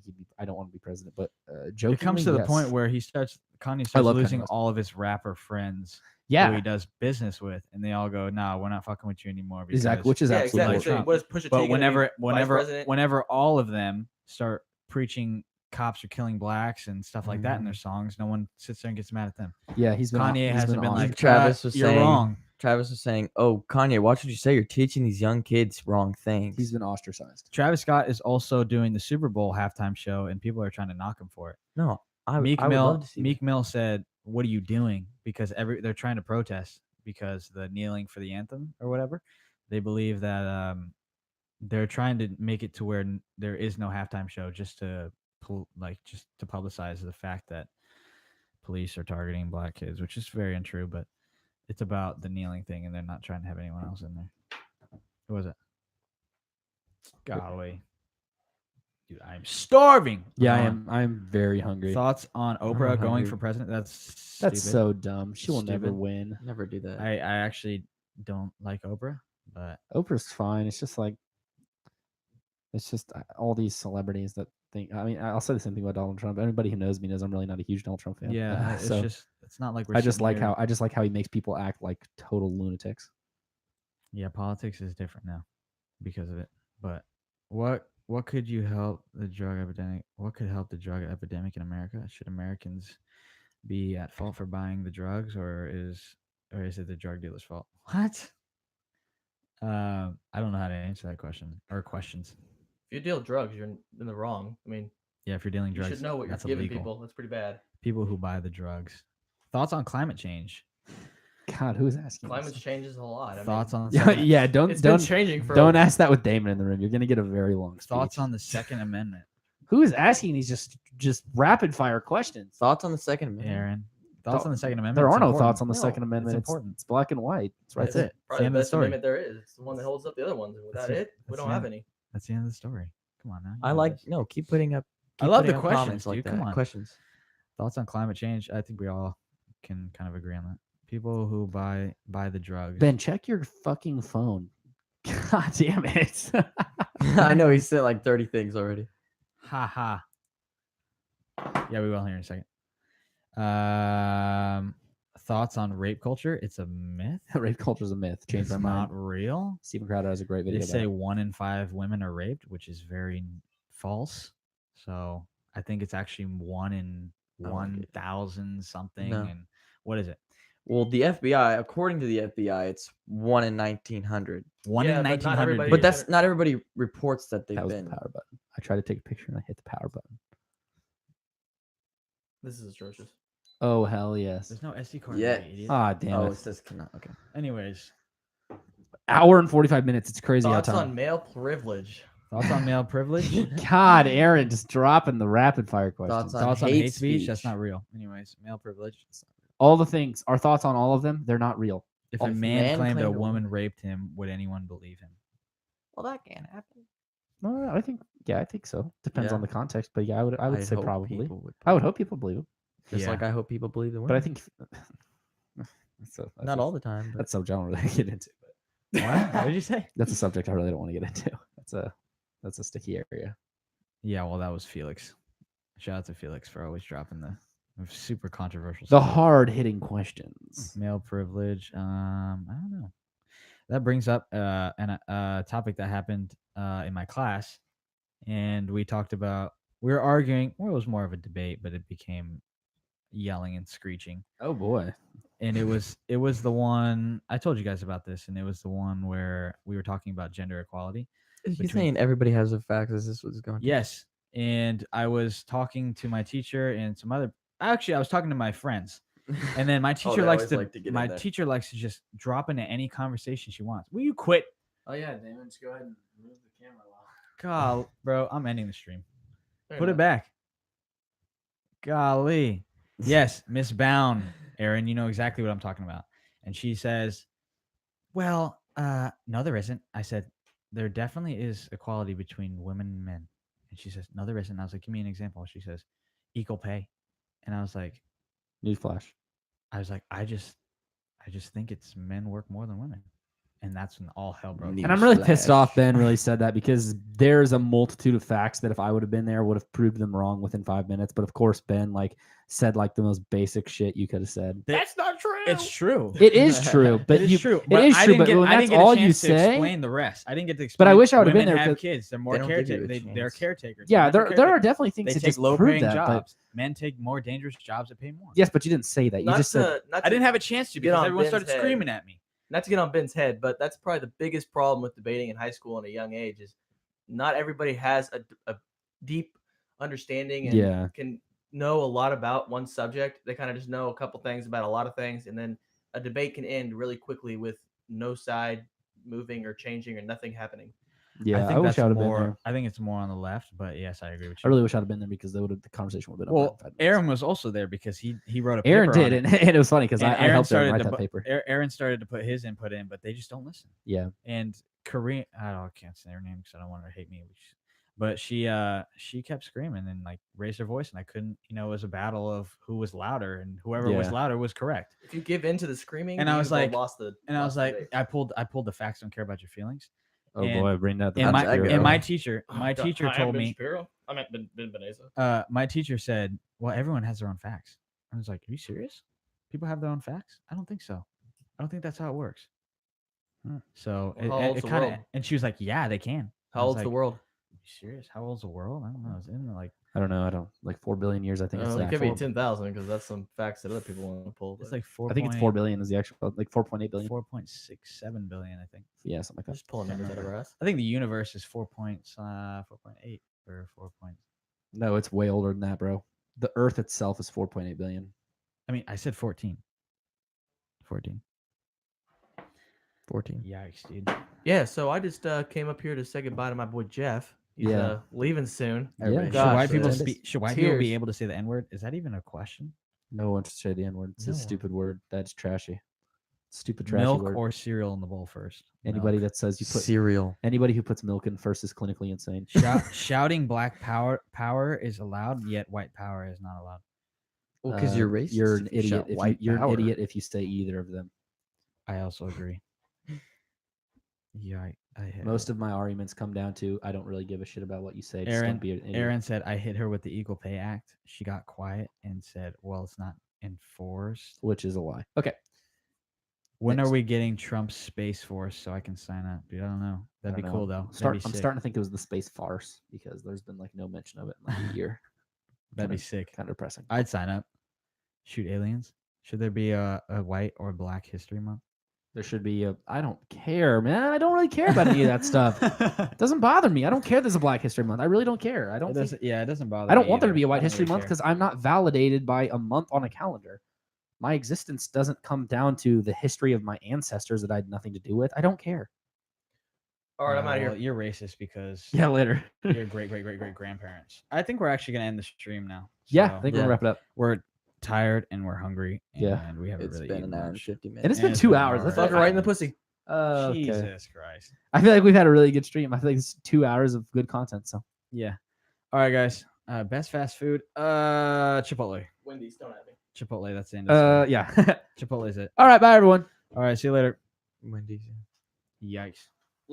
want to be president. But jokingly, It comes to the yes. point where Kanye I starts love Kanye losing West. all of his rapper friends who yeah, he does business with, and they all go, "Nah, we're not fucking with you anymore." Because, exactly. Which is Yeah, absolutely exactly. Trump. What is Pusha T but gonna be whenever vice president? whenever all of them start preaching cops are killing blacks and stuff like that in their songs, no one sits there and gets mad at them. yeah. He's been Kanye he's hasn't been awesome. like, Travis was you're saying- wrong. Travis was saying, "Oh, Kanye, watch what you say. You're teaching these young kids wrong things." He's been ostracized. Travis Scott is also doing the Super Bowl halftime show, and people are trying to knock him for it. no, Meek I would Mill, love to see Meek Mill said, "What are you doing?" Because they're trying to protest because the kneeling for the anthem or whatever. They believe that they're trying to make it to where there is no halftime show, just to publicize the fact that police are targeting black kids, which is very untrue. But it's about the kneeling thing, and they're not trying to have anyone else in there. Who was it? Golly, dude, I'm starving. Yeah, I Hold am. I'm very hungry. Thoughts on Oprah going hungry. for president? That's That's stupid. so dumb. She will never Stupid. win. Never do that. I actually don't like Oprah, but Oprah's fine. It's just all these celebrities that think. I mean, I'll say the same thing about Donald Trump. Anybody who knows me knows I'm really not a huge Donald Trump fan. yeah, so it's not like we're I just sitting like here- how he makes people act like total lunatics. Yeah, politics is different now because of it. But what could you help the drug epidemic? What could help the drug epidemic in America? Should Americans be at fault for buying the drugs, or is it the drug dealer's fault? What? I don't know how to answer that question or questions. If you deal drugs, you're in the wrong. I mean, Yeah, if you're dealing you drugs, should know what you're that's giving illegal. people. That's pretty bad. People who buy the drugs. Thoughts on climate change? God, who's asking? Climate this? changes a lot. I mean, Thoughts on Yeah, yeah. Don't it's been don't changing for. don't ask that with Damon in the room. You're gonna get a very long speech. thoughts on the Second Amendment, who is asking these just rapid fire questions? Thoughts on the Second Amendment? Aaron? Thoughts on the Second Amendment? There It's are no important. thoughts on the No, Second it's Amendment. It's important. It's black and white. That's right. That's it. It's the Probably end the of the best story. amendment there is. It's the one that holds up the other ones. And without it. it, we That's don't the have end. any. That's the end of the story. Come on now. you I know like this. no. Keep putting up. I keep love the putting up questions, comments like dude, that. come on. Questions. Thoughts on climate change? I think we all can kind of agree on that. People who buy the drugs. Ben, check your fucking phone. God damn it. I know he said like 30 things already. Ha ha. Yeah, we will here in a second. Thoughts on rape culture? It's a myth. Rape culture is a myth. Change It's my not mind. real. Stephen Crowder has a great They video. say about it. 1 in 5 women are raped, which is very false. So I think it's actually 1 in I like it. 1,000 something. No. And what is it? Well, the FBI, according to the FBI, it's 1 in 1900. 1 Yeah, in but not 1900. everybody- But dude. that's not everybody reports that they've That was been. the power button. I tried to take a picture and I hit the power button. This is atrocious. Oh hell yes. There's no SD card. Yeah. you idiot. Ah damn Oh, it. it says cannot. Okay. Anyways, Hour and 45 minutes. It's crazy Thoughts how on time. male privilege. thoughts on male privilege? God, Aaron, just dropping the rapid fire questions. Thoughts on Thoughts on hate hate speech? That's speech. not real. Anyways, male privilege. All the things. Our thoughts on all of them. They're not real. If Oh, a if a man man claimed a claimed a woman raped him, would anyone believe him? Well, that can't happen. I think I think so. Depends on Yeah. the context, but yeah, I would say hope probably. people would I would believe hope people believe it. it. Just like I hope people believe the women. But I think that's not all the time. But that's a subject I don't really get into. But What? What did you say? that's a subject I really don't want to get into. That's a sticky area. Yeah, well, that was Felix. Shout out to Felix for always dropping the super controversial. The subject. hard hitting questions. Male privilege. I don't know. That brings up a topic that happened in my class, and we talked about. We were arguing. Well, it was more of a debate, but it became yelling and screeching. Oh boy. And it was the one I told you guys about this, and it was the one where we were talking about gender equality. you between- saying everybody has a fact? Is this what's going? Yes, and I was talking to my teacher and some other. Actually, I was talking to my friends, and then my teacher they likes always to. like to get in My there. teacher likes to just drop into any conversation she wants. Will you quit? Oh yeah, Damon, just go ahead and move the camera along. God, bro, I'm ending the stream. Fair Put it enough. back. Golly. Yes, Miss Bound, Aaron, you know exactly what I'm talking about. And she says, well, no, there isn't. I said, there definitely is equality between women and men. And she says, no, there isn't. And I was like, give me an example. She says, equal pay. And I was like, Newsflash. I just think it's men work more than women. And that's when all hell broke loose. And I'm really pissed Newsflash. off Ben really said that because there's a multitude of facts that if I would have been there would have proved them wrong within 5 minutes. But of course, Ben said the most basic shit you could have said. That's not true. It's true. It is true, but it is true. It is I true, didn't but get, when I that's didn't get all a you chance to say, explain the rest. I didn't get to explain. But I wish I would have been women there have 'cause kids. They're more don't give you a caretakers. They're chance. caretakers. yeah, Men are there are caretakers. definitely things They that take just prove low-paying that. But jobs. Men take more dangerous jobs that pay more. yes, but you didn't say that. You Not just said to, not I to- didn't have a chance to Get because on everyone Ben's started head. screaming at me. not to get on Ben's head, but that's probably the biggest problem with debating in high school at a young age is not everybody has a deep understanding and Yeah. can know a lot about one subject. They kind of just know a couple things about a lot of things, and then a debate can end really quickly with no side moving or changing or nothing happening. yeah. I think wish that's I would have been more. there. I think it's more on the left, but yes, I agree with you. I really wish I'd have been there because the conversation would have been over well, in 5 minutes. Aaron was also there because he wrote a paper. Aaron did, on it. and it was funny because And I Aaron helped him started write to that bu- paper. Aaron started to put his input in, but they just don't listen. Yeah. And Kareem, I can't say her name because I don't want her to hate me. But she kept screaming and raised her voice, and I couldn't. It was a battle of who was louder, and whoever was Yeah. louder was correct. If you give in to the screaming, And I you was have like- lost the. And I was lost the like, debate. I pulled the facts. Don't care about your feelings. Oh And- boy, bring that. And How'd that go? my teacher God, teacher hi, I'm told Ben me. Shapiro. I meant Ben Beneza. My teacher said, "Well, everyone has their own facts." I was like, "Are you serious? People have their own facts? I don't think so. I don't think that's how it works." So Well, how old's it the kind of, world? and she was like, "Yeah, they can." I How was old's the like, world? "You serious? How old's the world? I don't know. It's in I don't know. I don't 4 billion years. I think it's It like could be 4, 10,000 because that's some facts that other people want to pull. it's but like 4. I think it's 4 billion is the actual 4.8 billion. 4.67 billion, I think. Yeah, something like that. just pulling numbers out of our ass. I think the universe is 4.8 or 4. No, it's way older than that, bro. The Earth itself is 4.8 billion. I mean, I said 14. 14. 14. Yikes, dude. Yeah, so I just came up here to say goodbye to my boy Geoff. He's Yeah. leaving soon. Yeah. Should Gosh, white people man. should white people be Tears. able to say the N-word? Is that even a question? No one should say the N word. It's No a one. stupid word. That's trashy. Stupid trashy Milk word. or cereal in the bowl first? Anybody Milk. that says you put Cereal. anybody who puts milk in first is clinically insane. Shouting black power is allowed, yet white power is not allowed. Well, because you're racist. You're if an you idiot. shout If white you're power. an idiot if you say either of them. I also agree. Yeah, I hit Most of my arguments come down to I don't really give a shit about what you say. Just Aaron. don't be an idiot. Aaron said I hit her with the Equal Pay Act. She got quiet and said, "Well, it's not enforced." Which is a lie. Okay. When Next. are we getting Trump's Space Force so I can sign up? Dude, I don't know. That'd be I don't cool know. though. I'm starting to think it was the space farce because there's been no mention of it in a year. That'd be kinda- sick. Kind of depressing. I'd sign up. Shoot aliens. Should there be a white or black history month? There should be a. I don't care, man. I don't really care about any of that stuff. It doesn't bother me. I don't care. There's a Black History Month. I really don't care. I don't. It Think, doesn't. Yeah, it doesn't bother. I don't me want there to either. be a I White don't History really Month care. because I'm not validated by a month on a calendar. My existence doesn't come down to the history of my ancestors that I had nothing to do with. I don't care. All right, I'm out of Well, here. you're racist because Yeah, later. your great grandparents. I think we're actually gonna end the stream now. Yeah, So I think we're Yeah. gonna wrap it up. we're tired and we're hungry. And Yeah. we haven't It's really been eaten an hour and much. 50 minutes. And it's And been it's 2 been an hours. hour That's and Fuck like, her right in the pussy. Okay. Jesus Christ. I feel like we've had a really good stream. I feel like it's 2 hours of good content. So Yeah. All right, guys. Best fast food. Chipotle. Wendy's, don't have me. Chipotle. That's the end. Of the yeah. Chipotle is it. All right, bye everyone. All right. See you later. Wendy's. Yikes.